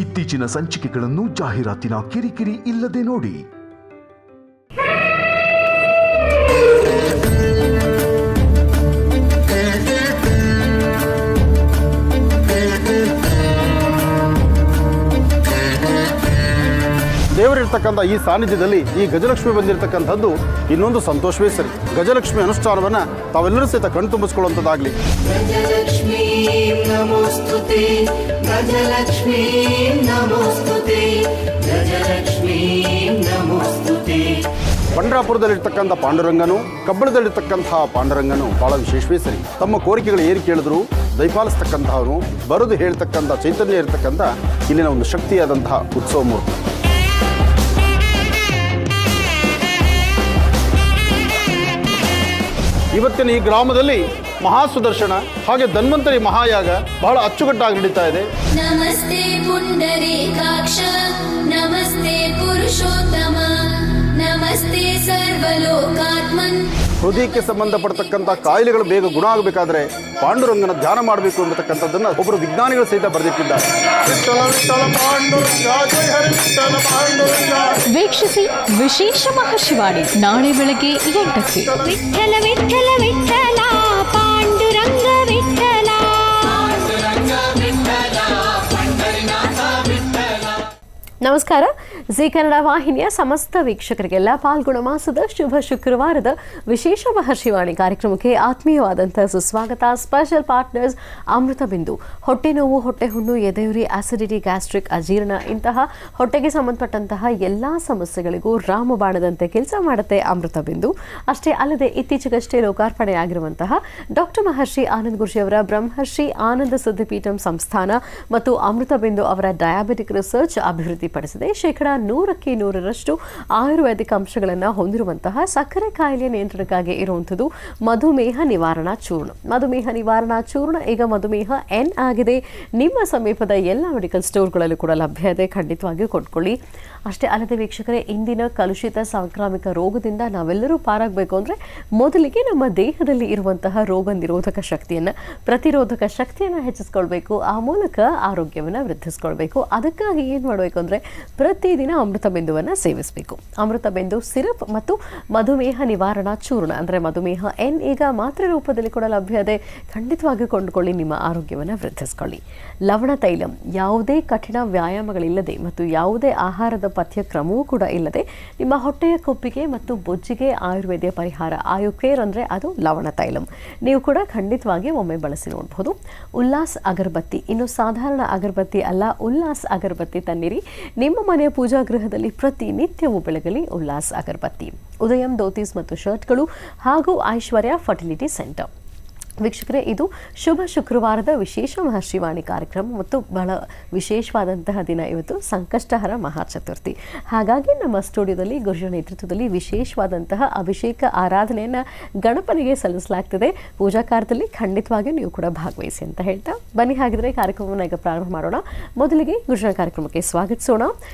ಇತ್ತೀಚಿನ ಸಂಚಿಕೆಗಳನ್ನು ಜಾಹೀರಾತಿನ ಕಿರಿಕಿರಿ ಇಲ್ಲದೆ ನೋಡಿ. ದೇವರಿರ್ತಕ್ಕಂಥ ಈ ಸಾನ್ನಿಧ್ಯದಲ್ಲಿ ಈ ಗಜಲಕ್ಷ್ಮಿ ಬಂದಿರತಕ್ಕಂಥದ್ದು ಇನ್ನೊಂದು ಸಂತೋಷವೇ ಸರಿ. ಗಜಲಕ್ಷ್ಮಿ ಅನುಷ್ಠಾನವನ್ನು ತಾವೆಲ್ಲರೂ ಸಹಿತ ಕಣ್ ತುಂಬಿಸ್ಕೊಳ್ಳುವಂಥದ್ದಾಗಲಿ. ಗಜಲಕ್ಷ್ಮೀ ನಮೋಸ್ತುತೆ, ಗಜಲಕ್ಷ್ಮೀ ನಮೋಸ್ತುತೆ, ಗಜಲಕ್ಷ್ಮೀ ನಮೋಸ್ತುತೆ. ಪಂಡ್ರಾಪುರದಲ್ಲಿರ್ತಕ್ಕಂಥ ಪಾಂಡುರಂಗನು, ಕಬ್ಬಳದಲ್ಲಿರ್ತಕ್ಕಂತಹ ಪಾಂಡುರಂಗನು ಬಹಳ ವಿಶೇಷವೇ ಸರಿ. ತಮ್ಮ ಕೋರಿಕೆಗಳು ಏನು ಕೇಳಿದ್ರು ದಯಪಾಲಿಸ್ತಕ್ಕಂಥವನು, ಬರೆದು ಹೇಳ್ತಕ್ಕಂಥ ಚೈತನ್ಯ ಇರತಕ್ಕಂಥ ಇಲ್ಲಿನ ಒಂದು ಶಕ್ತಿಯಾದಂತಹ ಉತ್ಸವ ಮೂರ್ತಿ. ಇವತ್ತಿನ ಈ ಗ್ರಾಮದಲ್ಲಿ ಮಹಾಸುದರ್ಶನ ಹಾಗೆ ಧನ್ವಂತರಿ ಮಹಾಯಾಗ ಬಹಳ ಅಚ್ಚುಕಟ್ಟಾಗಿ ನಡೀತಾ ಇದೆ. ನಮಸ್ತೆ ಪುಂಡರೀಕಾಕ್ಷ, ನಮಸ್ತೆ ಪುರುಷೋತ್ತಮ, ನಮಸ್ತೆ ಸರ್ವಲೋಕಾತ್ಮನ್. ಹೃದಯಕ್ಕೆ ಸಂಬಂಧಪಡ್ತಕ್ಕಂಥ ಕಾಯಿಲೆಗಳು ಬೇಗ ಗುಣ ಆಗಬೇಕಾದ್ರೆ ಪಾಂಡುರಂಗನ ಧ್ಯಾನ ಮಾಡಬೇಕು ಎಂಬತಕ್ಕಂಥದ್ದನ್ನು ಒಬ್ಬರು ವಿಜ್ಞಾನಿಗಳು ಸಹಿತ ಬರೆದಿಟ್ಟಿದ್ದಾರೆ. ವೀಕ್ಷಿಸಿ ವಿಶೇಷ ಮಹಾಶಿವಾಣಿ ನಾಳೆ ಬೆಳಗ್ಗೆ 8ಕ್ಕೆ. ವಿಠಲ ವಿಠಲ ವಿಠಲ ಪಾಂಡುರಂಗ ವಿಠಲ. ನಮಸ್ಕಾರ. ಜಿ ಕನ್ನಡ ವಾಹಿನಿಯ ಸಮಸ್ತ ವೀಕ್ಷಕರಿಗೆಲ್ಲ ಪಾಲ್ಗೊಳ್ಳ ಮಾಸದ ಶುಭ ಶುಕ್ರವಾರದ ವಿಶೇಷ ಮಹರ್ಷಿವಾಣಿ ಕಾರ್ಯಕ್ರಮಕ್ಕೆ ಆತ್ಮೀಯವಾದಂತಹ ಸುಸ್ವಾಗತ. ಸ್ಪೆಷಲ್ ಪಾರ್ಟ್ನರ್ಸ್ ಅಮೃತ ಬಿಂದು. ಹೊಟ್ಟೆ ನೋವು, ಹೊಟ್ಟೆ ಹುಣ್ಣು, ಎದೆಯುರಿ, ಆಸಿಡಿಟಿ, ಗ್ಯಾಸ್ಟ್ರಿಕ್, ಅಜೀರ್ಣ ಇಂತಹ ಹೊಟ್ಟೆಗೆ ಸಂಬಂಧಪಟ್ಟಂತಹ ಎಲ್ಲ ಸಮಸ್ಯೆಗಳಿಗೂ ರಾಮಬಾಣದಂತೆ ಕೆಲಸ ಮಾಡುತ್ತೆ ಅಮೃತ ಬಿಂದು. ಅಷ್ಟೇ ಅಲ್ಲದೆ ಇತ್ತೀಚೆಗಷ್ಟೇ ಲೋಕಾರ್ಪಣೆಯಾಗಿರುವಂತಹ ಡಾಕ್ಟರ್ ಮಹರ್ಷಿ ಆನಂದ್ ಗುರುಜಿ ಅವರ ಬ್ರಹ್ಮರ್ಷಿ ಆನಂದ ಸಿದ್ಧಿಪೀಠಂ ಸಂಸ್ಥಾನ ಮತ್ತು ಅಮೃತ ಬಿಂದು ಅವರ ಡಯಾಬಿಟಿಕ್ ರಿಸರ್ಚ್ ಅಭಿವೃದ್ಧಿಪಡಿಸಿದೆ. 100% ಆಯುರ್ವೇದಿಕ್ ಅಂಶಗಳನ್ನು ಹೊಂದಿರುವಂತಹ ಸಕ್ಕರೆ ಕಾಯಿಲೆ ನಿಯಂತ್ರಣಕ್ಕಾಗಿ ಇರುವಂಥದ್ದು ಮಧುಮೇಹ ನಿವಾರಣಾ ಚೂರ್ಣ. ಮಧುಮೇಹ ನಿವಾರಣಾ ಚೂರ್ಣ ಈಗ ಮಧುಮೇಹ ಎನ್ ಆಗಿದೆ. ನಿಮ್ಮ ಸಮೀಪದ ಎಲ್ಲ ಮೆಡಿಕಲ್ ಸ್ಟೋರ್ಗಳಲ್ಲೂ ಕೂಡ ಲಭ್ಯ ಇದೆ, ಖಂಡಿತವಾಗಿಯೂ ಕೊಂಡ್ಕೊಳ್ಳಿ. ಅಷ್ಟೇ ಅಲ್ಲದೆ ವೀಕ್ಷಕರೇ, ಇಂದಿನ ಕಲುಷಿತ ಸಾಂಕ್ರಾಮಿಕ ರೋಗದಿಂದ ನಾವೆಲ್ಲರೂ ಪಾರಾಗಬೇಕು ಅಂದರೆ ಮೊದಲಿಗೆ ನಮ್ಮ ದೇಹದಲ್ಲಿ ಇರುವಂತಹ ರೋಗ ನಿರೋಧಕ ಶಕ್ತಿಯನ್ನು, ಪ್ರತಿರೋಧಕ ಶಕ್ತಿಯನ್ನು ಹೆಚ್ಚಿಸ್ಕೊಳ್ಬೇಕು. ಆ ಮೂಲಕ ಆರೋಗ್ಯವನ್ನು ವೃದ್ಧಿಸ್ಕೊಳ್ಬೇಕು. ಅದಕ್ಕಾಗಿ ಏನು ಮಾಡಬೇಕು ಅಂದರೆ ಪ್ರತಿದಿನ ಅಮೃತ ಬಿಂದುವನ್ನು ಸೇವಿಸಬೇಕು. ಅಮೃತ ಬಿಂದು ಸಿರಪ್ ಮತ್ತು ಮಧುಮೇಹ ನಿವಾರಣಾ ಚೂರ್ಣ ಅಂದರೆ ಮಧುಮೇಹ ಎನ್ ಈಗ ಮಾತ್ರೆ ರೂಪದಲ್ಲಿ ಕೂಡ ಲಭ್ಯ ಇದೆ. ಖಂಡಿತವಾಗಿಯೂ ಕೊಂಡುಕೊಳ್ಳಿ, ನಿಮ್ಮ ಆರೋಗ್ಯವನ್ನು ವೃದ್ಧಿಸ್ಕೊಳ್ಳಿ. ಲವಣ ತೈಲಂ, ಯಾವುದೇ ಕಠಿಣ ವ್ಯಾಯಾಮಗಳಿಲ್ಲದೆ ಮತ್ತು ಯಾವುದೇ ಆಹಾರದ ಪಥ್ಯಕ್ರಮವೂ ಕೂಡ ಇಲ್ಲದೆ ನಿಮ್ಮ ಹೊಟ್ಟೆಯ ಕೊಪ್ಪಿಗೆ ಮತ್ತು ಬೊಜ್ಜಿಗೆ ಆಯುರ್ವೇದ ಪರಿಹಾರ. ಆಯುಕೇರ್ ಅಂದರೆ ಅದು ಲವಣ ತೈಲಂ. ನೀವು ಕೂಡ ಖಂಡಿತವಾಗಿ ಒಮ್ಮೆ ಬಳಸಿ ನೋಡಬಹುದು. ಉಲ್ಲಾಸ್ ಅಗರಬತ್ತಿ, ಇನ್ನು ಸಾಧಾರಣ ಅಗರಬತ್ತಿ ಅಲ್ಲ, ಉಲ್ಲಾಸ್ ಅಗರಬತ್ತಿ ತನ್ನಿರಿ. ನಿಮ್ಮ ಮನೆಯ ಪೂಜಾ ಗೃಹದಲ್ಲಿ ಪ್ರತಿನಿತ್ಯವೂ ಬೆಳಗಲಿ ಉಲ್ಲಾಸ್ ಅಗರಬತ್ತಿ. ಉದಯಂ ಧೋತೀಸ್ ಮತ್ತು ಶರ್ಟ್ಗಳು ಹಾಗೂ ಐಶ್ವರ್ಯ ಫರ್ಟಿಲಿಟಿ ಸೆಂಟರ್. ವೀಕ್ಷಕರೇ, ಇದು ಶುಭ ಶುಕ್ರವಾರದ ವಿಶೇಷ ಮಹರ್ಷಿವಾಣಿ ಕಾರ್ಯಕ್ರಮ ಮತ್ತು ಬಹಳ ವಿಶೇಷವಾದಂತಹ ದಿನ ಇವತ್ತು, ಸಂಕಷ್ಟಹರ ಮಹಾಚತುರ್ಥಿ. ಹಾಗಾಗಿ ನಮ್ಮ ಸ್ಟುಡಿಯೋದಲ್ಲಿ ಗುರುಜಿ ನೇತೃತ್ವದಲ್ಲಿ ವಿಶೇಷವಾದಂತಹ ಅಭಿಷೇಕ ಆರಾಧನೆಯನ್ನು ಗಣಪನಿಗೆ ಸಲ್ಲಿಸಲಾಗ್ತದೆ. ಪೂಜಾ ಕಾರ್ಯದಲ್ಲಿ ಖಂಡಿತವಾಗಿಯೂ ನೀವು ಕೂಡ ಭಾಗವಹಿಸಿ ಅಂತ ಹೇಳ್ತಾ ಬನ್ನಿ ಹಾಗಿದ್ರೆ ಕಾರ್ಯಕ್ರಮವನ್ನು ಈಗ ಪ್ರಾರಂಭ ಮಾಡೋಣ. ಮೊದಲಿಗೆ ಗುರುಜಿನ ಕಾರ್ಯಕ್ರಮಕ್ಕೆ ಸ್ವಾಗತಿಸೋಣ.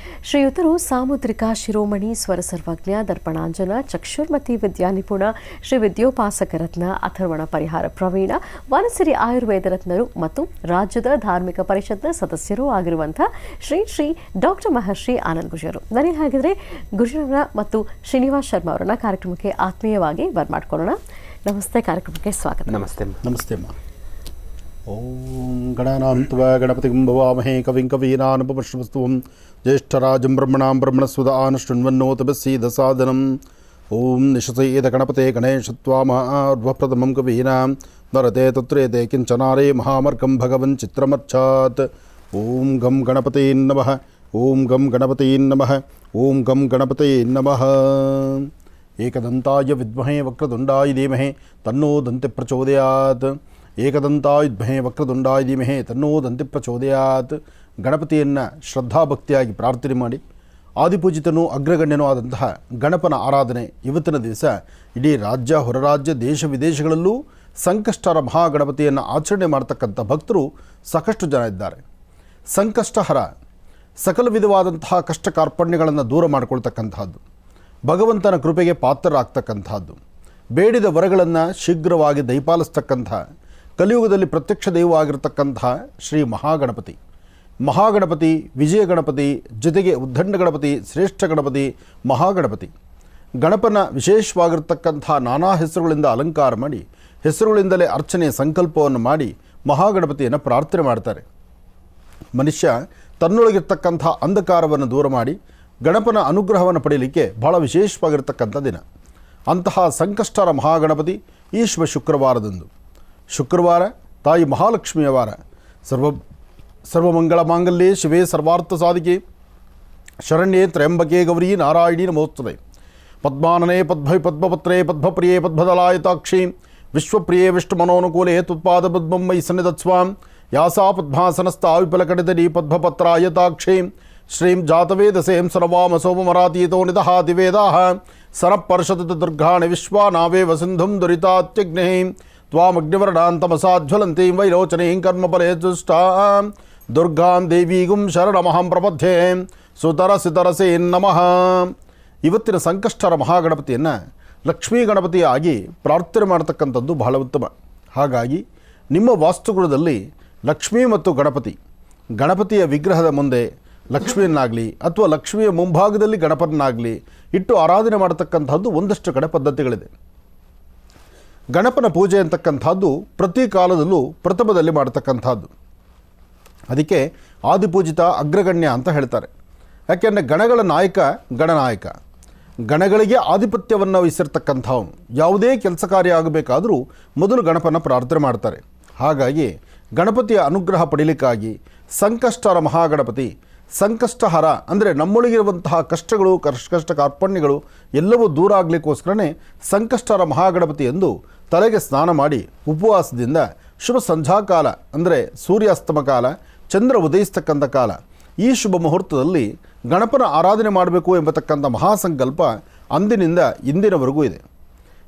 ಶ್ರೀಯುತರು ಸಾಮುದ್ರಿಕ ಶಿರೋಮಣಿ, ಸ್ವರ ಸರ್ವಜ್ಞ, ದರ್ಪಣಾಂಜನ, ಚಕ್ಷುರ್ಮತಿ ವಿದ್ಯಾ ನಿಪುಣ, ಶ್ರೀ ವಿದ್ಯೋಪಾಸಕ ರತ್ನ, ಅಥರ್ವಣ ಪರಿಹಾರ ಪ್ರವೀಣ, ವನಸಿರಿ ಆಯುರ್ವೇದ ರತ್ನರು ಮತ್ತು ರಾಜ್ಯದ ಧಾರ್ಮಿಕ ಪರಿಷತ್ನ ಸದಸ್ಯರೂ ಆಗಿರುವಂತಹ ಶ್ರೀ ಶ್ರೀ ಡಾಕ್ಟರ್ ಮಹರ್ಷಿ ಆನಂದ್ ಗುರುಜಿಯವರು. ಬನ್ನಿ ಹಾಗಿದ್ರೆ ಗುರುಜಿಯವರ ಮತ್ತು ಶ್ರೀನಿವಾಸ್ ಶರ್ಮಾ ಅವರನ್ನ ಕಾರ್ಯಕ್ರಮಕ್ಕೆ ಆತ್ಮೀಯವಾಗಿ ಬರ್ಮಾಡ್ಕೊಳ್ಳೋಣ. ನಮಸ್ತೆ, ಕಾರ್ಯಕ್ರಮಕ್ಕೆ ಸ್ವಾಗತ. ನಮಸ್ತೆ. ನಮಸ್ತೆ ಅಮ್ಮ. ಓಂ ಗಣಾನಾಂತ್ವಾ ಗಣಪತಿಂ ಭವಾಮಹೇ ಕವಿಂ ಕವೀನಾನುಪಮಶ್ರವಸ್ತುವಂ ಜ್ಯೇಷ್ಠರಾಜಂ ಬ್ರಹ್ಮಣಾಂ ಬ್ರಹ್ಮಣಸ್ವದ ಆನುಷ್ಠುನ್ವನ್ನೋತಪಸ್ಸೀದ ಸಾಧನಂ. ಓಂ ನಿಶಸೇದ ಗಣಪತೆ ಗಣೇಶತ್ವಾಮಹಾರ್ವಪ್ರಥಮಂ ಕವೀನಾಂ ನರತೆ ತತ್ರೇತೆ ಕಿಂಚನಾರೇ ಮಹಾಮರ್ಗಂ ಭಗವನ್ ಚಿತ್ರಮರ್ಚಾತ್. ಓಂ ಗಂ ಗಣಪತೇ ನಮಃ. ಓಂ ಗಂ ಗಣಪತೇ ನಮಃ. ಓಂ ಗಂ ಗಣಪತೇ ನಮಃ. ಏಕದಂತಾಯ ವಿದ್ಮಹೇ ವಕ್ರತುಂಡಾಯ ಧೀಮಹಿ ತನ್ನೋ ದಂತಿ ಪ್ರಚೋದಯಾತ್. ಏಕದಂತಾಯ ವಿದ್ಮಹೇ ವಕ್ರತುಂಡಾಯ ಧೀಮಹಿ ತನ್ನೋ ದಂತಿ ಪ್ರಚೋದಯಾತ್. ಗಣಪತಿಯನ್ನು ಶ್ರದ್ಧಾಭಕ್ತಿಯಾಗಿ ಪ್ರಾರ್ಥನೆ ಮಾಡಿ ಆದಿಪೂಜಿತನೂ ಅಗ್ರಗಣ್ಯನೂ ಆದಂತಹ ಗಣಪನ ಆರಾಧನೆ ಇವತ್ತಿನ ದಿವಸ ಇಡೀ ರಾಜ್ಯ, ಹೊರರಾಜ್ಯ, ದೇಶ ವಿದೇಶಗಳಲ್ಲೂ ಸಂಕಷ್ಟಹರ ಮಹಾಗಣಪತಿಯನ್ನು ಆಚರಣೆ ಮಾಡ್ತಕ್ಕಂಥ ಭಕ್ತರು ಸಾಕಷ್ಟು ಜನ ಇದ್ದಾರೆ. ಸಂಕಷ್ಟಹರ ಸಕಲ ವಿಧವಾದಂತಹ ಕಷ್ಟ ಕಾರ್ಪಣ್ಯಗಳನ್ನು ದೂರ ಮಾಡಿಕೊಳ್ತಕ್ಕಂತಹದ್ದು, ಭಗವಂತನ ಕೃಪೆಗೆ ಪಾತ್ರರಾಗ್ತಕ್ಕಂಥದ್ದು, ಬೇಡಿದ ವರಗಳನ್ನು ಶೀಘ್ರವಾಗಿ ದಯಪಾಲಿಸ್ತಕ್ಕಂಥ ಕಲಿಯುಗದಲ್ಲಿ ಪ್ರತ್ಯಕ್ಷ ದೈವವಾಗಿರ್ತಕ್ಕಂತಹ ಶ್ರೀ ಮಹಾಗಣಪತಿ. ಮಹಾಗಣಪತಿ, ವಿಜಯ ಗಣಪತಿ, ಜೊತೆಗೆ ಉದ್ದಂಡ ಗಣಪತಿ, ಶ್ರೇಷ್ಠ ಗಣಪತಿ, ಮಹಾಗಣಪತಿ. ಗಣಪನ ವಿಶೇಷವಾಗಿರ್ತಕ್ಕಂಥ ನಾನಾ ಹೆಸರುಗಳಿಂದ ಅಲಂಕಾರ ಮಾಡಿ, ಹೆಸರುಗಳಿಂದಲೇ ಅರ್ಚನೆಯ ಸಂಕಲ್ಪವನ್ನು ಮಾಡಿ ಮಹಾಗಣಪತಿಯನ್ನು ಪ್ರಾರ್ಥನೆ ಮಾಡ್ತಾರೆ. ಮನುಷ್ಯ ತನ್ನೊಳಗಿರ್ತಕ್ಕಂಥ ಅಂಧಕಾರವನ್ನು ದೂರ ಮಾಡಿ ಗಣಪನ ಅನುಗ್ರಹವನ್ನು ಪಡೆಯಲಿಕ್ಕೆ ಬಹಳ ವಿಶೇಷವಾಗಿರ್ತಕ್ಕಂಥ ದಿನ. ಅಂತಹ ಸಂಕಷ್ಟರ ಮಹಾಗಣಪತಿ ಈ ಶುಭ ಶುಕ್ರವಾರದಂದು. ಶುಕ್ರವಾರ ತಾಯಿ ಮಹಾಲಕ್ಷ್ಮಿಯ ವಾರ. ಸರ್ವಮಂಗಳ ಮಾಂಗಲ್ಯೆ ಶಿವೇ ಸರ್ವಾರ್ಥ ಸಾಧಿಕೆ ಶರಣ್ಯೇ ತ್ರ್ಯಂಬಕೆ ಗೌರಿ ನಾರಾಯಣಿ ನಮೋಸ್ತುತೆ. ಪದ್ಮಾನನೆ ಪದ್ಮಪತ್ರೇ ಪದ್ಮಪ್ರಿಯೇ ಪದ್ಮದಲಾಯತಾಕ್ಷಿ ವಿಶ್ವಪ್ರಿಯೇ ವಿಷ್ಣುಮನೋನುಕೂಲೆ ತುತ್ಪಾದ ಪದ್ಮಂ ಮೈ ಸನ್ನಿಧತ್ಸ್ವಾಂ ಯಾಸಾ ಪದ್ಮಾಸನಸ್ಥ ವಿಫಲಕಡಿತಡಿ ಪದ್ಮಪತ್ರಾಯತಾಕ್ಷಿ ಶ್ರೀಂ ಜಾತವೇದಸೇಂ ಸರ್ವಾಮ ಸೋಮಮರಾತೀತೋ ನಿದಹಾತಿ ವೇದಾಃ ಸರಪರ್ಷತ ದುರ್ಗಾಣಿ ವಿಶ್ವಾನಾವೇವ ಸಿಂಧುಂ ದುರಿತಾತ್ಯಗ್ನೇ ತ್ವಾಮಗ್ನಿವರ್ಣಾಂತಮಸಾಜ್ವಲಂತೀಂ ವೈರೋಚನೀಂ ಕರ್ಮಫಲೇ ದುಷ್ಟಾಂ ದುರ್ಗಾಂ ದೇವೀಗುಂ ಶರಣಮಹಂ ಪ್ರಪದ್ಯೆ ಸುತರಸಿತರಸೇ ನಮಃ. ಇವತ್ತಿನ ಸಂಕಷ್ಟರ ಮಹಾಗಣಪತಿಯನ್ನು ಲಕ್ಷ್ಮೀ ಗಣಪತಿಯಾಗಿ ಪ್ರಾರ್ಥನೆ ಮಾಡತಕ್ಕಂಥದ್ದು ಬಹಳ ಉತ್ತಮ. ಹಾಗಾಗಿ ನಿಮ್ಮ ವಾಸ್ತುಗೃಹದಲ್ಲಿ ಲಕ್ಷ್ಮೀ ಮತ್ತು ಗಣಪತಿಯ ವಿಗ್ರಹದ ಮುಂದೆ ಲಕ್ಷ್ಮಿಯನ್ನಾಗಲಿ ಅಥವಾ ಲಕ್ಷ್ಮಿಯ ಮುಂಭಾಗದಲ್ಲಿ ಗಣಪನನ್ನಾಗಲಿ ಇಟ್ಟು ಆರಾಧನೆ ಮಾಡತಕ್ಕಂಥದ್ದು ಒಂದಷ್ಟು ಕಡೆ ಪದ್ಧತಿಗಳಿದೆ. ಗಣಪನ ಪೂಜೆ ಅಂತಕ್ಕಂಥದ್ದು ಪ್ರತಿ ಕಾಲದಲ್ಲೂ ಪ್ರಥಮದಲ್ಲಿ ಮಾಡತಕ್ಕಂಥದ್ದು. ಅದಕ್ಕೆ ಆದಿಪೂಜಿತ ಅಗ್ರಗಣ್ಯ ಅಂತ ಹೇಳ್ತಾರೆ. ಯಾಕೆಂದರೆ ಗಣಗಳ ನಾಯಕ ಗಣನಾಯಕ, ಗಣಗಳಿಗೆ ಆಧಿಪತ್ಯವನ್ನು ವಹಿಸಿರ್ತಕ್ಕಂಥವನು. ಯಾವುದೇ ಕೆಲಸ ಕಾರ್ಯ ಆಗಬೇಕಾದರೂ ಮೊದಲು ಗಣಪನ ಪ್ರಾರ್ಥನೆ ಮಾಡ್ತಾರೆ. ಹಾಗಾಗಿ ಗಣಪತಿಯ ಅನುಗ್ರಹ ಪಡೀಲಿಕ್ಕಾಗಿ ಸಂಕಷ್ಟರ ಮಹಾಗಣಪತಿ, ಸಂಕಷ್ಟಹರ ಅಂದರೆ ನಮ್ಮೊಳಗಿರುವಂತಹ ಕಷ್ಟಗಳು, ಕಷ್ಟ ಕಾರ್ಪಣ್ಯಗಳು ಎಲ್ಲವೂ ದೂರ ಆಗಲಿಕ್ಕೋಸ್ಕರನೇ ಸಂಕಷ್ಟರ ಮಹಾಗಣಪತಿ ಎಂದು ತಲೆಗೆ ಸ್ನಾನ ಮಾಡಿ ಉಪವಾಸದಿಂದ ಶುಭ ಸಂಧ್ಯಾಕಾಲ ಅಂದರೆ ಸೂರ್ಯಾಸ್ತಮ ಕಾಲ, ಚಂದ್ರ ಉದಯಿಸ್ತಕ್ಕಂಥ ಕಾಲ, ಈ ಶುಭ ಮುಹೂರ್ತದಲ್ಲಿ ಗಣಪನ ಆರಾಧನೆ ಮಾಡಬೇಕು ಎಂಬತಕ್ಕಂಥ ಮಹಾಸಂಕಲ್ಪ ಅಂದಿನಿಂದ ಇಂದಿನವರೆಗೂ ಇದೆ.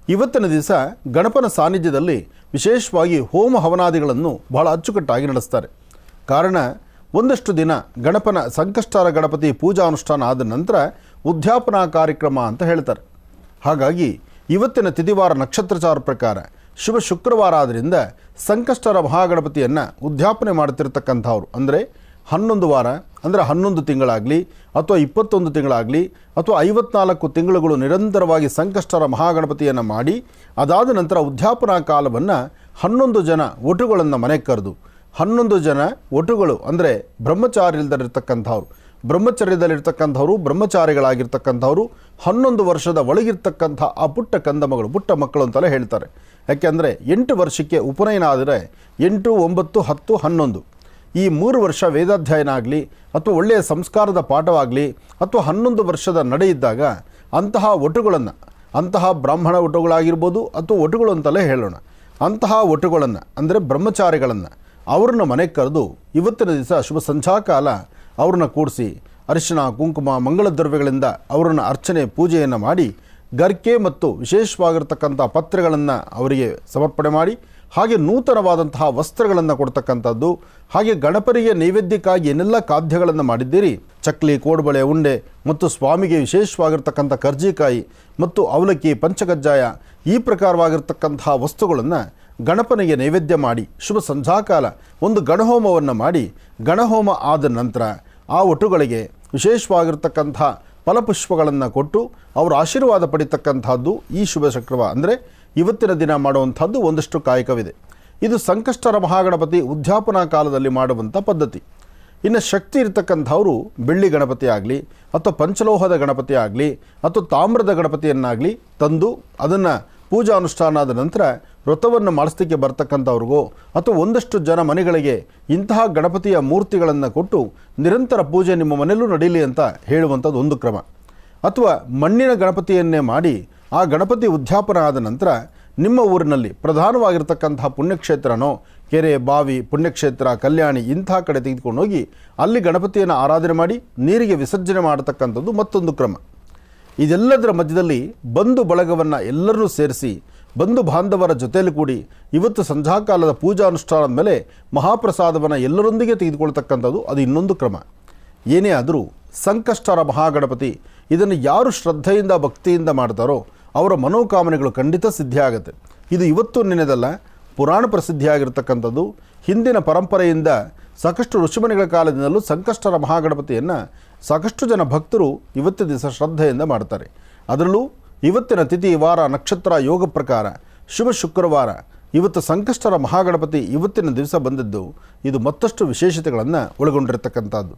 ಇವತ್ತಿನ ದಿವಸ ಗಣಪನ ಸಾನ್ನಿಧ್ಯದಲ್ಲಿ ವಿಶೇಷವಾಗಿ ಹೋಮ ಹವನಾದಿಗಳನ್ನು ಬಹಳ ಅಚ್ಚುಕಟ್ಟಾಗಿ ನಡೆಸ್ತಾರೆ. ಕಾರಣ ಒಂದಷ್ಟು ದಿನ ಗಣಪನ ಸಂಕಷ್ಟರ ಗಣಪತಿ ಪೂಜಾ ಅನುಷ್ಠಾನ ಆದ ನಂತರ ಉದ್ಯಾಪನಾ ಕಾರ್ಯಕ್ರಮ ಅಂತ ಹೇಳ್ತಾರೆ. ಹಾಗಾಗಿ ಇವತ್ತಿನ ತಿಥಿವಾರ ನಕ್ಷತ್ರಚಾರ ಪ್ರಕಾರ ಶುಭ ಶುಕ್ರವಾರ ಆದ್ದರಿಂದ ಸಂಕಷ್ಟರ ಮಹಾಗಣಪತಿಯನ್ನು ಉದ್ಯಾಪನೆ ಮಾಡ್ತಿರ್ತಕ್ಕಂಥವ್ರು ಅಂದರೆ 11 ವಾರ ಅಂದರೆ 11 ತಿಂಗಳಾಗಲಿ ಅಥವಾ 21 ತಿಂಗಳಾಗಲಿ ಅಥವಾ 54 ತಿಂಗಳುಗಳು ನಿರಂತರವಾಗಿ ಸಂಕಷ್ಟರ ಮಹಾಗಣಪತಿಯನ್ನು ಮಾಡಿ ಅದಾದ ನಂತರ ಉದ್ಯಾಪನಾ ಕಾಲವನ್ನು 11 ಜನ ಒಟುಗಳನ್ನು ಮನೆಗೆ ಕರೆದು 11 ಜನ ಒಟುಗಳು ಅಂದರೆ ಬ್ರಹ್ಮಚರ್ಯದಲ್ಲಿರ್ತಕ್ಕಂಥವ್ರು ಬ್ರಹ್ಮಚಾರಿಗಳಾಗಿರ್ತಕ್ಕಂಥವ್ರು 11 ವರ್ಷದ ಒಳಗಿರ್ತಕ್ಕಂಥ ಆ ಪುಟ್ಟ ಕಂದಮಗಳು, ಪುಟ್ಟ ಮಕ್ಕಳು ಅಂತಲೇ ಹೇಳ್ತಾರೆ. ಯಾಕೆಂದರೆ 8 ವರ್ಷಕ್ಕೆ ಉಪನಯನ ಆದರೆ 8, 9, 10, 11 ಈ 3 ವರ್ಷ ವೇದಾಧ್ಯಯನ ಆಗಲಿ ಅಥವಾ ಒಳ್ಳೆಯ ಸಂಸ್ಕಾರದ ಪಾಠವಾಗಲಿ ಅಥವಾ 11 ವರ್ಷದ ನಡೆ ಇದ್ದಾಗ ಅಂತಹ ಒಟುಗಳನ್ನು, ಅಂತಹ ಬ್ರಾಹ್ಮಣ ಒಟುಗಳಾಗಿರ್ಬೋದು ಅಥವಾ ಒಟುಗಳು ಅಂತಲೇ ಹೇಳೋಣ, ಅಂತಹ ಒಟುಗಳನ್ನು ಅಂದರೆ ಬ್ರಹ್ಮಚಾರಿಗಳನ್ನು ಅವ್ರನ್ನ ಮನೆಗೆ ಕರೆದು ಇವತ್ತಿನ ದಿವಸ ಶುಭ ಸಂಧ್ಯಾಕಾಲ ಅವ್ರನ್ನ ಕೂಡಿಸಿ ಅರಿಶಿಣ ಕುಂಕುಮ ಮಂಗಳ ದ್ರವ್ಯಗಳಿಂದ ಅವರನ್ನು ಅರ್ಚನೆ ಪೂಜೆಯನ್ನು ಮಾಡಿ ಗರ್ಕೆ ಮತ್ತು ವಿಶೇಷವಾಗಿರ್ತಕ್ಕಂಥ ಪತ್ರೆಗಳನ್ನು ಅವರಿಗೆ ಸಮರ್ಪಣೆ ಮಾಡಿ ಹಾಗೆ ನೂತನವಾದಂತಹ ವಸ್ತ್ರಗಳನ್ನು ಕೊಡ್ತಕ್ಕಂಥದ್ದು. ಹಾಗೆ ಗಣಪರಿಗೆ ನೈವೇದ್ಯಕ್ಕಾಗಿ ಏನೆಲ್ಲ ಖಾದ್ಯಗಳನ್ನು ಮಾಡಿದ್ದೀರಿ, ಚಕ್ಲಿ, ಕೋಡ್ಬಳೆ, ಉಂಡೆ ಮತ್ತು ಸ್ವಾಮಿಗೆ ವಿಶೇಷವಾಗಿರ್ತಕ್ಕಂಥ ಕರ್ಜಿಕಾಯಿ ಮತ್ತು ಅವಲಕ್ಕಿ, ಪಂಚಕಜ್ಜಾಯ ಈ ಪ್ರಕಾರವಾಗಿರ್ತಕ್ಕಂತಹ ವಸ್ತುಗಳನ್ನು ಗಣಪನಿಗೆ ನೈವೇದ್ಯ ಮಾಡಿ ಶುಭ ಸಂಧ್ಯಾಕಾಲ ಒಂದು ಗಣಹೋಮವನ್ನು ಮಾಡಿ ಗಣಹೋಮ ಆದ ನಂತರ ಆ ಒಟುಗಳಿಗೆ ವಿಶೇಷವಾಗಿರ್ತಕ್ಕಂಥ ಫಲಪುಷ್ಪಗಳನ್ನು ಕೊಟ್ಟು ಅವರ ಆಶೀರ್ವಾದ ಪಡಿತಕ್ಕಂಥದ್ದು ಈ ಶುಭ ಶುಕ್ರವಾರ ಅಂದರೆ ಇವತ್ತಿನ ದಿನ ಮಾಡುವಂಥದ್ದು ಒಂದಷ್ಟು ಕಾಯಕವಿದೆ. ಇದು ಸಂಕಷ್ಟರ ಮಹಾಗಣಪತಿ ಉದ್ಯಾಪನಾ ಕಾಲದಲ್ಲಿ ಮಾಡುವಂಥ ಪದ್ಧತಿ. ಇನ್ನು ಶಕ್ತಿ ಇರತಕ್ಕಂಥವರು ಬೆಳ್ಳಿ ಗಣಪತಿ ಆಗಲಿ ಅಥವಾ ಪಂಚಲೋಹದ ಗಣಪತಿ ಆಗಲಿ ಅಥವಾ ತಾಮ್ರದ ಗಣಪತಿಯನ್ನಾಗಲಿ ತಂದು ಅದನ್ನು ಪೂಜಾ ಅನುಷ್ಠಾನ ಆದ ನಂತರ ವ್ರತವನ್ನು ಮಾಡಿಸ್ಲಿಕ್ಕೆ ಬರ್ತಕ್ಕಂಥವ್ರಿಗೋ ಅಥವಾ ಒಂದಷ್ಟು ಜನ ಮನೆಗಳಿಗೆ ಇಂತಹ ಗಣಪತಿಯ ಮೂರ್ತಿಗಳನ್ನು ಕೊಟ್ಟು ನಿರಂತರ ಪೂಜೆ ನಿಮ್ಮ ಮನೆಯಲ್ಲೂ ನಡೀಲಿ ಅಂತ ಹೇಳುವಂಥದ್ದು ಒಂದು ಕ್ರಮ. ಅಥವಾ ಮಣ್ಣಿನ ಗಣಪತಿಯನ್ನೇ ಮಾಡಿ ಆ ಗಣಪತಿ ಉದ್ಯಾಪನ ಆದ ನಂತರ ನಿಮ್ಮ ಊರಿನಲ್ಲಿ ಪ್ರಧಾನವಾಗಿರ್ತಕ್ಕಂತಹ ಪುಣ್ಯಕ್ಷೇತ್ರನೋ, ಕೆರೆ, ಬಾವಿ, ಪುಣ್ಯಕ್ಷೇತ್ರ, ಕಲ್ಯಾಣಿ ಇಂಥ ಕಡೆ ತೆಗೆದುಕೊಂಡು ಹೋಗಿ ಅಲ್ಲಿ ಗಣಪತಿಯನ್ನು ಆರಾಧನೆ ಮಾಡಿ ನೀರಿಗೆ ವಿಸರ್ಜನೆ ಮಾಡತಕ್ಕಂಥದ್ದು ಮತ್ತೊಂದು ಕ್ರಮ. ಇದೆಲ್ಲದರ ಮಧ್ಯದಲ್ಲಿ ಬಂಧು ಬಳಗವನ್ನು ಎಲ್ಲರೂ ಸೇರಿಸಿ ಬಂಧು ಬಾಂಧವರ ಜೊತೆಯಲ್ಲಿ ಕೂಡಿ ಇವತ್ತು ಸಂಧ್ಯಾಕಾಲದ ಪೂಜಾ ಅನುಷ್ಠಾನದ ಮೇಲೆ ಮಹಾಪ್ರಸಾದವನ್ನು ಎಲ್ಲರೊಂದಿಗೆ ತೆಗೆದುಕೊಳ್ತಕ್ಕಂಥದ್ದು ಅದು ಇನ್ನೊಂದು ಕ್ರಮ. ಏನೇ ಆದರೂ ಸಂಕಷ್ಟರ ಮಹಾಗಣಪತಿ ಇದನ್ನು ಯಾರು ಶ್ರದ್ಧೆಯಿಂದ ಭಕ್ತಿಯಿಂದ ಮಾಡ್ತಾರೋ ಅವರ ಮನೋಕಾಮನೆಗಳು ಖಂಡಿತ ಸಿದ್ಧಿಯಾಗುತ್ತೆ. ಇದು ಇವತ್ತು ನೆನೆದಲ್ಲ, ಪುರಾಣ ಪ್ರಸಿದ್ಧಿಯಾಗಿರ್ತಕ್ಕಂಥದ್ದು. ಹಿಂದಿನ ಪರಂಪರೆಯಿಂದ ಸಾಕಷ್ಟು ಋಷಿಮುನಿಗಳ ಕಾಲದಿಂದಲೂ ಸಂಕಷ್ಟರ ಮಹಾಗಣಪತಿಯನ್ನು ಸಾಕಷ್ಟು ಜನ ಭಕ್ತರು ಇವತ್ತಿನ ದಿವಸ ಶ್ರದ್ಧೆಯಿಂದ ಮಾಡ್ತಾರೆ. ಅದರಲ್ಲೂ ಇವತ್ತಿನ ತಿಥಿ, ವಾರ, ನಕ್ಷತ್ರ, ಯೋಗ ಪ್ರಕಾರ ಶುಭ ಶುಕ್ರವಾರ, ಇವತ್ತು ಸಂಕಷ್ಟರ ಮಹಾಗಣಪತಿ ಇವತ್ತಿನ ದಿವಸ ಬಂದಿದ್ದು ಇದು ಮತ್ತಷ್ಟು ವಿಶೇಷತೆಗಳನ್ನು ಒಳಗೊಂಡಿರತಕ್ಕಂಥದ್ದು.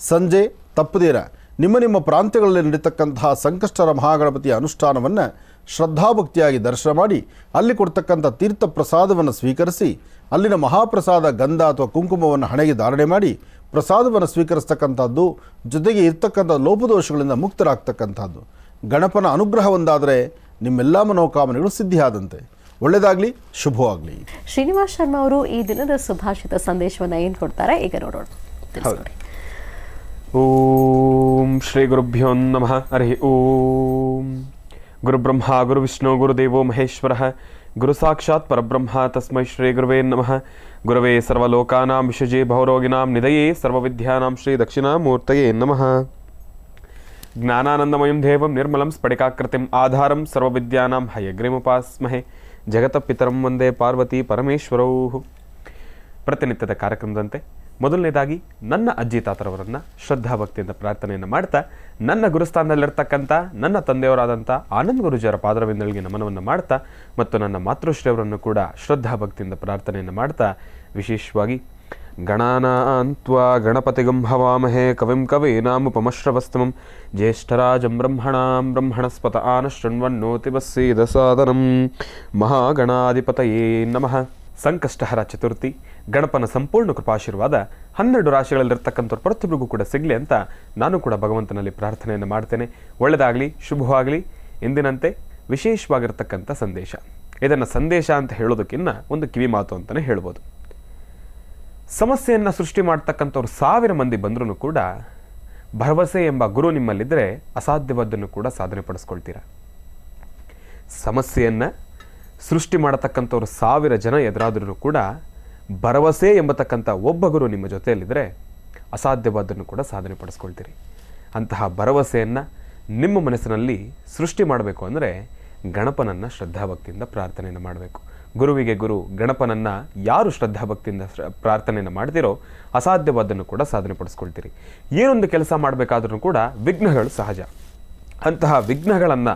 ಸಂಜೆ ತಪ್ಪದೀರ ನಿಮ್ಮ ಪ್ರಾಂತ್ಯಗಳಲ್ಲಿ ನಡೀತಕ್ಕಂತಹ ಸಂಕಷ್ಟರ ಮಹಾಗಣಪತಿಯ ಅನುಷ್ಠಾನವನ್ನು ಶ್ರದ್ಧಾಭಕ್ತಿಯಾಗಿ ದರ್ಶನ ಮಾಡಿ ಅಲ್ಲಿ ಕೊಡ್ತಕ್ಕಂಥ ತೀರ್ಥ ಪ್ರಸಾದವನ್ನು ಸ್ವೀಕರಿಸಿ ಅಲ್ಲಿನ ಮಹಾಪ್ರಸಾದ ಗಂಧ ಅಥವಾ ಕುಂಕುಮವನ್ನು ಹಣೆಗೆ ಧಾರಣೆ ಮಾಡಿ ಪ್ರಸಾದವನ್ನು ಸ್ವೀಕರಿಸ್ತಕ್ಕಂಥದ್ದು, ಜೊತೆಗೆ ಇರ್ತಕ್ಕಂಥ ಲೋಪದೋಷಗಳಿಂದ ಮುಕ್ತರಾಗ್ತಕ್ಕಂಥದ್ದು. ಗಣಪನ ಅನುಗ್ರಹ ಒಂದಾದರೆ ನಿಮ್ಮೆಲ್ಲ ಮನೋಕಾಮನೆಗಳು ಸಿದ್ಧಿಯಾದಂತೆ. ಒಳ್ಳೆಯದಾಗಲಿ, ಶುಭವಾಗಲಿ. ಶ್ರೀನಿವಾಸ್ ಶರ್ಮಾ ಅವರು ಈ ದಿನದ ಸುಭಾಷಿತ ಸಂದೇಶವನ್ನು ಏನು ಕೊಡ್ತಾರೆ ಈಗ ನೋಡೋಣ. ಓಂ ಶ್ರೀ ಗುರುಭ್ಯೋ ನಮಃ. ಹರಿ ಓಂ. ಗುರುಬ್ರಹ್ಮ ಗುರುವಿಷ್ಣು ಗುರುದೇವೋ ಮಹೇಶ್ವರ ಗುರು ಸಾಕ್ಷಾತ್ ಪರಬ್ರಹ್ಮ ತಸ್ಮೈ ಶ್ರೀ ಗುರುವೇ ನಮಃ. ಗುರವೇ ಸರ್ವಲೋಕಾನಾಂ ವಿಷಜೇ ಭವರೋಗಿಣಾಂ ನಿಧಯೇ ಸರ್ವವಿದ್ಯಾನಾಂ ಶ್ರೀ ದಕ್ಷಿಣಾಮೂರ್ತಯೇ ನಮಃ. ಜ್ಞಾನಾನಂದಮಯಂ ದೇವಂ ನಿರ್ಮಲಂ ಸ್ಫಟಿಕಾಕೃತಿಂ ಆಧಾರಂ ಸರ್ವವಿದ್ಯಾನಾಂ ಹಯಗ್ರೀಮುಪಾಸ್ಮಹೆ. ಜಗತಪಿತರಂ ವಂದೇ ಪಾರ್ವತಿ ಪರಮೇಶ್ವರೌ. ಪ್ರತಿನಿತ್ಯದ ಕಾರ್ಯಕ್ರಮದಂತೆ ಮೊದಲನೇದಾಗಿ ನನ್ನ ಅಜ್ಜಿ ತಾತರವರನ್ನು ಶ್ರದ್ಧಾಭಕ್ತಿಯಿಂದ ಪ್ರಾರ್ಥನೆಯನ್ನು ಮಾಡ್ತಾ, ನನ್ನ ಗುರುಸ್ಥಾನದಲ್ಲಿರ್ತಕ್ಕಂಥ ನನ್ನ ತಂದೆಯವರಾದಂಥ ಆನಂದ್ ಗುರುಜಿಯವರ ಪಾದರವಿಂದಳಿಗೆ ನಮನವನ್ನು ಮಾಡ್ತಾ, ಮತ್ತು ನನ್ನ ಮಾತೃಶ್ರೀಯವರನ್ನು ಕೂಡ ಶ್ರದ್ಧಾಭಕ್ತಿಯಿಂದ ಪ್ರಾರ್ಥನೆಯನ್ನು ಮಾಡ್ತಾ, ವಿಶೇಷವಾಗಿ ಗಣಾನಾನ್ತ್ವಾ ಗಣಪತಿಗಂ ಹವಾಮಹೇ ಕವಿಂ ಕವೀನಾಮುಪಮಶ್ರವಸ್ತಮಂ ಜ್ಯೇಷ್ಠರಾಜಂ ಬ್ರಹ್ಮಣಸ್ಪತ ಆನಶೃಣ್ವನ್ನೋತಿ ಬಸ್ಸೀದ ಸಾದನಂ. ಮಹಾಗಣಾಧಿಪತಯೇ ನಮಃ. ಸಂಕಷ್ಟಹರ ಚತುರ್ಥಿ, ಗಣಪನ ಸಂಪೂರ್ಣ ಕೃಪಾಶೀರ್ವಾದ 12 ರಾಶಿಗಳಲ್ಲಿರ್ತಕ್ಕಂಥವ್ರು ಪ್ರತಿಯೊಬ್ಬರಿಗೂ ಕೂಡ ಸಿಗಲಿ ಅಂತ ನಾನು ಕೂಡ ಭಗವಂತನಲ್ಲಿ ಪ್ರಾರ್ಥನೆಯನ್ನು ಮಾಡ್ತೇನೆ. ಒಳ್ಳೆಯದಾಗಲಿ, ಶುಭವಾಗಲಿ. ಎಂದಿನಂತೆ ವಿಶೇಷವಾಗಿರ್ತಕ್ಕಂಥ ಸಂದೇಶ. ಇದನ್ನು ಸಂದೇಶ ಅಂತ ಹೇಳೋದಕ್ಕಿಂತ ಒಂದು ಕಿವಿ ಮಾತು ಅಂತಲೇ ಹೇಳ್ಬೋದು. ಸಮಸ್ಯೆಯನ್ನು ಸೃಷ್ಟಿ ಮಾಡ್ತಕ್ಕಂಥವ್ರು 1000 ಮಂದಿ ಬಂದರೂ ಕೂಡ ಭರವಸೆ ಎಂಬ ಗುರು ನಿಮ್ಮಲ್ಲಿದ್ದರೆ ಅಸಾಧ್ಯವಾದ್ದನ್ನು ಕೂಡ ಸಾಧನೆ ಪಡಿಸ್ಕೊಳ್ತೀರ. ಸಮಸ್ಯೆಯನ್ನು ಸೃಷ್ಟಿ ಮಾಡತಕ್ಕಂಥವ್ರು 1000 ಜನ ಎದುರಾದ್ರೂ ಕೂಡ ಭರವಸೆ ಎಂಬತಕ್ಕಂಥ ಒಬ್ಬ ಗುರು ನಿಮ್ಮ ಜೊತೆಯಲ್ಲಿದ್ದರೆ ಅಸಾಧ್ಯವಾದ್ದನ್ನು ಕೂಡ ಸಾಧನೆ ಪಡಿಸ್ಕೊಳ್ತೀರಿ. ಅಂತಹ ಭರವಸೆಯನ್ನು ನಿಮ್ಮ ಮನಸ್ಸಿನಲ್ಲಿ ಸೃಷ್ಟಿ ಮಾಡಬೇಕು ಅಂದರೆ ಗಣಪನನ್ನು ಶ್ರದ್ಧಾಭಕ್ತಿಯಿಂದ ಪ್ರಾರ್ಥನೆಯನ್ನು ಮಾಡಬೇಕು. ಗುರುವಿಗೆ ಗುರು ಗಣಪನನ್ನು ಯಾರು ಶ್ರದ್ಧಾಭಕ್ತಿಯಿಂದ ಪ್ರಾರ್ಥನೆಯನ್ನು ಮಾಡ್ತೀರೋ ಅಸಾಧ್ಯವಾದ್ದನ್ನು ಕೂಡ ಸಾಧನೆ ಪಡಿಸ್ಕೊಳ್ತೀರಿ. ಏನೊಂದು ಕೆಲಸ ಮಾಡಬೇಕಾದ್ರೂ ಕೂಡ ವಿಘ್ನಗಳು ಸಹಜ. ಅಂತಹ ವಿಘ್ನಗಳನ್ನು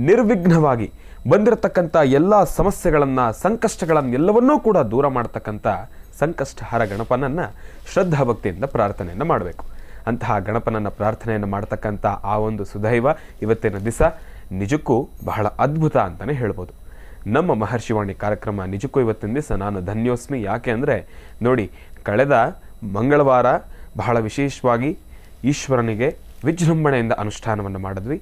ನಿರ್ವಿಘ್ನವಾಗಿ ಬಂದಿರತಕ್ಕಂಥ ಎಲ್ಲ ಸಮಸ್ಯೆಗಳನ್ನು, ಸಂಕಷ್ಟಗಳನ್ನು ಎಲ್ಲವನ್ನೂ ಕೂಡ ದೂರ ಮಾಡ್ತಕ್ಕಂಥ ಸಂಕಷ್ಟಹರ ಗಣಪನನ್ನು ಶ್ರದ್ಧಾಭಕ್ತಿಯಿಂದ ಪ್ರಾರ್ಥನೆಯನ್ನು ಮಾಡಬೇಕು. ಅಂತಹ ಗಣಪನನ್ನು ಪ್ರಾರ್ಥನೆಯನ್ನು ಮಾಡ್ತಕ್ಕಂಥ ಆ ಒಂದು ಸುದೈವ ಇವತ್ತಿನ ದಿವಸ ನಿಜಕ್ಕೂ ಬಹಳ ಅದ್ಭುತ ಅಂತಲೇ ಹೇಳ್ಬೋದು. ನಮ್ಮ ಮಹರ್ಷಿವಾಣಿ ಕಾರ್ಯಕ್ರಮ ನಿಜಕ್ಕೂ ಇವತ್ತಿನ ದಿವಸ ನಾನು ಧನ್ಯೋಸ್ಮಿ. ಯಾಕೆ ಅಂದರೆ ನೋಡಿ, ಕಳೆದ ಮಂಗಳವಾರ ಬಹಳ ವಿಶೇಷವಾಗಿ ಈಶ್ವರನಿಗೆ ವಿಜೃಂಭಣೆಯಿಂದ ಅನುಷ್ಠಾನವನ್ನು ಮಾಡಿದ್ವಿ.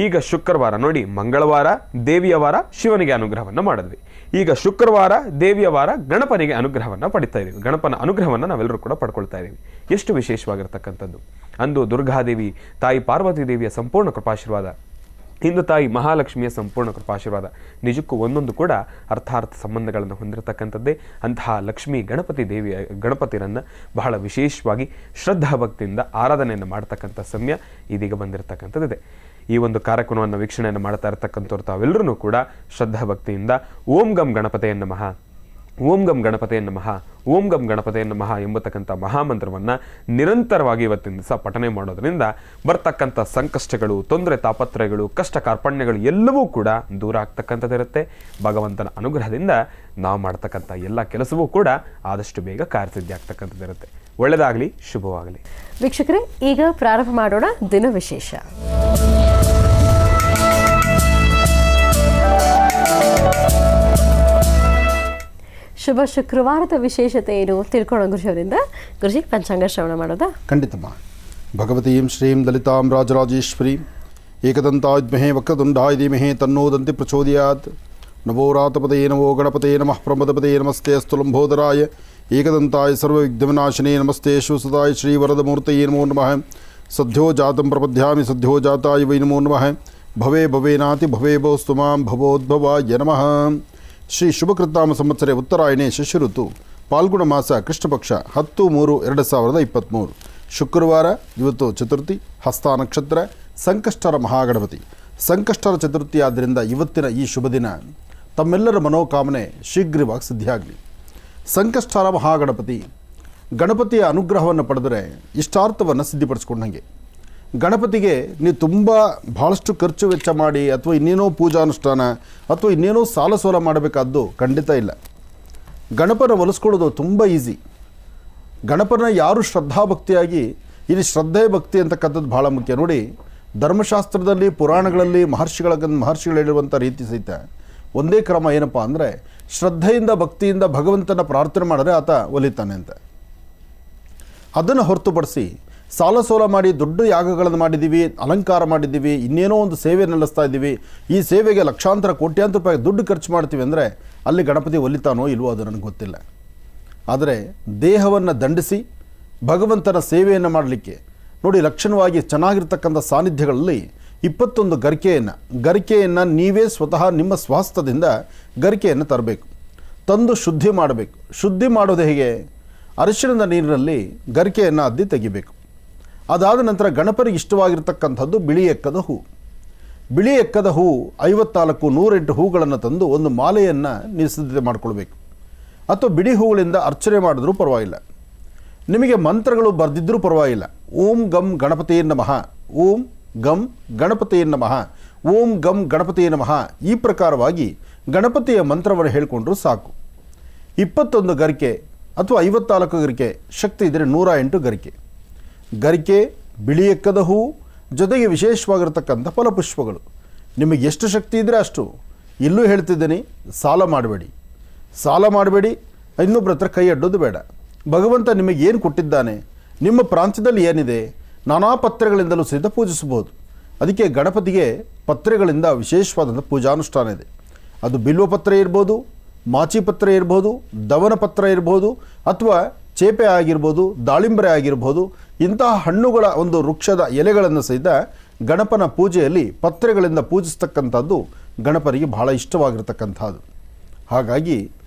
ಈಗ ಶುಕ್ರವಾರ ನೋಡಿ, ಮಂಗಳವಾರ ದೇವಿಯ ವಾರ ಶಿವನಿಗೆ ಅನುಗ್ರಹವನ್ನು ಮಾಡಿದ್ವಿ. ಈಗ ಶುಕ್ರವಾರ ದೇವಿಯ ವಾರ ಗಣಪನಿಗೆ ಅನುಗ್ರಹವನ್ನು ಪಡಿತಾ ಇದ್ದೀವಿ. ಗಣಪನ ಅನುಗ್ರಹವನ್ನು ನಾವೆಲ್ಲರೂ ಕೂಡ ಪಡ್ಕೊಳ್ತಾ ಇದ್ದೀವಿ. ಎಷ್ಟು ವಿಶೇಷವಾಗಿರ್ತಕ್ಕಂಥದ್ದು. ಅಂದು ದುರ್ಗಾದೇವಿ ತಾಯಿ ಪಾರ್ವತಿ ದೇವಿಯ ಸಂಪೂರ್ಣ ಕೃಪಾಶೀರ್ವಾದ, ಇಂದು ತಾಯಿ ಮಹಾಲಕ್ಷ್ಮಿಯ ಸಂಪೂರ್ಣ ಕೃಪಾಶೀರ್ವಾದ, ನಿಜಕ್ಕೂ ಒಂದೊಂದು ಕೂಡ ಅರ್ಥಾರ್ಥ ಸಂಬಂಧಗಳನ್ನು ಹೊಂದಿರತಕ್ಕಂಥದ್ದೇ. ಅಂತಹ ಲಕ್ಷ್ಮೀ ಗಣಪತಿಯನ್ನು ಬಹಳ ವಿಶೇಷವಾಗಿ ಶ್ರದ್ಧಾಭಕ್ತಿಯಿಂದ ಆರಾಧನೆಯನ್ನು ಮಾಡ್ತಕ್ಕಂಥ ಸಮಯ ಇದೀಗ ಬಂದಿರತಕ್ಕಂಥದ್ದಿದೆ. ಈ ಒಂದು ಕಾರ್ಯಕ್ರಮವನ್ನು ವೀಕ್ಷಣೆಯನ್ನು ಮಾಡ್ತಾ ಇರತಕ್ಕಂಥವ್ರು ತಾವೆಲ್ಲರೂ ಕೂಡ ಶ್ರದ್ಧಾಭಕ್ತಿಯಿಂದ ಓಂ ಗಂ ಗಣಪತಿಯ ನಮಃ, ಓಂ ಗಂ ಗಣಪತಿಯ ನಮಃ, ಓಂ ಗಂ ಗಣಪತಿಯ ನಮಃ ಎಂಬತಕ್ಕಂಥ ಮಹಾಮಂತ್ರವನ್ನು ನಿರಂತರವಾಗಿ ಇವತ್ತಿನ ದಿವಸ ಪಠನೆ ಮಾಡೋದ್ರಿಂದ ಬರ್ತಕ್ಕಂಥ ಸಂಕಷ್ಟಗಳು, ತೊಂದರೆ ತಾಪತ್ರಯಗಳು, ಕಷ್ಟ ಕಾರ್ಪಣ್ಯಗಳು ಎಲ್ಲವೂ ಕೂಡ ದೂರ ಆಗ್ತಕ್ಕಂಥದ್ದಿರುತ್ತೆ. ಭಗವಂತನ ಅನುಗ್ರಹದಿಂದ ನಾವು ಮಾಡ್ತಕ್ಕಂಥ ಎಲ್ಲ ಕೆಲಸವೂ ಕೂಡ ಆದಷ್ಟು ಬೇಗ ಕಾರ್ಯಸಿದ್ಧಿ ಆಗ್ತಕ್ಕಂಥದ್ದಿರುತ್ತೆ. ಒಳ್ಳೆಯದಾಗಲಿ, ಶುಭವಾಗಲಿ. ವೀಕ್ಷಕರೇ, ಈಗ ಪ್ರಾರಂಭ ಮಾಡೋಣ ದಿನ ವಿಶೇಷ. ಶುಭ ಶುಕ್ರವಾರದ ವಿಶೇಷತೆ ಏನು ತಿಳ್ಕೊಳ್ಳೋ ಗುರುಜಿಯವರಿಂದ. ಗುರುಜಿ, ಪಂಚಾಂಗ ಶ್ರವಣ ಮಾಡೋದಾ? ಖಂಡಿತಮ್ಮ. ಭಗವತೀಂ ಶ್ರೀಂ ಲಲಿತಾಂ ರಾಜರಾಜೇಶ್ವರೀಂ ಏಕದಂತಾಯ ವಿದ್ಮಹೇ ವಕ್ರತುಂಡಾಯ ಧೀಮಹಿ ತನ್ನೋ ದಂತಿ ಪ್ರಚೋದಯಾತ್. ನಮೋ ರಾತಪದಯೇ ನಮೋ ಗಣಪತಯೇ ನಮಃ ಪ್ರಮದಪದಯೇ ನಮಸ್ತೆ ಅಸ್ತು ಲಂಬೋದರಾಯ ಏಕದಂತಾಯ ಸರ್ವವಿಘ್ನವಿನಾಶಿನೇ ನಮಸ್ತೆ ಶ್ರೀವರದಮೂರ್ತಯೇ ಶ್ರೀವರದಮೂರ್ತಯೇ ನಮೋ ನಮಃ. ಸದ್ಯೋ ಜಾತಂ ಪ್ರಪದ್ಯಾಮಿ ಸದ್ಯೋ ಜಾತಾಯ ವೈ ನಮೋ ನಮಃ. ಭವೇ ಭವೇನಾತಿ ಭವೇ ಭವಸ್ತು ಮಾಂ ಭವೋದ್ಭವಾಯ ನಮಃ. ಶ್ರೀ ಶುಭಕೃತಾಮ ಸಂವತ್ಸರೆ ಉತ್ತರಾಯಣೆ ಶಿಶು ಋತು ಪಾಲ್ಗುಣ ಮಾಸ ಕೃಷ್ಣಪಕ್ಷ 10-3-2023 ಶುಕ್ರವಾರ. ಇವತ್ತು ಚತುರ್ಥಿ, ಹಸ್ತ ನಕ್ಷತ್ರ, ಸಂಕಷ್ಟರ ಮಹಾಗಣಪತಿ. ಸಂಕಷ್ಟರ ಚತುರ್ಥಿ ಆದ್ದರಿಂದ ಇವತ್ತಿನ ಈ ಶುಭ ದಿನ ತಮ್ಮೆಲ್ಲರ ಮನೋಕಾಮನೆ ಶೀಘ್ರವಾಗಿ ಸಿದ್ಧಿಯಾಗಲಿ. ಸಂಕಷ್ಟರ ಮಹಾಗಣಪತಿ ಗಣಪತಿಯ ಅನುಗ್ರಹವನ್ನು ಪಡೆದರೆ ಇಷ್ಟಾರ್ಥವನ್ನು ಸಿದ್ಧಿಪಡಿಸ್ಕೊಂಡಂಗೆ. ಗಣಪತಿಗೆ ನೀವು ತುಂಬ ಭಾಳಷ್ಟು ಖರ್ಚು ವೆಚ್ಚ ಮಾಡಿ ಅಥವಾ ಇನ್ನೇನೋ ಪೂಜಾನುಷ್ಠಾನ ಅಥವಾ ಇನ್ನೇನೋ ಸಾಲ ಸೋಲ ಮಾಡಬೇಕಾದ್ದು ಖಂಡಿತ ಇಲ್ಲ. ಗಣಪನ ಒಲಿಸ್ಕೊಳ್ಳೋದು ತುಂಬ ಈಸಿ. ಗಣಪನ ಯಾರು ಶ್ರದ್ಧಾಭಕ್ತಿಯಾಗಿ, ಇಲ್ಲಿ ಶ್ರದ್ಧೆ ಭಕ್ತಿ ಅಂತಕ್ಕಂಥದ್ದು ಭಾಳ ಮುಖ್ಯ. ನೋಡಿ, ಧರ್ಮಶಾಸ್ತ್ರದಲ್ಲಿ ಪುರಾಣಗಳಲ್ಲಿ ಮಹರ್ಷಿಗಳು ಹೇಳಿರುವಂಥ ರೀತಿ ಸಹಿತ ಒಂದೇ ಕ್ರಮ ಏನಪ್ಪ ಅಂದರೆ, ಶ್ರದ್ಧೆಯಿಂದ ಭಕ್ತಿಯಿಂದ ಭಗವಂತನ ಪ್ರಾರ್ಥನೆ ಮಾಡಿದ್ರೆ ಆತ ಒಲಿತಾನೆ ಅಂತ. ಅದನ್ನು ಹೊರತುಪಡಿಸಿ ಸಾಲ ಸೋಲ ಮಾಡಿ ದೊಡ್ಡ ಯಾಗಗಳನ್ನು ಮಾಡಿದ್ದೀವಿ, ಅಲಂಕಾರ ಮಾಡಿದ್ದೀವಿ, ಇನ್ನೇನೋ ಒಂದು ಸೇವೆ ನಡೆಸ್ತಾ ಇದ್ದೀವಿ, ಈ ಸೇವೆಗೆ ಲಕ್ಷಾಂತರ ಕೋಟ್ಯಾಂತರ ರೂಪಾಯಿ ದುಡ್ಡು ಖರ್ಚು ಮಾಡ್ತೀವಿ ಅಂದರೆ ಅಲ್ಲಿ ಗಣಪತಿ ಒಲಿತಾನೋ ಇಲ್ವೋ ಅದು ನನಗೆ ಗೊತ್ತಿಲ್ಲ. ಆದರೆ ದೇಹವನ್ನು ದಂಡಿಸಿ ಭಗವಂತನ ಸೇವೆಯನ್ನು ಮಾಡಲಿಕ್ಕೆ ನೋಡಿ, ಲಕ್ಷಣವಾಗಿ ಚೆನ್ನಾಗಿರ್ತಕ್ಕಂಥ ಸಾನ್ನಿಧ್ಯಗಳಲ್ಲಿ 21 ಗರಿಕೆಯನ್ನು ನೀವೇ ಸ್ವತಃ ನಿಮ್ಮ ಸ್ವಾಸ್ಥ್ಯದಿಂದ ಗರಿಕೆಯನ್ನು ತರಬೇಕು, ತಂದು ಶುದ್ಧಿ ಮಾಡಬೇಕು. ಶುದ್ಧಿ ಮಾಡೋದು ಹೇಗೆ? ಅರಿಶಿಣದ ನೀರಿನಲ್ಲಿ ಗರಿಕೆಯನ್ನು ಅದ್ದಿ ತೆಗಿಬೇಕು. ಅದಾದ ನಂತರ ಗಣಪನಿಗೆ ಇಷ್ಟವಾಗಿರ್ತಕ್ಕಂಥದ್ದು ಬಿಳಿ ಎಕ್ಕದ ಹೂ. ಬಿಳಿ ಎಕ್ಕದ ಹೂ 54 108 ಹೂಗಳನ್ನು ತಂದು ಒಂದು ಮಾಲೆಯನ್ನು ನೀವು ಸಿದ್ಧತೆ ಮಾಡಿಕೊಳ್ಬೇಕು. ಅಥವಾ ಬಿಡಿ ಹೂಗಳಿಂದ ಅರ್ಚನೆ ಮಾಡಿದ್ರೂ ಪರವಾಗಿಲ್ಲ, ನಿಮಗೆ ಮಂತ್ರಗಳು ಬರೆದಿದ್ದರೂ ಪರವಾಗಿಲ್ಲ. ಓಂ ಗಂ ಗಣಪತಿಯೇ ನಮಃ, ಓಂ ಗಂ ಗಣಪತಿಯೇ ನಮಃ, ಓಂ ಗಂ ಗಣಪತಿಯೇ ನಮಃ, ಈ ಪ್ರಕಾರವಾಗಿ ಗಣಪತಿಯ ಮಂತ್ರವನ್ನು ಹೇಳಿಕೊಂಡ್ರೂ ಸಾಕು. 21 ಗರಿಕೆ ಅಥವಾ 54 ಗರಿಕೆ, ಶಕ್ತಿ ಇದ್ದರೆ 108 ಗರಿಕೆ, ಬಿಳಿ ಎಕ್ಕದ ಹೂ, ಜೊತೆಗೆ ವಿಶೇಷವಾಗಿರ್ತಕ್ಕಂಥ ಫಲಪುಷ್ಪಗಳು. ನಿಮಗೆ ಎಷ್ಟು ಶಕ್ತಿ ಇದ್ದರೆ ಅಷ್ಟು. ಇಲ್ಲೂ ಹೇಳ್ತಿದ್ದೀನಿ, ಸಾಲ ಮಾಡಬೇಡಿ, ಇನ್ನೊಬ್ಬರ ಹತ್ರ ಕೈ ಅಡ್ಡೋದು ಬೇಡ. ಭಗವಂತ ನಿಮಗೆ ಏನು ಕೊಟ್ಟಿದ್ದಾನೆ, ನಿಮ್ಮ ಪ್ರಾಂತ್ಯದಲ್ಲಿ ಏನಿದೆ, ನಾನಾ ಪತ್ರೆಗಳಿಂದಲೂ ಸಹಿತ ಪೂಜಿಸಬಹುದು. ಅದಕ್ಕೆ ಗಣಪತಿಗೆ ಪತ್ರೆಗಳಿಂದ ವಿಶೇಷವಾದಂಥ ಪೂಜಾನುಷ್ಠಾನ ಇದೆ. ಅದು ಬಿಲ್ವಪತ್ರೆ ಇರ್ಬೋದು, ಮಾಚಿ ಪತ್ರೆ ಇರ್ಬೋದು, ದವನ ಪತ್ರ ಇರ್ಬೋದು, ಅಥವಾ ಚೇಪೆ ಆಗಿರ್ಬೋದು, ದಾಳಿಂಬರೆ ಆಗಿರ್ಬೋದು. ಇಂತಹ ಹಣ್ಣುಗಳ ಒಂದು ವೃಕ್ಷದ ಎಲೆಗಳನ್ನು ಸಹಿತ ಗಣಪನ ಪೂಜೆಯಲ್ಲಿ ಪತ್ರೆಗಳಿಂದ ಪೂಜಿಸ್ತಕ್ಕಂಥದ್ದು ಗಣಪನಿಗೆ ಬಹಳ ಇಷ್ಟವಾಗಿರ್ತಕ್ಕಂಥದ್ದು. ಹಾಗಾಗಿ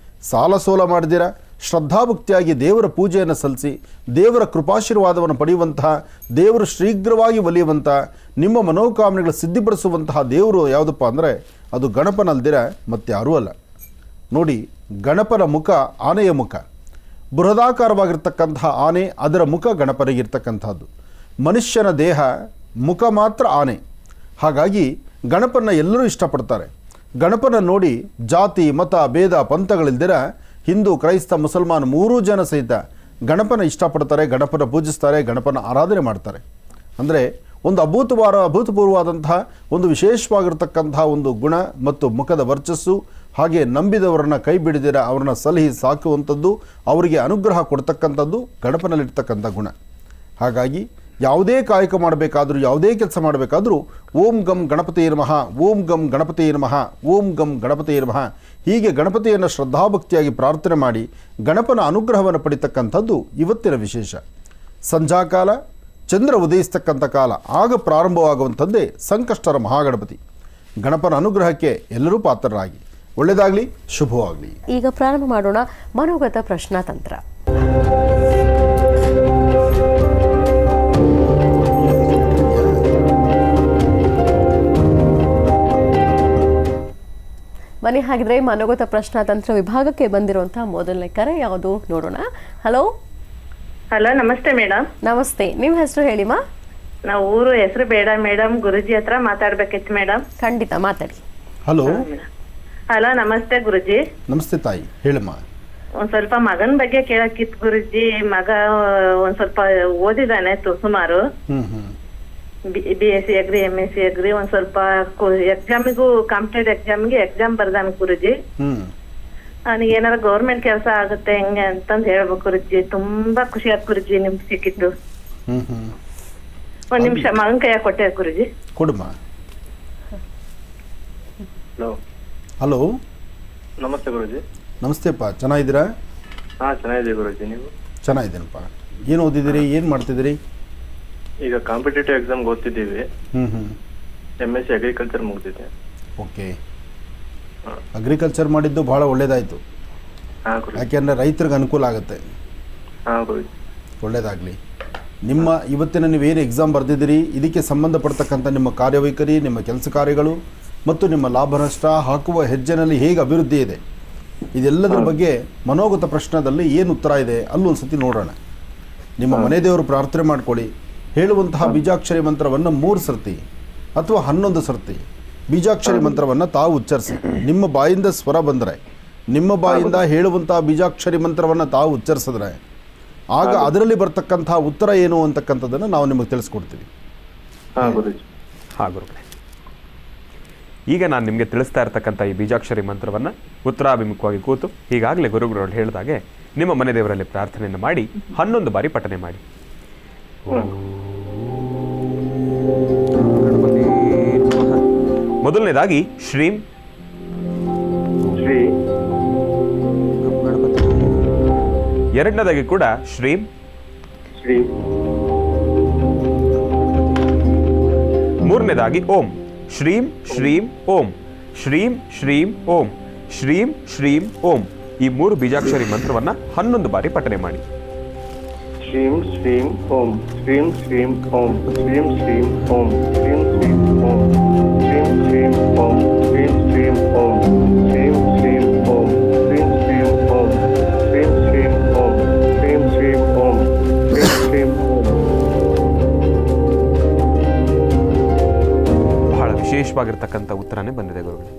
ಸಾಲ ಸೋಲ ಮಾಡಿದಿರ ಶ್ರದ್ಧಾಭಕ್ತಿಯಾಗಿ ದೇವರ ಪೂಜೆಯನ್ನು ಸಲ್ಲಿಸಿ ದೇವರ ಕೃಪಾಶೀರ್ವಾದವನ್ನು ಪಡೆಯುವಂತಹ, ದೇವರು ಶೀಘ್ರವಾಗಿ ಒಲಿಯುವಂಥ, ನಿಮ್ಮ ಮನೋಕಾಮನೆಗಳು ಸಿದ್ಧಿಪಡಿಸುವಂತಹ ದೇವರು ಯಾವುದಪ್ಪ ಅಂದರೆ ಅದು ಗಣಪನಲ್ದಿರ ಮತ್ತಾರೂ ಅಲ್ಲ. ನೋಡಿ, ಗಣಪನ ಮುಖ ಆನೆಯ ಮುಖ, ಬೃಹದಾಕಾರವಾಗಿರ್ತಕ್ಕಂತಹ ಆನೆ, ಅದರ ಮುಖ ಗಣಪನಿಗಿರ್ತಕ್ಕಂಥದ್ದು. ಮನುಷ್ಯನ ದೇಹ, ಮುಖ ಮಾತ್ರ ಆನೆ. ಹಾಗಾಗಿ ಗಣಪನ ಎಲ್ಲರೂ ಇಷ್ಟಪಡ್ತಾರೆ. ಗಣಪನ ನೋಡಿ ಜಾತಿ ಮತ ಭೇದ ಪಂಥಗಳಿಲ್ದಿರ ಹಿಂದೂ ಕ್ರೈಸ್ತ ಮುಸಲ್ಮಾನ್ 3 ಜನ ಸಹಿತ ಗಣಪನ ಇಷ್ಟಪಡ್ತಾರೆ, ಗಣಪನ ಪೂಜಿಸ್ತಾರೆ, ಗಣಪನ ಆರಾಧನೆ ಮಾಡ್ತಾರೆ. ಅಂದರೆ ಒಂದು ಅಭೂತಪೂರ್ವವಾದಂತಹ ಒಂದು ವಿಶೇಷವಾಗಿರ್ತಕ್ಕಂತಹ ಒಂದು ಗುಣ ಮತ್ತು ಮುಖದ ವರ್ಚಸ್ಸು, ಹಾಗೆ ನಂಬಿದವರನ್ನ ಕೈ ಬಿಡದಿರ ಅವ್ರನ್ನ ಸಲಹಿ ಸಾಕುವಂಥದ್ದು, ಅವರಿಗೆ ಅನುಗ್ರಹ ಕೊಡ್ತಕ್ಕಂಥದ್ದು ಗಣಪನಲ್ಲಿರ್ತಕ್ಕಂಥ ಗುಣ. ಹಾಗಾಗಿ ಯಾವುದೇ ಕಾಯಕ ಮಾಡಬೇಕಾದ್ರೂ, ಯಾವುದೇ ಕೆಲಸ ಮಾಡಬೇಕಾದ್ರೂ ಓಂ ಗಂ ಗಣಪತಿಯೇ ನಮಃ, ಓಂ ಗಂ ಗಣಪತಿಯೇ ನಮಃ, ಓಂ ಗಂ ಗಣಪತಿಯೇ ನಮಃ, ಹೀಗೆ ಗಣಪತಿಯನ್ನು ಶ್ರದ್ಧಾಭಕ್ತಿಯಾಗಿ ಪ್ರಾರ್ಥನೆ ಮಾಡಿ ಗಣಪನ ಅನುಗ್ರಹವನ್ನು ಪಡಿತಕ್ಕಂಥದ್ದು ಇವತ್ತಿನ ವಿಶೇಷ. ಸಂಧ್ಯಾಕಾಲ, ಚಂದ್ರ ಉದಯಿಸ್ತಕ್ಕಂಥ ಕಾಲ, ಆಗ ಪ್ರಾರಂಭವಾಗುವಂಥದ್ದೇ ಸಂಕಷ್ಟರ ಮಹಾಗಣಪತಿ. ಗಣಪನ ಅನುಗ್ರಹಕ್ಕೆ ಎಲ್ಲರೂ ಪಾತ್ರರಾಗಿ. ಒಳ್ಳೆಯದಾಗಲಿ, ಶುಭವಾಗಲಿ. ಈಗ ಪ್ರಾರಂಭ ಮಾಡೋಣ ಮನೋಗತ ಪ್ರಶ್ನಾತಂತ್ರ. ಬನ್ನಿ, ಹಾಗಿದ್ರೆ ಮನೋಗತ ಪ್ರಶ್ನಾತಂತ್ರ ವಿಭಾಗಕ್ಕೆ ಬಂದಿರುವಂತಹ ಮೊದಲನೇ ಕರೆ ಯಾವುದು ನೋಡೋಣ. ಹಲೋ. ಹಲೋ, ನಮಸ್ತೆ ಮೇಡಮ್. ನಮಸ್ತೆ, ನಿಮ್ಮ ಹೆಸರು ಹೇಳಿಮಾ? ನಾವು ಊರು ಹೆಸರು ಬೇಡ ಮೇಡಮ್, ಗುರುಜಿ ಹತ್ರ ಮಾತಾಡ್ಬೇಕಿತ್ತು ಮೇಡಮ್. ಖಂಡಿತ ಮಾತಾಡಿ. ಹಲೋ. ಹಲೋ, ನಮಸ್ತೆ ಗುರುಜಿ. ನಮಸ್ತೆ ತಾಯಿ, ಹೇಳಮ್ಮ. ಒಂದ್ ಸ್ವಲ್ಪ ಮಗನ ಬಗ್ಗೆ ಕೇಳಕ್ಕಿತ್ತು ಗುರುಜಿ. ಮಗ ಒಂದ್ ಸ್ವಲ್ಪ ಓದಿದಾನೆ ಸುಮಾರು, BSc ಅಗ್ರಿ, MSc ಅಗ್ರಿ. ಒಂದ್ ಸ್ವಲ್ಪ ಎಕ್ಸಾಮಿಗೂ, ಕಾಂಪಿಟೇಟಿವ್ ಎಕ್ಸಾಮ್ ಬರ್ದಾನ ಗುರುಜಿ. ನನಗೆ ಏನಾರ ಗೌರ್ಮೆಂಟ್ ಕೆಲಸ ಆಗುತ್ತೆ ಹೆಂಗೆ ಅಂತಂದ್ ಹೇಳ್ಬೇಕು ಗುರುಜಿ. ತುಂಬಾ ಖುಷಿ ಆಯ್ತು ಗುರುಜಿ ನಿಮ್ಗೆ ಸಿಕ್ಕಿದ್ದು. ಒಂದ್ ನಿಮಿಷ ಮಗನ್ ಕೈಯಾಗ ಕೊಟ್ಟೆ ಗುರುಜಿ. ಕೊಡಮ್ಮ. ಹಲೋ. ನಮಸ್ತೆ ಗುರುಜಿ. ನಮಸ್ತೆಪ್ಪ, ಚೆನ್ನಾಗಿದ್ದೀರಾ? ಹಾ, ಚೆನ್ನಾಗಿದೆ ಗುರುಜಿ. ನೀವು? ಚೆನ್ನಾಗಿದ್ದೀನಪ್ಪ. ಏನು ಓದಿದ್ದೀರಿ, ಏನು ಮಾಡ್ತಿದ್ದೀರಿ? ಈಗ ಕಾಂಪಿಟೇಟಿವ್ ಎಕ್ಸಾಮ್ ಓದ್ತಿದ್ದೀವಿ. MSc ಅಗ್ರಿಕಲ್ಚರ್ ಮುಗಿದಿದೆ. ಓಕೆ, ಅಗ್ರಿಕಲ್ಚರ್ ಮಾಡಿದ್ದು ಬಹಳ ಒಳ್ಳೇದಾಯಿತು. ಯಾಕೆಂದರೆ ರೈತರಿಗೆ ಅನುಕೂಲ ಆಗುತ್ತೆ. ಒಳ್ಳೇದಾಗಲಿ. ನಿಮ್ಮ ಇವತ್ತಿನ ನೀವೇನು ಎಕ್ಸಾಮ್ ಬರೆದಿದ್ದೀರಿ, ಇದಕ್ಕೆ ಸಂಬಂಧಪಡ್ತಕ್ಕಂಥ ನಿಮ್ಮ ಕಾರ್ಯವೈಖರಿ, ನಿಮ್ಮ ಕೆಲಸ ಕಾರ್ಯಗಳು ಮತ್ತು ನಿಮ್ಮ ಲಾಭ ನಷ್ಟ, ಹಾಕುವ ಹೆಜ್ಜೆನಲ್ಲಿ ಹೇಗೆ ಅಭಿವೃದ್ಧಿ ಇದೆ, ಇದೆಲ್ಲದರ ಬಗ್ಗೆ ಮನೋಗತ ಪ್ರಶ್ನದಲ್ಲಿ ಏನು ಉತ್ತರ ಇದೆ ಅಲ್ಲೊಂದು ಸತಿ ನೋಡೋಣ. ನಿಮ್ಮ ಮನೆ ದೇವರು ಪ್ರಾರ್ಥನೆ ಮಾಡ್ಕೊಳ್ಳಿ. ಹೇಳುವಂತಹ ಬೀಜಾಕ್ಷರಿ ಮಂತ್ರವನ್ನು 3 ಸರ್ತಿ ಅಥವಾ 11 ಸರ್ತಿ ಬೀಜಾಕ್ಷರಿ ಮಂತ್ರವನ್ನು ತಾವು ಉಚ್ಚರಿಸಿ. ನಿಮ್ಮ ಬಾಯಿಂದ ಸ್ವರ ಬಂದರೆ, ನಿಮ್ಮ ಬಾಯಿಂದ ಹೇಳುವಂತಹ ಬೀಜಾಕ್ಷರಿ ಮಂತ್ರವನ್ನು ತಾವು ಉಚ್ಚರಿಸಿದ್ರೆ ಆಗ ಅದರಲ್ಲಿ ಬರ್ತಕ್ಕಂತಹ ಉತ್ತರ ಏನು ಅಂತಕ್ಕಂಥದ್ದನ್ನು ನಾವು ನಿಮಗೆ ತಿಳಿಸ್ಕೊಡ್ತೀವಿ. ಹಾಂ ಗುರುಗಳೇ, ಈಗ ನಾನು ನಿಮಗೆ ತಿಳಿಸ್ತಾ ಇರ್ತಕ್ಕಂಥ ಈ ಬೀಜಾಕ್ಷರಿ ಮಂತ್ರವನ್ನು ಉತ್ತರಾಭಿಮುಖವಾಗಿ ಕೂತು ಈಗಾಗಲೇ ಗುರುಗಳು ಹೇಳಿದಾಗೆ ನಿಮ್ಮ ಮನೆ ದೇವರಲ್ಲಿ ಪ್ರಾರ್ಥನೆಯನ್ನು ಮಾಡಿ 11 ಬಾರಿ ಪಠನೆ ಮಾಡಿ. ಮೊದಲನೇದಾಗಿ ಶ್ರೀಂ ಶ್ರೀ, ಎರಡನೇದಾಗಿ ಕೂಡ ಶ್ರೀಂ ಶ್ರೀ, ಮೂರನೇದಾಗಿ ಓಂ. ಶ್ರೀಂ ಶ್ರೀಂ ಓಂ, ಶ್ರೀಂ ಶ್ರೀಂ ಓಂ, ಶ್ರೀಂ ಶ್ರೀಂ ಓಂ. ಈ 3 ಬೀಜಾಕ್ಷರಿ ಮಂತ್ರವನ್ನು 11 ಬಾರಿ ಪಠನೆ ಮಾಡಿ. ಶ್ರೀಂ ಶ್ರೀಂ ಓಂ, ಶ್ರೀಂ ಶ್ರೀಂ ಓಂ, ಶ್ರೀಂ ಶ್ರೀಂ ಓಂ, ಶ್ರೀಂ ಶ್ರೀಂ ಓಂ, ಶ್ರೀಂ ಶ್ರೀಂ ಓಂ, ಶ್ರೀಂ ಶ್ರೀಂ ಓಂ, ಶ್ರೀಂ ಶ್ರೀಂ ಓಂ, ಶ್ರೀಂ ಶ್ರೀಂ ಓಂ, ಶ್ರೀಂ ಶ್ರೀಂ ಓಂ, ಶ್ರೀಂ ಶ್ರೀಂ ಓಂ, ಶ್ರೀಂ ಶ್ರೀಂ ಓಂ. ಬಹಳ ವಿಶೇಷವಾಗಿರ್ತಕ್ಕಂಥ ಉತ್ತರನೇ ಬಂದಿದೆ ಗುರುಗಳೇ.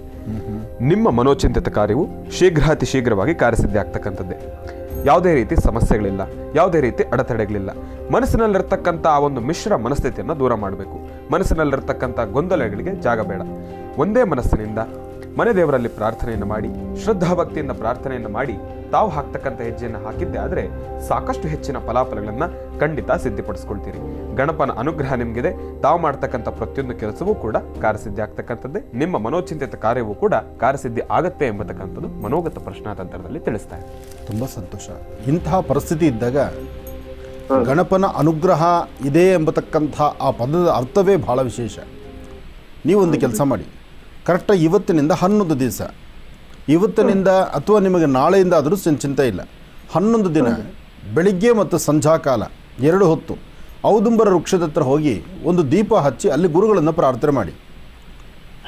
ನಿಮ್ಮ ಮನೋಚಿಂತಿತ ಕಾರ್ಯವು ಶೀಘ್ರಾತಿ ಶೀಘ್ರವಾಗಿ ಕಾರ್ಯಸಿದ್ಧಿ ಆಗ್ತಕ್ಕಂಥದ್ದೇ. ಯಾವುದೇ ರೀತಿ ಸಮಸ್ಯೆಗಳಿಲ್ಲ, ಯಾವುದೇ ರೀತಿ ಅಡೆತಡೆಗಳಿಲ್ಲ. ಮನಸ್ಸಿನಲ್ಲಿರ್ತಕ್ಕಂಥ ಆ ಒಂದು ಮಿಶ್ರ ಮನಸ್ಥಿತಿಯನ್ನು ದೂರ ಮಾಡಬೇಕು. ಮನಸ್ಸಿನಲ್ಲಿರ್ತಕ್ಕಂಥ ಗೊಂದಲಗಳಿಗೆ ಜಾಗ ಬೇಡ. ಒಂದೇ ಮನಸ್ಸಿನಿಂದ ಮನೆ ದೇವರಲ್ಲಿ ಪ್ರಾರ್ಥನೆಯನ್ನು ಮಾಡಿ, ಶ್ರದ್ಧಾಭಕ್ತಿಯಿಂದ ಪ್ರಾರ್ಥನೆಯನ್ನು ಮಾಡಿ ತಾವು ಹಾಕ್ತಕ್ಕಂಥ ಹೆಜ್ಜೆಯನ್ನು ಹಾಕಿದ್ದೆ ಆದರೆ ಸಾಕಷ್ಟು ಹೆಚ್ಚಿನ ಫಲಾಫಲಗಳನ್ನು ಖಂಡಿತ ಸಿದ್ಧಿಪಡಿಸ್ಕೊಳ್ತೀರಿ. ಗಣಪನ ಅನುಗ್ರಹ ನಿಮಗಿದೆ. ತಾವು ಮಾಡ್ತಕ್ಕಂಥ ಪ್ರತಿಯೊಂದು ಕೆಲಸವೂ ಕೂಡ ಕಾರ್ಯಸಿದ್ಧಿ ಆಗ್ತಕ್ಕಂಥದ್ದೇ. ನಿಮ್ಮ ಮನೋಚಿಂತಿತ ಕಾರ್ಯವೂ ಕೂಡ ಕಾರ್ಯಸಿದ್ಧಿ ಆಗತ್ತೆ ಎಂಬತಕ್ಕಂಥದ್ದು ಮನೋಗತ ಪ್ರಶ್ನಾತಂತ್ರದಲ್ಲಿ ತಿಳಿಸ್ತಾ ಇದೆ. ತುಂಬ ಸಂತೋಷ. ಇಂತಹ ಪರಿಸ್ಥಿತಿ ಇದ್ದಾಗ ಗಣಪನ ಅನುಗ್ರಹ ಇದೆ ಎಂಬತಕ್ಕಂಥ ಆ ಪದದ ಅರ್ಥವೇ ಬಹಳ ವಿಶೇಷ. ನೀವೊಂದು ಕೆಲಸ ಮಾಡಿ, ಕರೆಕ್ಟಾಗಿ ಇವತ್ತಿನಿಂದ 11 ದಿವಸ, ಇವತ್ತಿನಿಂದ ಅಥವಾ ನಿಮಗೆ ನಾಳೆಯಿಂದ ಆದರೂ ಚಿಂತೆ ಇಲ್ಲ, 11 ದಿನ ಬೆಳಿಗ್ಗೆ ಮತ್ತು ಸಂಧ್ಯಾಕಾಲ 2 ಹೊತ್ತು ಔದುಂಬರ ವೃಕ್ಷದ ಹತ್ರ ಹೋಗಿ ಒಂದು ದೀಪ ಹಚ್ಚಿ ಅಲ್ಲಿ ಗುರುಗಳನ್ನು ಪ್ರಾರ್ಥನೆ ಮಾಡಿ.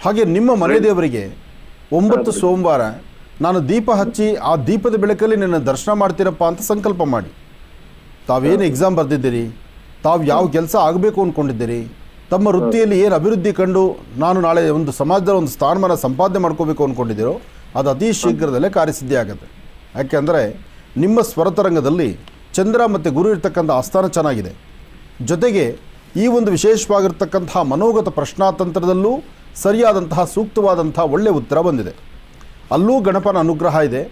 ಹಾಗೆ ನಿಮ್ಮ ಮನೆ ದೇವರಿಗೆ 9 ಸೋಮವಾರ ನಾನು ದೀಪ ಹಚ್ಚಿ ಆ ದೀಪದ ಬೆಳಕಲ್ಲಿ ನನ್ನ ದರ್ಶನ ಮಾಡ್ತೀರಪ್ಪ ಅಂತ ಸಂಕಲ್ಪ ಮಾಡಿ. ತಾವೇನು ಎಕ್ಸಾಮ್ ಬರೆದಿದ್ದೀರಿ, ತಾವು ಯಾವ ಕೆಲಸ ಆಗಬೇಕು ಅಂದ್ಕೊಂಡಿದ್ದೀರಿ, ತಮ್ಮ ವೃತ್ತಿಯಲ್ಲಿ ಏನು ಅಭಿವೃದ್ಧಿ ಕಂಡು ನಾನು ನಾಳೆ ಒಂದು ಸಮಾಜದ ಒಂದು ಸ್ಥಾನಮಾನ ಸಂಪಾದನೆ ಮಾಡ್ಕೋಬೇಕು ಅಂದ್ಕೊಂಡಿದ್ದೀರೋ ಅದು ಅತಿ ಶೀಘ್ರದಲ್ಲೇ ಕಾರ್ಯಸಿದ್ಧಿ ಆಗುತ್ತೆ. ಯಾಕೆಂದರೆ ನಿಮ್ಮ ಸ್ವರತರಂಗದಲ್ಲಿ ಚಂದ್ರ ಮತ್ತು ಗುರು ಇರ್ತಕ್ಕಂಥ ಆಸ್ಥಾನ ಚೆನ್ನಾಗಿದೆ. ಜೊತೆಗೆ ಈ ಒಂದು ವಿಶೇಷವಾಗಿರ್ತಕ್ಕಂಥ ಮನೋಗತ ಪ್ರಶ್ನಾತಂತ್ರದಲ್ಲೂ ಸರಿಯಾದಂತಹ ಸೂಕ್ತವಾದಂಥ ಒಳ್ಳೆಯ ಉತ್ತರ ಬಂದಿದೆ. ಅಲ್ಲೂ ಗಣಪನ ಅನುಗ್ರಹ ಇದೆ,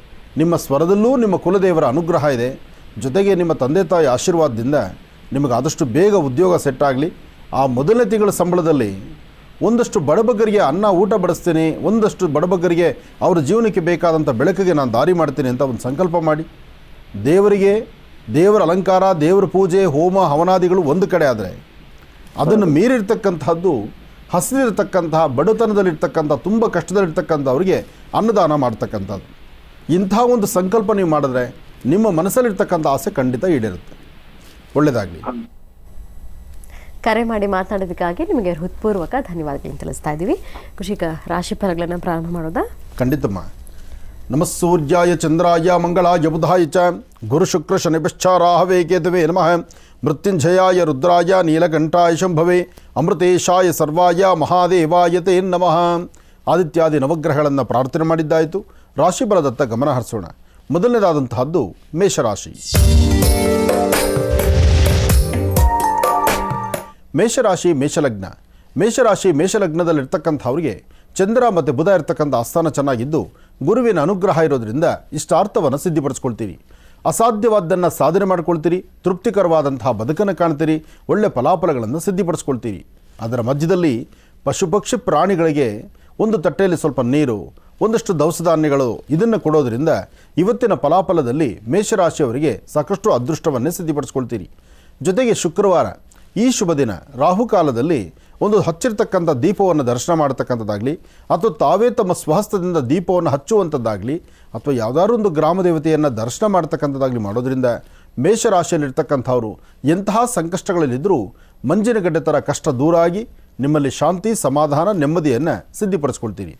ನಿಮ್ಮ ಸ್ವರದಲ್ಲೂ ನಿಮ್ಮ ಕುಲದೇವರ ಅನುಗ್ರಹ ಇದೆ. ಜೊತೆಗೆ ನಿಮ್ಮ ತಂದೆ ತಾಯಿ ಆಶೀರ್ವಾದದಿಂದ ನಿಮಗೆ ಆದಷ್ಟು ಬೇಗ ಉದ್ಯೋಗ ಸೆಟ್ ಆಗಲಿ. ಆ ಮೊದಲನೇ ತಿಂಗಳ ಸಂಬಳದಲ್ಲಿ ಒಂದಷ್ಟು ಬಡಬಗ್ಗರಿಗೆ ಅನ್ನ ಊಟ ಬಡಿಸ್ತೀನಿ, ಒಂದಷ್ಟು ಬಡಬಗ್ಗರಿಗೆ ಅವರ ಜೀವನಕ್ಕೆ ಬೇಕಾದಂಥ ಬೆಳಕಿಗೆ ನಾನು ದಾರಿ ಮಾಡ್ತೀನಿ ಅಂತ ಒಂದು ಸಂಕಲ್ಪ ಮಾಡಿ. ದೇವರಿಗೆ ದೇವರ ಅಲಂಕಾರ, ದೇವರ ಪೂಜೆ, ಹೋಮ ಹವನಾದಿಗಳು ಒಂದು ಕಡೆ ಆದರೆ ಅದನ್ನು ಮೀರಿರ್ತಕ್ಕಂಥದ್ದು ಹಸಿರಿರ್ತಕ್ಕಂತಹ ಬಡತನದಲ್ಲಿರ್ತಕ್ಕಂಥ ತುಂಬ ಕಷ್ಟದಲ್ಲಿರ್ತಕ್ಕಂಥವ್ರಿಗೆ ಅನ್ನದಾನ ಮಾಡ್ತಕ್ಕಂಥದ್ದು. ಇಂಥ ಒಂದು ಸಂಕಲ್ಪ ನೀವು ಮಾಡಿದ್ರೆ ನಿಮ್ಮ ಮನಸ್ಸಲ್ಲಿರ್ತಕ್ಕಂಥ ಆಸೆ ಖಂಡಿತ ಈಡೇರುತ್ತೆ. ಒಳ್ಳೆಯದಾಗಲಿ. ಕರೆ ಮಾಡಿ ಮಾತನಾಡೋದಕ್ಕಾಗಿ ನಿಮಗೆ ಹೃತ್ಪೂರ್ವಕ ಧನ್ಯವಾದಗಳನ್ನು ತಿಳಿಸ್ತಾ ಇದ್ದೀವಿ. ಕೃಷಿಕ ರಾಶಿ ಫಲಗಳನ್ನು ಪ್ರಾರಂಭ ಮಾಡೋದಾ? ಖಂಡಿತಮ್ಮ. ನಮಃ ಸೂರ್ಯಾಯ ಚಂದ್ರಾಯ ಮಂಗಳಾಯ ಬುಧಾಯ ಚ ಗುರು ಶುಕ್ರ ಶನಿಶ್ಚ ರಾಹವೇ ಕೇತವೇ ನಮಃ. ಮೃತ್ಯುಂಜಯಾಯ ರುದ್ರಾಯ ನೀಲಕಂಠಾಯ ಶಂಭವೇ ಅಮೃತೇಶಾಯ ಸರ್ವಾಯ ಮಹಾದೇವಾಯ ತೇ ನಮಃ. ಆದಿತ್ಯಾದಿ ನವಗ್ರಹಗಳನ್ನು ಪ್ರಾರ್ಥನೆ ಮಾಡಿದ್ದಾಯಿತು. ರಾಶಿ ಬಲದತ್ತ ಗಮನ ಹರಿಸೋಣ. ಮೊದಲನೇದಾದಂತಹದ್ದು ಮೇಷರಾಶಿ. ಮೇಷರಾಶಿ ಮೇಷಲಗ್ನ. ಮೇಷಲಗ್ನದಲ್ಲಿರ್ತಕ್ಕಂಥವ್ರಿಗೆ ಚಂದ್ರ ಮತ್ತು ಬುಧ ಇರ್ತಕ್ಕಂಥ ಆಸ್ಥಾನ ಚೆನ್ನಾಗಿದ್ದು ಗುರುವಿನ ಅನುಗ್ರಹ ಇರೋದ್ರಿಂದ ಇಷ್ಟಾರ್ಥವನ್ನು ಸಿದ್ಧಿಪಡಿಸ್ಕೊಳ್ತೀರಿ. ಅಸಾಧ್ಯವಾದ್ದನ್ನು ಸಾಧನೆ ಮಾಡ್ಕೊಳ್ತೀರಿ. ತೃಪ್ತಿಕರವಾದಂತಹ ಬದುಕನ್ನು ಕಾಣ್ತೀರಿ. ಒಳ್ಳೆ ಫಲಾಫಲಗಳನ್ನು ಸಿದ್ಧಿಪಡಿಸ್ಕೊಳ್ತೀರಿ. ಅದರ ಮಧ್ಯದಲ್ಲಿ ಪಶು ಪಕ್ಷಿ ಪ್ರಾಣಿಗಳಿಗೆ ಒಂದು ತಟ್ಟೆಯಲ್ಲಿ ಸ್ವಲ್ಪ ನೀರು, ಒಂದಷ್ಟು ದವಸ ಧಾನ್ಯಗಳು ಇದನ್ನು ಕೊಡೋದ್ರಿಂದ ಇವತ್ತಿನ ಫಲಾಫಲದಲ್ಲಿ ಮೇಷರಾಶಿಯವರಿಗೆ ಸಾಕಷ್ಟು ಅದೃಷ್ಟವನ್ನೇ ಸಿದ್ಧಿಪಡಿಸ್ಕೊಳ್ತೀರಿ. ಜೊತೆಗೆ ಶುಕ್ರವಾರ ಈ ಶುಭ ದಿನ ರಾಹುಕಾಲದಲ್ಲಿ ಒಂದು ಹಚ್ಚಿರ್ತಕ್ಕಂಥ ದೀಪವನ್ನು ದರ್ಶನ ಮಾಡತಕ್ಕಂಥದ್ದಾಗಲಿ ಅಥವಾ ತಾವೇ ತಮ್ಮ ಸ್ವಹಸ್ತದಿಂದ ದೀಪವನ್ನು ಹಚ್ಚುವಂಥದ್ದಾಗಲಿ ಅಥವಾ ಯಾವುದಾದ್ರೂ ಒಂದು ಗ್ರಾಮ ದೇವತೆಯನ್ನು ದರ್ಶನ ಮಾಡ್ತಕ್ಕಂಥದ್ದಾಗಲಿ ಮಾಡೋದ್ರಿಂದ ಮೇಷರಾಶಿಯಲ್ಲಿರ್ತಕ್ಕಂಥವರು ಎಂತಹ ಸಂಕಷ್ಟಗಳಲ್ಲಿದ್ದರೂ ಮಂಜಿನಗಡ್ಡೆ ಥರ ಕಷ್ಟ ದೂರ ಆಗಿ ನಿಮ್ಮಲ್ಲಿ ಶಾಂತಿ, ಸಮಾಧಾನ, ನೆಮ್ಮದಿಯನ್ನು ಸಿದ್ಧಿಪಡಿಸ್ಕೊಳ್ತೀರಿ.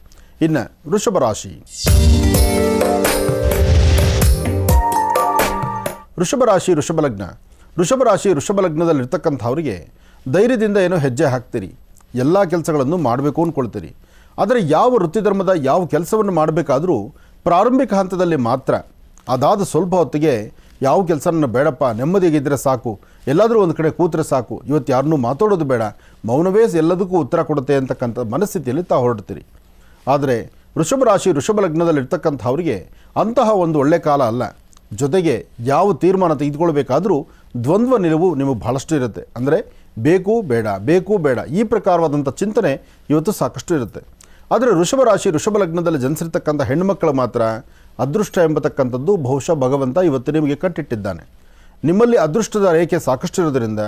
ಇನ್ನು ವೃಷಭ ರಾಶಿ. ವೃಷಭ ರಾಶಿ ವೃಷಭ ಲಗ್ನ. ವೃಷಭ ರಾಶಿ ವೃಷಭ ಲಗ್ನದಲ್ಲಿರ್ತಕ್ಕಂಥವ್ರಿಗೆ ಧೈರ್ಯದಿಂದ ಏನೋ ಹೆಜ್ಜೆ ಹಾಕ್ತೀರಿ, ಎಲ್ಲ ಕೆಲಸಗಳನ್ನು ಮಾಡಬೇಕು ಅಂದ್ಕೊಳ್ತೀರಿ. ಆದರೆ ಯಾವ ವೃತ್ತಿಧರ್ಮದ ಯಾವ ಕೆಲಸವನ್ನು ಮಾಡಬೇಕಾದರೂ ಪ್ರಾರಂಭಿಕ ಹಂತದಲ್ಲಿ ಮಾತ್ರ. ಅದಾದ ಸ್ವಲ್ಪ ಹೊತ್ತಿಗೆ ಯಾವ ಕೆಲಸನ ಬೇಡಪ್ಪ, ನೆಮ್ಮದಿಗಿದ್ದರೆ ಸಾಕು, ಎಲ್ಲಾದರೂ ಒಂದು ಕಡೆ ಕೂತ್ರೆ ಸಾಕು, ಇವತ್ತು ಯಾರನ್ನೂ ಮಾತಾಡೋದು ಬೇಡ, ಮೌನವೇ ಎಲ್ಲದಕ್ಕೂ ಉತ್ತರ ಕೊಡುತ್ತೆ ಅಂತಕ್ಕಂಥ ಮನಸ್ಥಿತಿಯಲ್ಲಿ ತಾವು ಹೊರಡ್ತೀರಿ. ಆದರೆ ವೃಷಭ ರಾಶಿ ವೃಷಭ ಲಗ್ನದಲ್ಲಿರ್ತಕ್ಕಂಥವ್ರಿಗೆ ಅಂತಹ ಒಂದು ಒಳ್ಳೆ ಕಾಲ ಅಲ್ಲ. ಜೊತೆಗೆ ಯಾವ ತೀರ್ಮಾನ ತೆಗೆದುಕೊಳ್ಬೇಕಾದರೂ ದ್ವಂದ್ವ ನಿಲುವು ನಿಮಗೆ ಬಹಳಷ್ಟು ಇರುತ್ತೆ. ಅಂದರೆ ಬೇಕು ಬೇಡ ಬೇಕು ಬೇಡ ಈ ಪ್ರಕಾರವಾದಂಥ ಚಿಂತನೆ ಇವತ್ತು ಸಾಕಷ್ಟು ಇರುತ್ತೆ. ಆದರೆ ವೃಷಭ ರಾಶಿ ವೃಷಭ ಲಗ್ನದಲ್ಲಿ ಜನಿಸಿರ್ತಕ್ಕಂಥ ಹೆಣ್ಣುಮಕ್ಕಳು ಮಾತ್ರ ಅದೃಷ್ಟ ಎಂಬತಕ್ಕಂಥದ್ದು ಬಹುಶಃ ಭಗವಂತ ಇವತ್ತು ನಿಮಗೆ ಕಟ್ಟಿಟ್ಟಿದ್ದಾನೆ. ನಿಮ್ಮಲ್ಲಿ ಅದೃಷ್ಟದ ರೇಖೆ ಸಾಕಷ್ಟು ಇರೋದರಿಂದ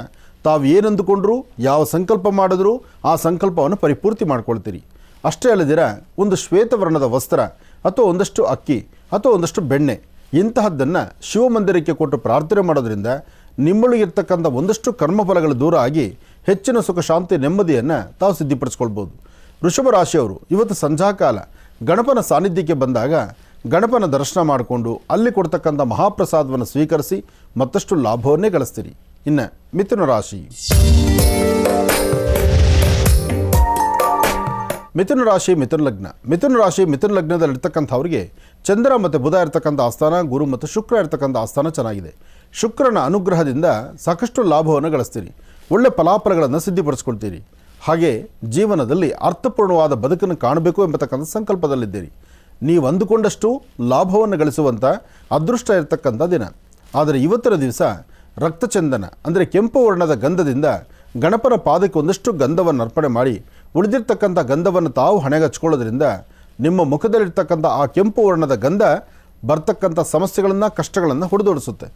ತಾವು ಏನಂದುಕೊಂಡ್ರೂ ಯಾವ ಸಂಕಲ್ಪ ಮಾಡಿದ್ರೂ ಆ ಸಂಕಲ್ಪವನ್ನು ಪರಿಪೂರ್ತಿ ಮಾಡ್ಕೊಳ್ತೀರಿ. ಅಷ್ಟೇ ಅಲ್ಲದಿರ ಒಂದು ಶ್ವೇತವರ್ಣದ ವಸ್ತ್ರ ಅಥವಾ ಒಂದಷ್ಟು ಅಕ್ಕಿ ಅಥವಾ ಒಂದಷ್ಟು ಬೆಣ್ಣೆ ಇಂತಹದ್ದನ್ನು ಶಿವಮಂದಿರಕ್ಕೆ ಕೊಟ್ಟು ಪ್ರಾರ್ಥನೆ ಮಾಡೋದ್ರಿಂದ ನಿಮ್ಮೊಳಗಿರ್ತಕ್ಕಂಥ ಒಂದಷ್ಟು ಕರ್ಮಫಲಗಳು ದೂರ ಆಗಿ ಹೆಚ್ಚಿನ ಸುಖ ಶಾಂತಿ ನೆಮ್ಮದಿಯನ್ನು ತಾವು ಸಿದ್ಧಿಪಡಿಸ್ಕೊಳ್ಬೋದು. ವೃಷಭ ರಾಶಿಯವರು ಇವತ್ತು ಸಂಧ್ಯಾಕಾಲ ಗಣಪನ ಸಾನ್ನಿಧ್ಯಕ್ಕೆ ಬಂದಾಗ ಗಣಪನ ದರ್ಶನ ಮಾಡಿಕೊಂಡು ಅಲ್ಲಿ ಕೊಡ್ತಕ್ಕಂಥ ಮಹಾಪ್ರಸಾದವನ್ನು ಸ್ವೀಕರಿಸಿ ಮತ್ತಷ್ಟು ಲಾಭವನ್ನೇ ಗಳಿಸ್ತೀರಿ. ಇನ್ನು ಮಿಥುನ ರಾಶಿ ಮಿಥುನ ರಾಶಿ ಮಿಥುನ ಲಗ್ನದಲ್ಲಿರ್ತಕ್ಕಂಥವ್ರಿಗೆ ಚಂದ್ರ ಮತ್ತು ಬುಧ ಇರ್ತಕ್ಕಂಥ ಆಸ್ಥಾನ, ಗುರು ಮತ್ತು ಶುಕ್ರ ಇರ್ತಕ್ಕಂಥ ಆಸ್ಥಾನ ಚೆನ್ನಾಗಿದೆ. ಶುಕ್ರನ ಅನುಗ್ರಹದಿಂದ ಸಾಕಷ್ಟು ಲಾಭವನ್ನು ಗಳಿಸ್ತೀರಿ, ಒಳ್ಳೆ ಫಲಾಫಲಗಳನ್ನು ಸಿದ್ಧಿಪಡಿಸ್ಕೊಳ್ತೀರಿ. ಹಾಗೆ ಜೀವನದಲ್ಲಿ ಅರ್ಥಪೂರ್ಣವಾದ ಬದುಕನ್ನು ಕಾಣಬೇಕು ಎಂಬತಕ್ಕಂಥ ಸಂಕಲ್ಪದಲ್ಲಿದ್ದೀರಿ. ನೀವು ಅಂದುಕೊಂಡಷ್ಟು ಲಾಭವನ್ನು ಗಳಿಸುವಂಥ ಅದೃಷ್ಟ ಇರತಕ್ಕಂಥ ದಿನ. ಆದರೆ ಇವತ್ತಿನ ದಿವಸ ರಕ್ತಚಂದನ ಅಂದರೆ ಕೆಂಪು ವರ್ಣದ ಗಂಧದಿಂದ ಗಣಪನ ಪಾದಕ್ಕೆ ಒಂದಷ್ಟು ಗಂಧವನ್ನು ಅರ್ಪಣೆ ಮಾಡಿ ಉಳಿದಿರ್ತಕ್ಕಂಥ ಗಂಧವನ್ನು ತಾವು ಹಣೆಗೆ ಹಚ್ಕೊಳ್ಳೋದ್ರಿಂದ ನಿಮ್ಮ ಮುಖದಲ್ಲಿರ್ತಕ್ಕಂಥ ಆ ಕೆಂಪು ವರ್ಣದ ಗಂಧ ಬರ್ತಕ್ಕಂಥ ಸಮಸ್ಯೆಗಳನ್ನು ಕಷ್ಟಗಳನ್ನು ಹೊಡೆದೋಡಿಸುತ್ತೆ.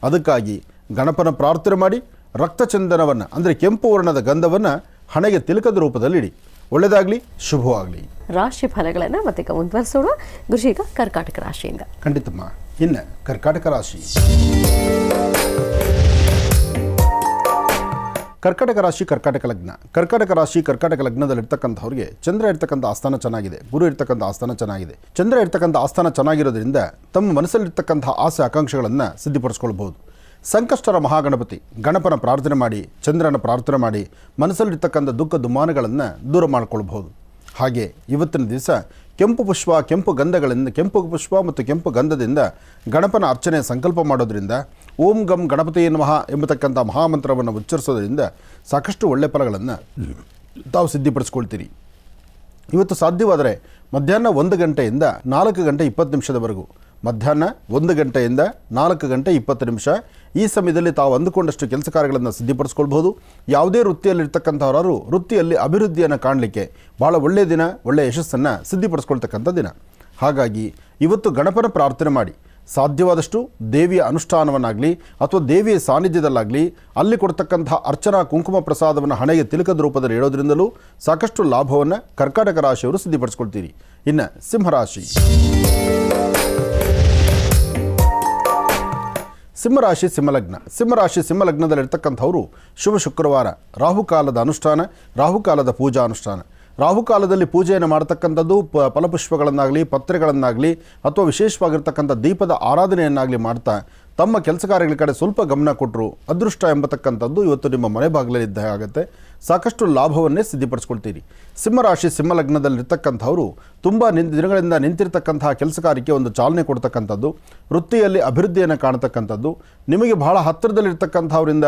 ಅದಕ್ಕಾಗಿ ಗಣಪನ ಪ್ರಾರ್ಥನೆ ಮಾಡಿ ರಕ್ತಚಂದನವನ್ನು ಅಂದರೆ ಕೆಂಪು ವರ್ಣದ ಗಂಧವನ್ನು ಹಣೆಗೆ ತಿಲಕದ ರೂಪದಲ್ಲಿಡಿ. ಒಳ್ಳೆಯದಾಗಲಿ, ಶುಭವಾಗಲಿ. ರಾಶಿ ಫಲಗಳನ್ನು ಮತ್ತೆ ಮುಂದುವರಿಸೋಣ. ಗುರುಜೀಗ ಕರ್ಕಾಟಕ ರಾಶಿಯಿಂದ. ಖಂಡಿತಮ್ಮ. ಇನ್ನು ಕರ್ಕಾಟಕ ರಾಶಿ ಕರ್ಕಾಟಕ ಲಗ್ನದಲ್ಲಿರ್ತಕ್ಕಂಥವ್ರಿಗೆ ಚಂದ್ರ ಇರ್ತಕ್ಕಂಥ ಆಸ್ಥಾನ ಚೆನ್ನಾಗಿದೆ, ಗುರು ಇರ್ತಕ್ಕಂಥ ಆಸ್ಥಾನ ಚೆನ್ನಾಗಿದೆ. ಚಂದ್ರ ಇರ್ತಕ್ಕಂಥ ಆಸ್ಥಾನ ಚೆನ್ನಾಗಿರೋದ್ರಿಂದ ತಮ್ಮ ಮನಸ್ಸಲ್ಲಿರ್ತಕ್ಕಂಥ ಆಸೆ ಆಕಾಂಕ್ಷೆಗಳನ್ನು ಸಿದ್ಧಿಪಡಿಸ್ಕೊಳ್ಬಹುದು. ಸಂಕಷ್ಟರ ಮಹಾಗಣಪತಿ ಗಣಪನ ಪ್ರಾರ್ಥನೆ ಮಾಡಿ, ಚಂದ್ರನ ಪ್ರಾರ್ಥನೆ ಮಾಡಿ ಮನಸ್ಸಲ್ಲಿರ್ತಕ್ಕಂಥ ದುಃಖ ದುಮ್ಮಾನಗಳನ್ನು ದೂರ ಮಾಡಿಕೊಳ್ಬಹುದು. ಹಾಗೆ ಇವತ್ತಿನ ದಿವಸ ಕೆಂಪು ಪುಷ್ಪ ಮತ್ತು ಕೆಂಪು ಗಂಧದಿಂದ ಗಣಪನ ಅರ್ಚನೆ ಸಂಕಲ್ಪ ಮಾಡೋದ್ರಿಂದ ಓಂ ಗಂ ಗಣಪತಿಯೇ ನಮಃ ಎಂಬತಕ್ಕಂಥ ಮಹಾಮಂತ್ರವನ್ನು ಉಚ್ಚರಿಸೋದ್ರಿಂದ ಸಾಕಷ್ಟು ಒಳ್ಳೆ ಫಲಗಳನ್ನು ತಾವು ಸಿದ್ಧಿಪಡಿಸ್ಕೊಳ್ತೀರಿ. ಇವತ್ತು ಸಾಧ್ಯವಾದರೆ ಮಧ್ಯಾಹ್ನ 1 ಗಂಟೆಯಿಂದ 4 ಗಂಟೆ 20 ನಿಮಿಷದವರೆಗೂ, ಮಧ್ಯಾಹ್ನ 1 ಗಂಟೆಯಿಂದ 4 ಗಂಟೆ 20 ನಿಮಿಷ ಈ ಸಮಯದಲ್ಲಿ ತಾವು ಅಂದುಕೊಂಡಷ್ಟು ಕೆಲಸ ಕಾರ್ಯಗಳನ್ನು ಸಿದ್ಧಿಪಡಿಸ್ಕೊಳ್ಬೋದು. ಯಾವುದೇ ವೃತ್ತಿಯಲ್ಲಿರ್ತಕ್ಕಂಥವರು ವೃತ್ತಿಯಲ್ಲಿ ಅಭಿವೃದ್ಧಿಯನ್ನು ಕಾಣಲಿಕ್ಕೆ ಭಾಳ ಒಳ್ಳೆಯ ದಿನ, ಒಳ್ಳೆಯ ಯಶಸ್ಸನ್ನು ಸಿದ್ಧಿಪಡಿಸ್ಕೊಳ್ತಕ್ಕಂಥ ದಿನ. ಹಾಗಾಗಿ ಇವತ್ತು ಗಣಪನ ಪ್ರಾರ್ಥನೆ ಮಾಡಿ ಸಾಧ್ಯವಾದಷ್ಟು ದೇವಿಯ ಅನುಷ್ಠಾನವನ್ನಾಗಲಿ ಅಥವಾ ದೇವಿಯ ಸಾನ್ನಿಧ್ಯದಲ್ಲಾಗಲಿ ಅಲ್ಲಿ ಕೊಡ್ತಕ್ಕಂಥ ಅರ್ಚನಾ ಕುಂಕುಮ ಪ್ರಸಾದವನ್ನು ಹಣೆಗೆ ತಿಲಕದ ರೂಪದಲ್ಲಿ ಇಡೋದ್ರಿಂದಲೂ ಸಾಕಷ್ಟು ಲಾಭವನ್ನು ಕರ್ಕಾಟಕ ರಾಶಿಯವರು ಸಿದ್ಧಿಪಡಿಸ್ಕೊಳ್ತೀರಿ. ಇನ್ನು ಸಿಂಹರಾಶಿ ಸಿಂಹಲಗ್ನದಲ್ಲಿರ್ತಕ್ಕಂಥವರು ಶುಭ ಶುಕ್ರವಾರ ರಾಹುಕಾಲದ ಅನುಷ್ಠಾನ, ರಾಹುಕಾಲದ ಪೂಜಾ ಅನುಷ್ಠಾನ. ರಾಹುಕಾಲದಲ್ಲಿ ಪೂಜೆಯನ್ನು ಮಾಡತಕ್ಕಂಥದ್ದು ಫಲಪುಷ್ಪಗಳನ್ನಾಗಲಿ ಪತ್ರೆಗಳನ್ನಾಗಲಿ ಅಥವಾ ವಿಶೇಷವಾಗಿರ್ತಕ್ಕಂಥ ದೀಪದ ಆರಾಧನೆಯನ್ನಾಗಲಿ ಮಾಡ್ತಾ ತಮ್ಮ ಕೆಲಸ ಕಾರ್ಯಗಳ ಕಡೆ ಸ್ವಲ್ಪ ಗಮನ ಕೊಟ್ಟರು ಅದೃಷ್ಟ ಎಂಬತಕ್ಕಂಥದ್ದು ಇವತ್ತು ನಿಮ್ಮ ಮನೆ ಬಾಗಿಲಲ್ಲಿದ್ದ ಆಗುತ್ತೆ. ಸಾಕಷ್ಟು ಲಾಭವನ್ನೇ ಸಿದ್ಧಿಪಡಿಸ್ಕೊಳ್ತೀರಿ. ಸಿಂಹಲಗ್ನದಲ್ಲಿರ್ತಕ್ಕಂಥವರು ತುಂಬ ದಿನಗಳಿಂದ ನಿಂತಿರ್ತಕ್ಕಂತಹ ಕೆಲಸ ಕಾರ್ಯಕ್ಕೆ ಒಂದು ಚಾಲನೆ ಕೊಡ್ತಕ್ಕಂಥದ್ದು, ವೃತ್ತಿಯಲ್ಲಿ ಅಭಿವೃದ್ಧಿಯನ್ನು ಕಾಣತಕ್ಕಂಥದ್ದು, ನಿಮಗೆ ಬಹಳ ಹತ್ತಿರದಲ್ಲಿರ್ತಕ್ಕಂಥವರಿಂದ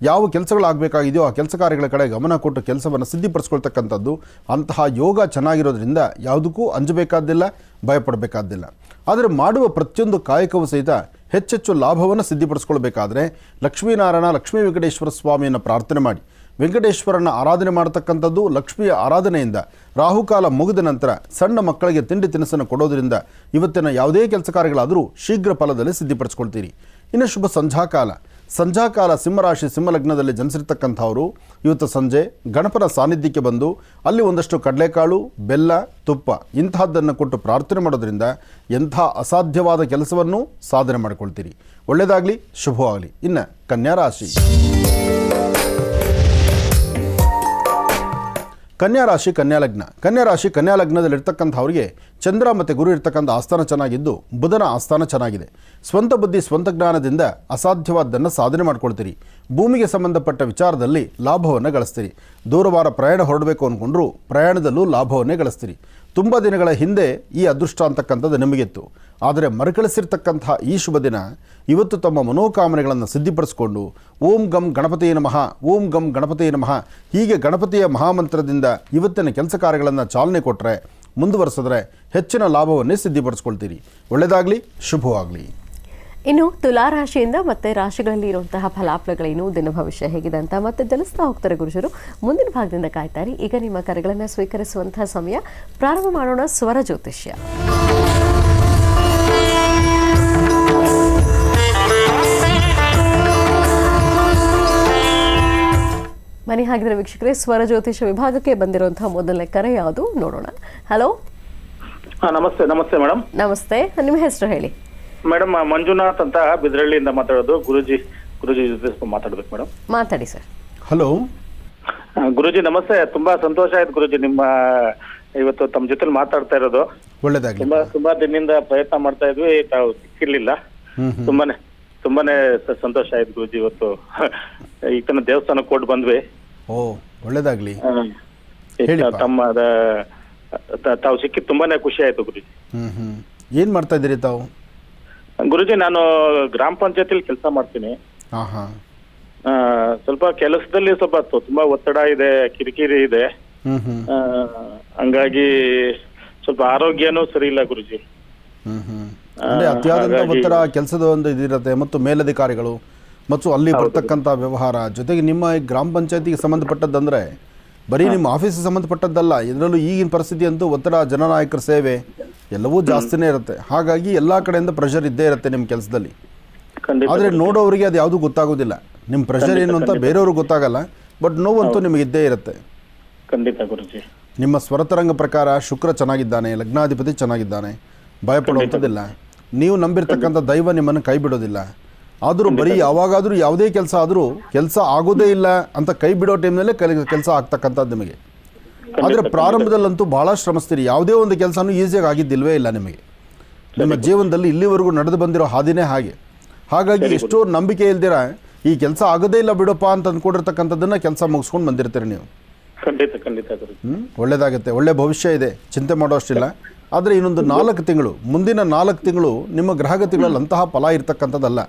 ಯಾವ ಕೆಲಸಗಳಾಗಬೇಕಾಗಿದೆಯೋ ಆ ಕೆಲಸ ಕಾರ್ಯಗಳ ಕಡೆ ಗಮನ ಕೊಟ್ಟು ಕೆಲಸವನ್ನು ಸಿದ್ಧಿಪಡಿಸ್ಕೊಳ್ತಕ್ಕಂಥದ್ದು, ಅಂತಹ ಯೋಗ ಚೆನ್ನಾಗಿರೋದ್ರಿಂದ ಯಾವುದಕ್ಕೂ ಅಂಜಬೇಕಾದ್ದಿಲ್ಲ, ಭಯಪಡಬೇಕಾದ್ದಿಲ್ಲ. ಆದರೆ ಮಾಡುವ ಪ್ರತಿಯೊಂದು ಕಾಯಕವೂ ಸಹಿತ ಹೆಚ್ಚೆಚ್ಚು ಲಾಭವನ್ನು ಸಿದ್ಧಿಪಡಿಸ್ಕೊಳ್ಬೇಕಾದ್ರೆ ಲಕ್ಷ್ಮೀನಾರಾಯಣ ಲಕ್ಷ್ಮೀ ವೆಂಕಟೇಶ್ವರ ಸ್ವಾಮಿಯನ್ನು ಪ್ರಾರ್ಥನೆ ಮಾಡಿ ವೆಂಕಟೇಶ್ವರನ ಆರಾಧನೆ ಮಾಡತಕ್ಕಂಥದ್ದು. ಲಕ್ಷ್ಮಿಯ ಆರಾಧನೆಯಿಂದ ರಾಹುಕಾಲ ಮುಗಿದ ನಂತರ ಸಣ್ಣ ಮಕ್ಕಳಿಗೆ ತಿಂಡಿ ತಿನಿಸನ್ನು ಕೊಡೋದ್ರಿಂದ ಇವತ್ತಿನ ಯಾವುದೇ ಕೆಲಸ ಕಾರ್ಯಗಳಾದರೂ ಶೀಘ್ರ ಫಲದಲ್ಲಿ ಸಿದ್ಧಿಪಡಿಸ್ಕೊಳ್ತೀರಿ. ಇನ್ನು ಶುಭ ಸಂಧ್ಯಾಕಾಲ ಸಿಂಹರಾಶಿ ಸಿಂಹಲಗ್ನದಲ್ಲಿ ಜನಿಸಿರ್ತಕ್ಕಂಥವರು ಇವತ್ತು ಸಂಜೆ ಗಣಪನ ಸಾನ್ನಿಧ್ಯಕ್ಕೆ ಬಂದು ಅಲ್ಲಿ ಒಂದಷ್ಟು ಕಡಲೆಕಾಳು, ಬೆಲ್ಲ, ತುಪ್ಪ ಇಂತಹದ್ದನ್ನು ಕೊಟ್ಟು ಪ್ರಾರ್ಥನೆ ಮಾಡೋದ್ರಿಂದ ಎಂಥ ಅಸಾಧ್ಯವಾದ ಕೆಲಸವನ್ನು ಸಾಧನೆ ಮಾಡಿಕೊಳ್ತೀರಿ. ಒಳ್ಳೆಯದಾಗಲಿ, ಶುಭವಾಗಲಿ. ಇನ್ನು ಕನ್ಯಾ ರಾಶಿ ಕನ್ಯಾ ಲಗ್ನ. ಕನ್ಯಾ ರಾಶಿ ಕನ್ಯಾ ಲಗ್ನದಲ್ಲಿರ್ತಕ್ಕಂಥವ್ರಿಗೆ ಚಂದ್ರ ಮತ್ತು ಗುರು ಇರ್ತಕ್ಕಂಥ ಆಸ್ಥಾನ ಚೆನ್ನಾಗಿದ್ದು ಬುಧನ ಆಸ್ಥಾನ ಚೆನ್ನಾಗಿದೆ. ಸ್ವಂತ ಬುದ್ಧಿ ಸ್ವಂತ ಜ್ಞಾನದಿಂದ ಅಸಾಧ್ಯವಾದ್ದನ್ನು ಸಾಧನೆ ಮಾಡ್ಕೊಳ್ತೀರಿ. ಭೂಮಿಗೆ ಸಂಬಂಧಪಟ್ಟ ವಿಚಾರದಲ್ಲಿ ಲಾಭವನ್ನು ಗಳಿಸ್ತೀರಿ. ದೂರವಾರ ಪ್ರಯಾಣ ಹೊರಡಬೇಕು ಅಂದ್ಕೊಂಡ್ರು ಪ್ರಯಾಣದಲ್ಲೂ ಲಾಭವನ್ನೇ ಗಳಿಸ್ತೀರಿ. ತುಂಬ ದಿನಗಳ ಹಿಂದೆ ಈ ಅದೃಷ್ಟ ಅಂತಕ್ಕಂಥದ್ದು ನಿಮಗಿತ್ತು. ಆದರೆ ಮರುಕಳಿಸಿರ್ತಕ್ಕಂಥ ಈ ಶುಭ ದಿನ ಇವತ್ತು ತಮ್ಮ ಮನೋಕಾಮನೆಗಳನ್ನು ಸಿದ್ಧಿಪಡಿಸಿಕೊಂಡು ಓಂ ಗಂ ಗಣಪತಿಯೇ ನಮಃ, ಓಂ ಗಂ ಗಣಪತಿಯೇ ನಮಃ ಹೀಗೆ ಗಣಪತಿಯ ಮಹಾಮಂತ್ರದಿಂದ ಇವತ್ತಿನ ಕೆಲಸ ಕಾರ್ಯಗಳನ್ನು ಚಾಲನೆ ಕೊಟ್ಟರೆ, ಮುಂದುವರೆಸಿದ್ರೆ ಹೆಚ್ಚಿನ ಲಾಭವನ್ನೇ ಸಿದ್ಧಿಪಡಿಸ್ಕೊಳ್ತೀರಿ. ಒಳ್ಳೆಯದಾಗಲಿ, ಶುಭವಾಗಲಿ. ಇನ್ನು ತುಲಾರಾಶಿಯಿಂದ ಮತ್ತೆ ರಾಶಿಗಳಲ್ಲಿ ಇರುವಂತಹ ಫಲಾಫಲಗಳೇನು, ದಿನ ಭವಿಷ್ಯ ಹೇಗಿದೆ ಅಂತ ಮತ್ತೆ ತಿಳಿಸ್ತಾ ಹೋಗ್ತಾರೆ ಗುರುಜರು. ಮುಂದಿನ ಭಾಗದಿಂದ ಕಾಯ್ತಾರಿ. ಈಗ ನಿಮ್ಮ ಕರೆಗಳನ್ನು ಸ್ವೀಕರಿಸುವಂತಹ ಸಮಯ. ಪ್ರಾರಂಭ ಮಾಡೋಣ ಸ್ವರ ಜ್ಯೋತಿಷ್ಯ. ಮನೆ ಹಾಗಿದ್ರೆ ವೀಕ್ಷಕರೇ, ಸ್ವರ ಜ್ಯೋತಿಷ ವಿಭಾಗಕ್ಕೆ ಬಂದಿರುವಂತಹ ಮೊದಲನೇ ಕರೆ ಯಾವುದು ನೋಡೋಣ. ಹಲೋ, ನಮಸ್ತೆ. ನಮಸ್ತೆ ಮೇಡಮ್. ನಮಸ್ತೆ, ನಿಮ್ಮ ಹೆಸರು ಹೇಳಿ. ಮೇಡಮ್ ಮಂಜುನಾಥ್ ಅಂತ ಬಿದ್ರಳ್ಳಿಯಿಂದ ಮಾತಾಡೋದು. ಗುರುಜಿ ಜೊತೆ ಮಾತಾಡ್ಬೇಕು ಮೇಡಮ್. ಮಾತಾಡಿ ಸರ್. ಹಲೋ ಗುರುಜಿ ನಮಸ್ತೆ. ತುಂಬಾ ಸಂತೋಷ ಆಯ್ತು ಗುರುಜಿ ನಿಮ್ಮ ಇವತ್ತು ತಮ್ಮ ಜೊತೆ ಮಾತಾಡ್ತಾ ಇರೋದು. ಒಳ್ಳೆಯದಾಗಲಿ. ತುಂಬಾ ದಿನದಿಂದ ಪ್ರಯತ್ನ ಮಾಡ್ತಾ ಇದ್ವಿ, ತಾವು ಸಿಕ್ಕಿರ್ಲಿಲ್ಲ. ತುಂಬಾನೇ ಸಂತೋಷ ಆಯ್ತು ಗುರುಜಿ. ಇವತ್ತು ಈಗ ತನ್ನ ದೇವಸ್ಥಾನಕ್ಕೆ ಕೊಟ್ಟು ಬಂದ್ವಿ. ಓ, ಒಳ್ಳೆಯದಾಗಲಿ. ತಮ್ಮ ತಾವು ಸಿಕ್ಕಿದ್ ತುಂಬಾನೇ ಖುಷಿ ಆಯ್ತು ಗುರುಜಿ. ಏನು ಮಾಡ್ತಾ ಇದ್ದೀರಿ ತಾವು? ಗುರುಜಿ ನಾನು ಗ್ರಾಮ ಪಂಚಾಯತಿಲಿ ಕೆಲಸ ಮಾಡ್ತೀನಿ. ಸ್ವಲ್ಪ ಕೆಲಸದಲ್ಲಿ ಸ್ವಲ್ಪ ತುಂಬಾ ಒತ್ತಡ ಇದೆ, ಕಿರಿಕಿರಿ ಇದೆ. ಹಂಗಾಗಿ ಸ್ವಲ್ಪ ಆರೋಗ್ಯನೂ ಸರಿ ಇಲ್ಲ ಗುರುಜಿ. ಅಂದ್ರೆ ಅತ್ಯಾದಂತ ಒತ್ತಡ, ಕೆಲಸದ ಒಂದು ಇದಿರುತ್ತೆ, ಮತ್ತು ಮೇಲಧಿಕಾರಿಗಳು ಮತ್ತು ಅಲ್ಲಿ ಬರ್ತಕ್ಕಂಥ ವ್ಯವಹಾರ ಜೊತೆಗೆ ನಿಮ್ಮ ಗ್ರಾಮ ಪಂಚಾಯತಿಗೆ ಸಂಬಂಧಪಟ್ಟದ್ದಂದ್ರೆ ಬರೀ ನಿಮ್ಮ ಆಫೀಸಿಗೆ ಸಂಬಂಧಪಟ್ಟದ್ದಲ್ಲ, ಇದರಲ್ಲೂ ಈಗಿನ ಪರಿಸ್ಥಿತಿ ಅಂತೂ ಒತ್ತಡ, ಜನನಾಯಕರ ಸೇವೆ ಎಲ್ಲವೂ ಜಾಸ್ತಿನೇ ಇರುತ್ತೆ. ಹಾಗಾಗಿ ಎಲ್ಲ ಕಡೆಯಿಂದ ಪ್ರೆಷರ್ ಇದ್ದೇ ಇರುತ್ತೆ ನಿಮ್ಮ ಕೆಲಸದಲ್ಲಿ. ಆದರೆ ನೋಡೋರಿಗೆ ಅದು ಯಾವುದೂ ಗೊತ್ತಾಗೋದಿಲ್ಲ. ನಿಮ್ಮ ಪ್ರೆಷರ್ ಏನು ಅಂತ ಬೇರೆಯವ್ರಿಗೆ ಗೊತ್ತಾಗಲ್ಲ, ಬಟ್ ನೋವಂತೂ ನಿಮಗೆ ಇದ್ದೇ ಇರುತ್ತೆ. ಖಂಡಿತ ಗುರುಜಿ. ನಿಮ್ಮ ಸ್ವರತರಂಗ ಪ್ರಕಾರ ಶುಕ್ರ ಚೆನ್ನಾಗಿದ್ದಾನೆ, ಲಗ್ನಾಧಿಪತಿ ಚೆನ್ನಾಗಿದ್ದಾನೆ, ಭಯಪಡುವಂಥದ್ದಿಲ್ಲ. ನೀವು ನಂಬಿರ್ತಕ್ಕಂಥ ದೈವ ನಿಮ್ಮನ್ನು ಕೈ ಬಿಡೋದಿಲ್ಲ. ಆದರೂ ಬರೀ ಯಾವಾಗಾದರೂ ಯಾವುದೇ ಕೆಲಸ ಆದರೂ ಕೆಲಸ ಆಗೋದೇ ಇಲ್ಲ ಅಂತ ಕೈ ಬಿಡೋ ಟೈಮ್ನಲ್ಲೇ ಕೆಲಸ ಆಗ್ತಕ್ಕಂಥದ್ದು ನಿಮಗೆ. ಆದರೆ ಪ್ರಾರಂಭದಲ್ಲಂತೂ ಭಾಳ ಶ್ರಮಿಸ್ತೀರಿ. ಯಾವುದೇ ಒಂದು ಕೆಲಸನೂ ಈಸಿಯಾಗಿ ಆಗಿದ್ದಿಲ್ವೇ ಇಲ್ಲ ನಿಮಗೆ. ನಿಮ್ಮ ಜೀವನದಲ್ಲಿ ಇಲ್ಲಿವರೆಗೂ ನಡೆದು ಬಂದಿರೋ ಹಾದಿನೇ ಹಾಗೆ. ಹಾಗಾಗಿ ಎಷ್ಟೋ ನಂಬಿಕೆ ಇಲ್ದಿರ ಈ ಕೆಲಸ ಆಗೋದೇ ಇಲ್ಲ ಬಿಡಪ್ಪ ಅಂತ ಅಂದ್ಕೊಂಡಿರ್ತಕ್ಕಂಥದ್ದನ್ನು ಕೆಲಸ ಮುಗಿಸ್ಕೊಂಡು ಬಂದಿರ್ತೀರಿ ನೀವು. ಒಳ್ಳೆಯದಾಗುತ್ತೆ, ಒಳ್ಳೆ ಭವಿಷ್ಯ ಇದೆ, ಚಿಂತೆ ಮಾಡೋಷ್ಟಿಲ್ಲ. ಆದರೆ ಇನ್ನೊಂದು 4 ತಿಂಗಳು, ಮುಂದಿನ 4 ತಿಂಗಳು ನಿಮ್ಮ ಗ್ರಹಗತಿಗಳಲ್ಲಿ ಅಂತಹ ಫಲ ಇರ್ತಕ್ಕಂಥದ್ದಲ್ಲ.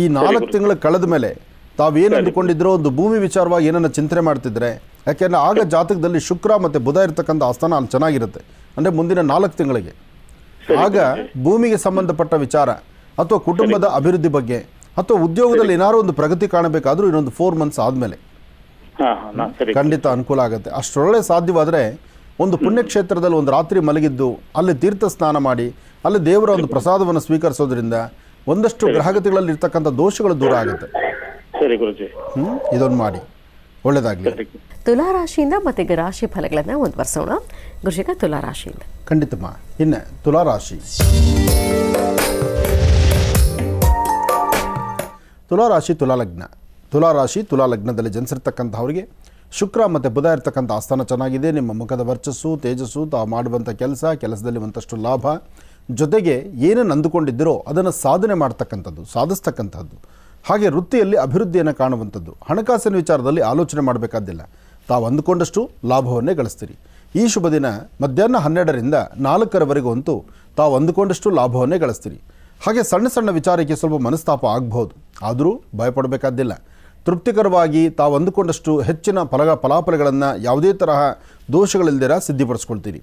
ಈ 4 ತಿಂಗಳು ಕಳೆದ ಮೇಲೆ ತಾವೇನು ಅಂದುಕೊಂಡಿದ್ರೋ ಒಂದು ಭೂಮಿ ವಿಚಾರವಾಗಿ ಏನನ್ನ ಚಿಂತನೆ ಮಾಡ್ತಿದ್ರೆ, ಯಾಕೆಂದರೆ ಆಗ ಜಾತಕದಲ್ಲಿ ಶುಕ್ರ ಮತ್ತು ಬುಧ ಇರ್ತಕ್ಕಂಥ ಆಸ್ಥಾನ ಅಲ್ಲಿ ಚೆನ್ನಾಗಿರುತ್ತೆ. ಅಂದರೆ ಮುಂದಿನ 4 ತಿಂಗಳಿಗೆ ಆಗ ಭೂಮಿಗೆ ಸಂಬಂಧಪಟ್ಟ ವಿಚಾರ ಅಥವಾ ಕುಟುಂಬದ ಅಭಿವೃದ್ಧಿ ಬಗ್ಗೆ ಅಥವಾ ಉದ್ಯೋಗದಲ್ಲಿ ಏನಾದ್ರು ಒಂದು ಪ್ರಗತಿ ಕಾಣಬೇಕಾದ್ರೂ ಇನ್ನೊಂದು 4 ಮಂತ್ಸ್ ಆದಮೇಲೆ ಖಂಡಿತ ಅನುಕೂಲ ಆಗುತ್ತೆ. ಅಷ್ಟರೊಳಗೆ ಸಾಧ್ಯವಾದರೆ ಒಂದು ಪುಣ್ಯಕ್ಷೇತ್ರದಲ್ಲಿ ಒಂದು ರಾತ್ರಿ ಮಲಗಿದ್ದು ಅಲ್ಲಿ ತೀರ್ಥ ಸ್ನಾನ ಮಾಡಿ ಅಲ್ಲಿ ದೇವರ ಒಂದು ಪ್ರಸಾದವನ್ನು ಸ್ವೀಕರಿಸೋದ್ರಿಂದ ಒಂದಷ್ಟು ಗ್ರಹಗತಿಗಳಲ್ಲಿ ಇರ್ತಕ್ಕಂಥ ದೋಷಗಳು ದೂರ ಆಗುತ್ತೆ. ಇದೊಂದು ಮಾಡಿ, ಒಳ್ಳೆಯದಾಗಲಿ. ತುಲಾರಾಶಿಯಿಂದ ಮತ್ತೆ ರಾಶಿ ಫಲಗಳನ್ನು ಮುಂದುವರಿಸೋಣ. ಗುರುಜಿಗ ತುಲಾರಾಶಿಯಿಂದ. ಖಂಡಿತಮ್ಮ. ಇನ್ನು ತುಲಾರಾಶಿ. ತುಲಾರಾಶಿ ತುಲಾಲಗ್ನ. ತುಲಾರಾಶಿ ತುಲಾಲಗ್ನದಲ್ಲಿ ಜನಿಸಿರ್ತಕ್ಕಂಥವ್ರಿಗೆ ಶುಕ್ರ ಮತ್ತು ಬುಧ ಇರ್ತಕ್ಕಂಥ ಆಸ್ಥಾನ ಚೆನ್ನಾಗಿದೆ. ನಿಮ್ಮ ಮುಖದ ವರ್ಚಸ್ಸು, ತೇಜಸ್ಸು, ತಾವು ಮಾಡುವಂಥ ಕೆಲಸದಲ್ಲಿ ಒಂದಷ್ಟು ಲಾಭ, ಜೊತೆಗೆ ಏನನ್ನು ಅಂದುಕೊಂಡಿದ್ದೀರೋ ಅದನ್ನು ಸಾಧನೆ ಮಾಡ್ತಕ್ಕಂಥದ್ದು, ಸಾಧಿಸ್ತಕ್ಕಂಥದ್ದು. ಹಾಗೆ ವೃತ್ತಿಯಲ್ಲಿ ಅಭಿವೃದ್ಧಿಯನ್ನು ಕಾಣುವಂಥದ್ದು. ಹಣಕಾಸಿನ ವಿಚಾರದಲ್ಲಿ ಆಲೋಚನೆ ಮಾಡಬೇಕಾದ್ದಿಲ್ಲ, ತಾವು ಅಂದುಕೊಂಡಷ್ಟು ಲಾಭವನ್ನೇ ಗಳಿಸ್ತೀರಿ. ಈ ಶುಭ ದಿನ ಮಧ್ಯಾಹ್ನ 12ರಿಂದ 4ರವರೆಗೂ ಅಂತೂ ತಾವು ಅಂದುಕೊಂಡಷ್ಟು ಲಾಭವನ್ನೇ ಗಳಿಸ್ತೀರಿ. ಹಾಗೆ ಸಣ್ಣ ಸಣ್ಣ ವಿಚಾರಕ್ಕೆ ಸ್ವಲ್ಪ ಮನಸ್ತಾಪ ಆಗ್ಬೋದು, ಆದರೂ ಭಯಪಡಬೇಕಾದ್ದಿಲ್ಲ. ತೃಪ್ತಿಕರವಾಗಿ ತಾವು ಅಂದುಕೊಂಡಷ್ಟು ಹೆಚ್ಚಿನ ಫಲಾಫಲಗಳನ್ನು ಯಾವುದೇ ತರಹ ದೋಷಗಳಿಲ್ದಿರ ಸಿದ್ಧಿಪಡಿಸ್ಕೊಳ್ತೀರಿ.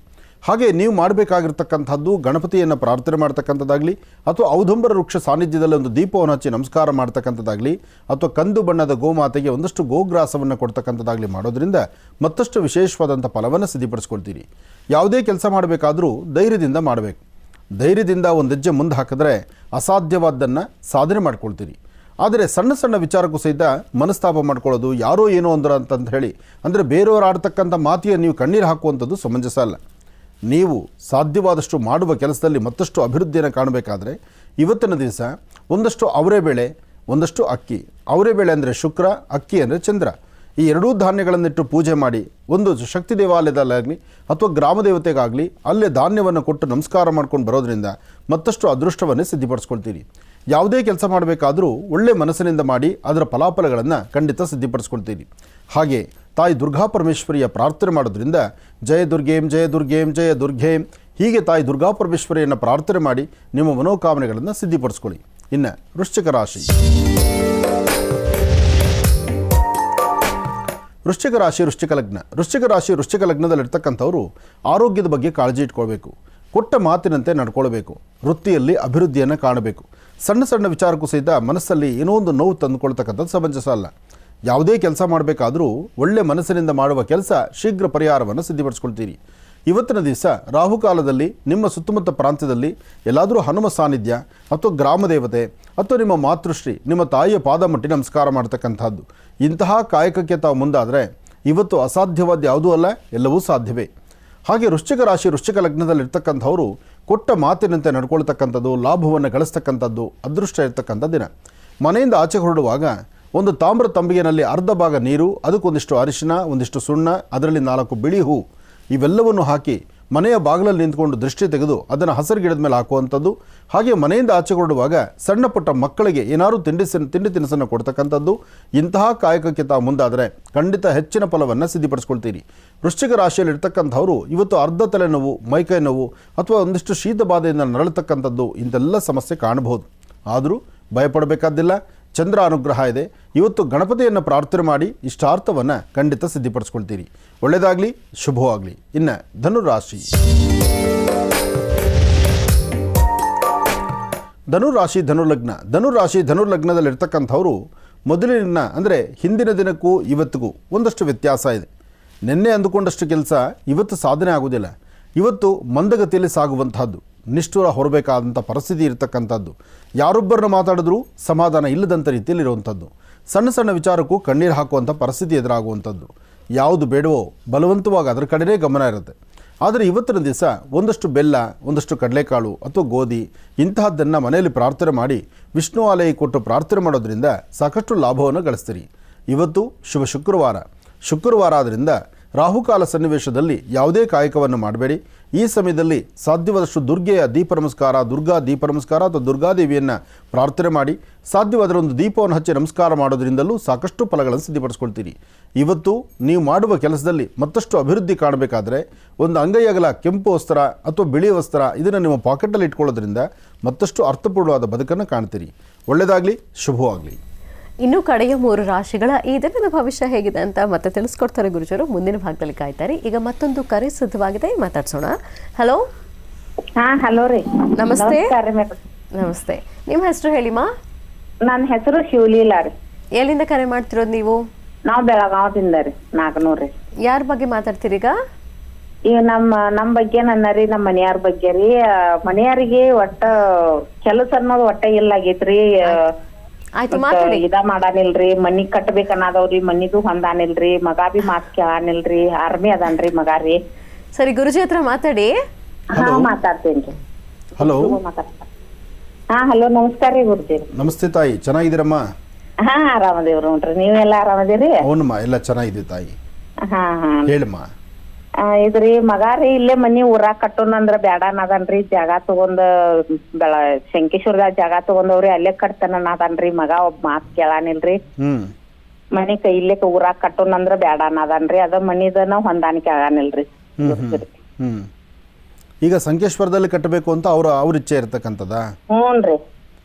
ಹಾಗೆ ನೀವು ಮಾಡಬೇಕಾಗಿರ್ತಕ್ಕಂಥದ್ದು ಗಣಪತಿಯನ್ನು ಪ್ರಾರ್ಥನೆ ಮಾಡ್ತಕ್ಕಂಥದ್ದಾಗಲಿ, ಅಥವಾ ಔದುಂಬರ ವೃಕ್ಷ ಸಾನ್ನಿಧ್ಯದಲ್ಲಿ ಒಂದು ದೀಪವನ್ನು ಹಚ್ಚಿ ನಮಸ್ಕಾರ ಮಾಡ್ತಕ್ಕಂಥದ್ದಾಗಲಿ, ಅಥವಾ ಕಂದು ಬಣ್ಣದ ಗೋಮಾತೆಗೆ ಒಂದಷ್ಟು ಗೋಗ್ರಾಸವನ್ನು ಕೊಡ್ತಕ್ಕಂಥದ್ದಾಗಲಿ ಮಾಡೋದ್ರಿಂದ ಮತ್ತಷ್ಟು ವಿಶೇಷವಾದಂಥ ಫಲವನ್ನು ಸಿದ್ಧಿಪಡಿಸ್ಕೊಳ್ತೀರಿ. ಯಾವುದೇ ಕೆಲಸ ಮಾಡಬೇಕಾದರೂ ಧೈರ್ಯದಿಂದ ಮಾಡಬೇಕು. ಧೈರ್ಯದಿಂದ ಒಂದು ಹೆಜ್ಜೆ ಮುಂದೆ ಹಾಕಿದ್ರೆ ಅಸಾಧ್ಯವಾದ್ದನ್ನು ಸಾಧನೆ ಮಾಡ್ಕೊಳ್ತೀರಿ. ಆದರೆ ಸಣ್ಣ ಸಣ್ಣ ವಿಚಾರಕ್ಕೂ ಸಹಿತ ಮನಸ್ತಾಪ ಮಾಡ್ಕೊಳ್ಳೋದು, ಯಾರೋ ಏನೋ ಅಂದ್ರು ಅಂತಂದು ಹೇಳಿ ಅಂದರೆ ಬೇರೆಯವರು ಆಡ್ತಕ್ಕಂಥ ಮಾತಿಗೆ ನೀವು ಕಣ್ಣೀರು ಹಾಕುವಂಥದ್ದು ಸಮಂಜಸ ಅಲ್ಲ. ನೀವು ಸಾಧ್ಯವಾದಷ್ಟು ಮಾಡುವ ಕೆಲಸದಲ್ಲಿ ಮತ್ತಷ್ಟು ಅಭಿವೃದ್ಧಿಯನ್ನು ಕಾಣಬೇಕಾದ್ರೆ ಇವತ್ತಿನ ದಿವಸ ಒಂದಷ್ಟು ಅವರೆಬೇಳೆ, ಒಂದಷ್ಟು ಅಕ್ಕಿ. ಅವರೆಬೇಳೆ ಅಂದರೆ ಶುಕ್ರ, ಅಕ್ಕಿ ಅಂದರೆ ಚಂದ್ರ. ಈ ಎರಡೂ ಧಾನ್ಯಗಳನ್ನಿಟ್ಟು ಪೂಜೆ ಮಾಡಿ ಒಂದು ಶಕ್ತಿ ದೇವಾಲಯದಲ್ಲಾಗಲಿ ಅಥವಾ ಗ್ರಾಮ ದೇವತೆಗಾಗಲಿ ಅಲ್ಲೇ ಧಾನ್ಯವನ್ನು ಕೊಟ್ಟು ನಮಸ್ಕಾರ ಮಾಡ್ಕೊಂಡು ಬರೋದ್ರಿಂದ ಮತ್ತಷ್ಟು ಅದೃಷ್ಟವನ್ನೇ ಸಿದ್ಧಿಪಡಿಸ್ಕೊಳ್ತೀರಿ. ಯಾವುದೇ ಕೆಲಸ ಮಾಡಬೇಕಾದರೂ ಒಳ್ಳೆ ಮನಸ್ಸಿನಿಂದ ಮಾಡಿ ಅದರ ಫಲಾಫಲಗಳನ್ನು ಖಂಡಿತ ಸಿದ್ಧಿಪಡಿಸ್ಕೊಳ್ತೀರಿ. ಹಾಗೆ ತಾಯಿ ದುರ್ಗಾ ಪರಮೇಶ್ವರಿಯ ಪ್ರಾರ್ಥನೆ ಮಾಡೋದ್ರಿಂದ ಜಯ ದುರ್ಗೇಂ ಜಯ ದುರ್ಗೇಂ ಜಯ ದುರ್ಗೇಂ ಹೀಗೆ ತಾಯಿ ದುರ್ಗಾ ಪರಮೇಶ್ವರಿಯನ್ನು ಪ್ರಾರ್ಥನೆ ಮಾಡಿ ನಿಮ್ಮ ಮನೋಕಾಮನೆಗಳನ್ನು ಸಿದ್ಧಿಪಡಿಸ್ಕೊಳ್ಳಿ. ಇನ್ನು ವೃಶ್ಚಿಕ ರಾಶಿ. ವೃಶ್ಚಿಕ ರಾಶಿ ವೃಶ್ಚಿಕ ಲಗ್ನ. ವೃಶ್ಚಿಕ ರಾಶಿ ವೃಶ್ಚಿಕ ಲಗ್ನದಲ್ಲಿರ್ತಕ್ಕಂಥವರು ಆರೋಗ್ಯದ ಬಗ್ಗೆ ಕಾಳಜಿ ಇಟ್ಕೊಳ್ಬೇಕು. ಕೊಟ್ಟ ಮಾತಿನಂತೆ ನಡ್ಕೊಳ್ಬೇಕು. ವೃತ್ತಿಯಲ್ಲಿ ಅಭಿವೃದ್ಧಿಯನ್ನು ಕಾಣಬೇಕು. ಸಣ್ಣ ಸಣ್ಣ ವಿಚಾರಕ್ಕೂ ಸಹಿತ ಮನಸ್ಸಲ್ಲಿ ಏನೋ ಒಂದು ನೋವು ತಂದುಕೊಳ್ತಕ್ಕಂಥದ್ದು ಸಮಂಜಸ ಅಲ್ಲ. ಯಾವುದೇ ಕೆಲಸ ಮಾಡಬೇಕಾದರೂ ಒಳ್ಳೆ ಮನಸ್ಸಿನಿಂದ ಮಾಡುವ ಕೆಲಸ ಶೀಘ್ರ ಪರಿಹಾರವನ್ನು ಸಿದ್ಧಪಡಿಸ್ಕೊಳ್ತೀರಿ. ಇವತ್ತಿನ ದಿವಸ ರಾಹುಕಾಲದಲ್ಲಿ ನಿಮ್ಮ ಸುತ್ತಮುತ್ತ ಪ್ರಾಂತ್ಯದಲ್ಲಿ ಎಲ್ಲಾದರೂ ಹನುಮ ಸಾನ್ನಿಧ್ಯ ಅಥವಾ ಗ್ರಾಮ ದೇವತೆ ಅಥವಾ ನಿಮ್ಮ ಮಾತೃಶ್ರೀ ನಿಮ್ಮ ತಾಯಿಯ ಪಾದ ಮುಟ್ಟಿ ನಮಸ್ಕಾರ ಮಾಡ್ತಕ್ಕಂಥದ್ದು ಇಂತಹ ಕಾಯಕಕ್ಕೆ ತಾವು ಮುಂದಾದರೆ ಇವತ್ತು ಅಸಾಧ್ಯವಾದ ಯಾವುದೂ ಅಲ್ಲ, ಎಲ್ಲವೂ ಸಾಧ್ಯವೇ. ಹಾಗೆ ವೃಶ್ಚಿಕ ರಾಶಿ ವೃಶ್ಚಿಕ ಲಗ್ನದಲ್ಲಿರ್ತಕ್ಕಂಥವರು ಕೊಟ್ಟ ಮಾತಿನಂತೆ ನಡ್ಕೊಳ್ತಕ್ಕಂಥದ್ದು, ಲಾಭವನ್ನು ಗಳಿಸ್ತಕ್ಕಂಥದ್ದು ಅದೃಷ್ಟ ಇರ್ತಕ್ಕಂಥ ದಿನ. ಮನೆಯಿಂದ ಆಚೆ ಹೊರಡುವಾಗ ಒಂದು ತಾಮ್ರ ತಂಬಿಗೆನಲ್ಲಿ ಅರ್ಧ ಭಾಗ ನೀರು, ಅದಕ್ಕೊಂದಿಷ್ಟು ಅರಿಶಿನ, ಒಂದಿಷ್ಟು ಸುಣ್ಣ, ಅದರಲ್ಲಿ 4 ಬಿಳಿ ಹೂ ಇವೆಲ್ಲವನ್ನು ಹಾಕಿ ಮನೆಯ ಬಾಗಿಲಲ್ಲಿ ನಿಂತ್ಕೊಂಡು ದೃಷ್ಟಿ ತೆಗೆದು ಅದನ್ನು ಹಸಿರು ಗಿಡದ ಮೇಲೆ ಹಾಕುವಂಥದ್ದು. ಹಾಗೆ ಮನೆಯಿಂದ ಆಚೆ ಹೊರಡುವಾಗ ಸಣ್ಣ ಪುಟ್ಟ ಮಕ್ಕಳಿಗೆ ಏನಾದರೂ ತಿಂಡಿ ತಿನಿಸನ್ನು ಕೊಡ್ತಕ್ಕಂಥದ್ದು ಇಂತಹ ಕಾಯಕಕ್ಕೆ ತಾವು ಮುಂದಾದರೆ ಖಂಡಿತ ಹೆಚ್ಚಿನ ಫಲವನ್ನು ಸಿದ್ಧಿಪಡಿಸ್ಕೊಳ್ತೀರಿ. ವೃಶ್ಚಿಕ ರಾಶಿಯಲ್ಲಿ ಇರ್ತಕ್ಕಂಥವರು ಇವತ್ತು ಅರ್ಧ ತಲೆನೋವು, ಮೈಕೈ ನೋವು ಅಥವಾ ಒಂದಿಷ್ಟು ಶೀತ ಬಾಧೆಯಿಂದ ನರಳತಕ್ಕಂಥದ್ದು ಇಂತೆಲ್ಲ ಸಮಸ್ಯೆ ಕಾಣಬಹುದು. ಆದರೂ ಭಯಪಡಬೇಕಾದ್ದಿಲ್ಲ. ಚಂದ್ರ ಅನುಗ್ರಹ ಇದೆ. ಇವತ್ತು ಗಣಪತಿಯನ್ನು ಪ್ರಾರ್ಥನೆ ಮಾಡಿ ಇಷ್ಟಾರ್ಥವನ್ನು ಖಂಡಿತ ಸಿದ್ಧಿಪಡಿಸ್ಕೊಳ್ತೀರಿ. ಒಳ್ಳೆಯದಾಗಲಿ, ಶುಭವಾಗಲಿ. ಇನ್ನು ಧನುರಾಶಿ. ಧನುರಾಶಿ ಧನುರ್ಲಗ್ನ. ಧನುರಾಶಿ ಧನುರ್ಲಗ್ನದಲ್ಲಿರ್ತಕ್ಕಂಥವರು ಮೊದಲಿನ ಅಂದರೆ ಹಿಂದಿನ ದಿನಕ್ಕೂ ಇವತ್ತಿಗೂ ಒಂದಷ್ಟು ವ್ಯತ್ಯಾಸ ಇದೆ. ನಿನ್ನೆ ಅಂದುಕೊಂಡಷ್ಟು ಕೆಲಸ ಇವತ್ತು ಸಾಧನೆ ಆಗುವುದಿಲ್ಲ. ಇವತ್ತು ಮಂದಗತಿಯಲ್ಲಿ ಸಾಗುವಂತಹದ್ದು, ನಿಷ್ಠುರ ಹೊರಬೇಕಾದಂಥ ಪರಿಸ್ಥಿತಿ ಇರತಕ್ಕಂಥದ್ದು, ಯಾರೊಬ್ಬರನ್ನ ಮಾತಾಡಿದ್ರೂ ಸಮಾಧಾನ ಇಲ್ಲದಂಥ ರೀತಿಯಲ್ಲಿರುವಂಥದ್ದು, ಸಣ್ಣ ಸಣ್ಣ ವಿಚಾರಕ್ಕೂ ಕಣ್ಣೀರು ಹಾಕುವಂಥ ಪರಿಸ್ಥಿತಿ ಎದುರಾಗುವಂಥದ್ದು, ಯಾವುದು ಬೇಡವೋ ಬಲವಂತವಾಗಿ ಅದರ ಕಡೆಯೇ ಗಮನ ಇರುತ್ತೆ. ಆದರೆ ಇವತ್ತಿನ ದಿವಸ ಒಂದಷ್ಟು ಬೆಲ್ಲ, ಒಂದಷ್ಟು ಕಡಲೆಕಾಳು ಅಥವಾ ಗೋಧಿ ಇಂತಹದ್ದನ್ನು ಮನೆಯಲ್ಲಿ ಪ್ರಾರ್ಥನೆ ಮಾಡಿ ವಿಷ್ಣು ಆಲಯ ಕೊಟ್ಟು ಪ್ರಾರ್ಥನೆ ಮಾಡೋದ್ರಿಂದ ಸಾಕಷ್ಟು ಲಾಭವನ್ನು ಗಳಿಸ್ತೀರಿ. ಇವತ್ತು ಶುಭ ಶುಕ್ರವಾರ ಆದ್ದರಿಂದ ರಾಹುಕಾಲ ಸನ್ನಿವೇಶದಲ್ಲಿ ಯಾವುದೇ ಕಾಯಕವನ್ನು ಮಾಡಬೇಡಿ. ಈ ಸಮಯದಲ್ಲಿ ಸಾಧ್ಯವಾದಷ್ಟು ದುರ್ಗೆಯ ದೀಪ ನಮಸ್ಕಾರ, ದುರ್ಗಾ ದೀಪ ನಮಸ್ಕಾರ ಅಥವಾ ದುರ್ಗಾದೇವಿಯನ್ನು ಪ್ರಾರ್ಥನೆ ಮಾಡಿ ಸಾಧ್ಯವಾದರೆ ಒಂದು ದೀಪವನ್ನು ಹಚ್ಚಿ ನಮಸ್ಕಾರ ಮಾಡೋದ್ರಿಂದಲೂ ಸಾಕಷ್ಟು ಫಲಗಳನ್ನು ಸಿದ್ಧಪಡಿಸ್ಕೊಳ್ತೀರಿ. ಇವತ್ತು ನೀವು ಮಾಡುವ ಕೆಲಸದಲ್ಲಿ ಮತ್ತಷ್ಟು ಅಭಿವೃದ್ಧಿ ಕಾಣಬೇಕಾದರೆ ಒಂದು ಅಂಗೈ ಅಗಲ ಕೆಂಪು ವಸ್ತ್ರ ಅಥವಾ ಬಿಳಿ ವಸ್ತ್ರ ಇದನ್ನು ನಿಮ್ಮ ಪಾಕೆಟಲ್ಲಿ ಇಟ್ಕೊಳ್ಳೋದ್ರಿಂದ ಮತ್ತಷ್ಟು ಅರ್ಥಪೂರ್ಣವಾದ ಬದುಕನ್ನು ಕಾಣ್ತೀರಿ. ಒಳ್ಳೆಯದಾಗಲಿ, ಶುಭವಾಗಲಿ. ಇನ್ನು ಕಡೆಯ 3 ರಾಶಿಗಳ ಈ ದಿನದ ಭವಿಷ್ಯ ಹೇಗಿದೆ ಅಂತ ಮತ್ತೆ ತಿಳಿಸ್ಕೊಡ್ತಾರೆ ಗುರುಜರು. ಮುಂದಿನ ಭಾಗದಲ್ಲಿ ಕಾಯ್ತಾರೆ. ಈಗ ಮತ್ತೊಂದು ಕರೆ ಸಿದ್ಧವಾಗಿದೆ, ಮಾತಾಡ್ಸೋಣ. ಹಲೋ. ಹಲೋ ರೀ. ನಮಸ್ತೆ. ನಮಸ್ತೆ. ನಿಮ್ಮ ಹೆಸರು ಹೇಳಿಮಾ? ನನ್ನ ಹೆಸರು ಶಿವಲೀಲಾ ರೀ. ಎಲ್ಲಿಂದ ಕರೆ ಮಾಡ್ತಿರೋದು ನೀವು? ನಾವು ಬೆಳಗಾವದಿಂದ ರೀ, 400 ರೀ. ಯಾರ ಬಗ್ಗೆ ಮಾತಾಡ್ತೀರೀಗ? ಈಗ ನಮ್ಮ ಬಗ್ಗೆ ರೀ, ನಮ್ಮ ಮನೆಯವ್ರ ಬಗ್ಗೆ ರೀ. ಮನೆಯವರಿಗೆ ಒಟ್ಟ ಕೆಲಸ ಅನ್ನೋದು ಒಟ್ಟ ಇಲ್ಲ ಆಗೈತ್ರಿ. ಇದ ಮಾಡಾನಿಲ್ರಿ, ಮನಿ ಕಟ್ಟಬೇಕನ್ನದವ್ರಿ, ಮನಿದು ಹೊಂದಾನಿಲ್ರಿ, ಮಗ ಬಿ ಮಾತ್ ಕೇಳಾನಿಲ್ರಿ, ಆರ್ಮಿ ಅದಾನ್ರಿ ಮಗ ರೀ. ಸರಿ, ಗುರುಜಿ ಹತ್ರ ಮಾತಾಡಿ. ಮಾತಾಡ್ತೇನ್ರಿ. ಹಲೋ. ಹಲೋ, ನಮಸ್ಕಾರ ರೀ ಗುರುಜಿ. ನಮಸ್ತೆ ತಾಯಿ, ಚೆನ್ನಾಗಿದ್ದೀರಮ್ಮ? ಆರಾಮದೇವ್ರಿ ನೋಡ್ರಿ, ನೀವೆಲ್ಲ ಆರಾಮದಿರಿ? ಅವನಮ್ಮ, ಎಲ್ಲ ಚೆನ್ನಾಗಿದೆ ತಾಯಿ. ಹೇಳಮ್ಮ. ಇದ್ರಿ ಮಗ ರೀ, ಇಲ್ಲೇ ಮನಿ ಊರಾಗ ಕಟ್ಟೋನಂದ್ರ ಬ್ಯಾಡ ಅನ್ನದನ್ರಿ. ಜಾಗ ತಗೊಂಡ್ ಶಂಕೇಶ್ವರದಾಗ ಜಾಗ ತಗೊಂಡವ್ರಿ, ಅಲ್ಲೇ ಕಟ್ತಾನ ಅನ್ನದನ್ರಿ. ಮಗ ಒಬ್ಬ ಮಾತ್ ಕೇಳಾನಿಲ್ರಿ. ಮನಿ ಇಲ್ಲೇ ಊರಾಗ ಕಟ್ಟೋನಂದ್ರ ಬ್ಯಾಡ ಅನ್ನದನ್ರಿ. ಅದ ಮನಿದನ ಹೊಂದಾಣಿಕೆ ಆಗಾನಿಲ್ರಿ. ಈಗ ಸಂಕೇಶ್ವರದಲ್ಲಿ ಕಟ್ಟಬೇಕು ಅಂತ ಅವ್ರ ಇಚ್ಛೆ ಇರ್ತಕ್ಕಂಥದ? ಹ್ಞೂನ್ರಿ.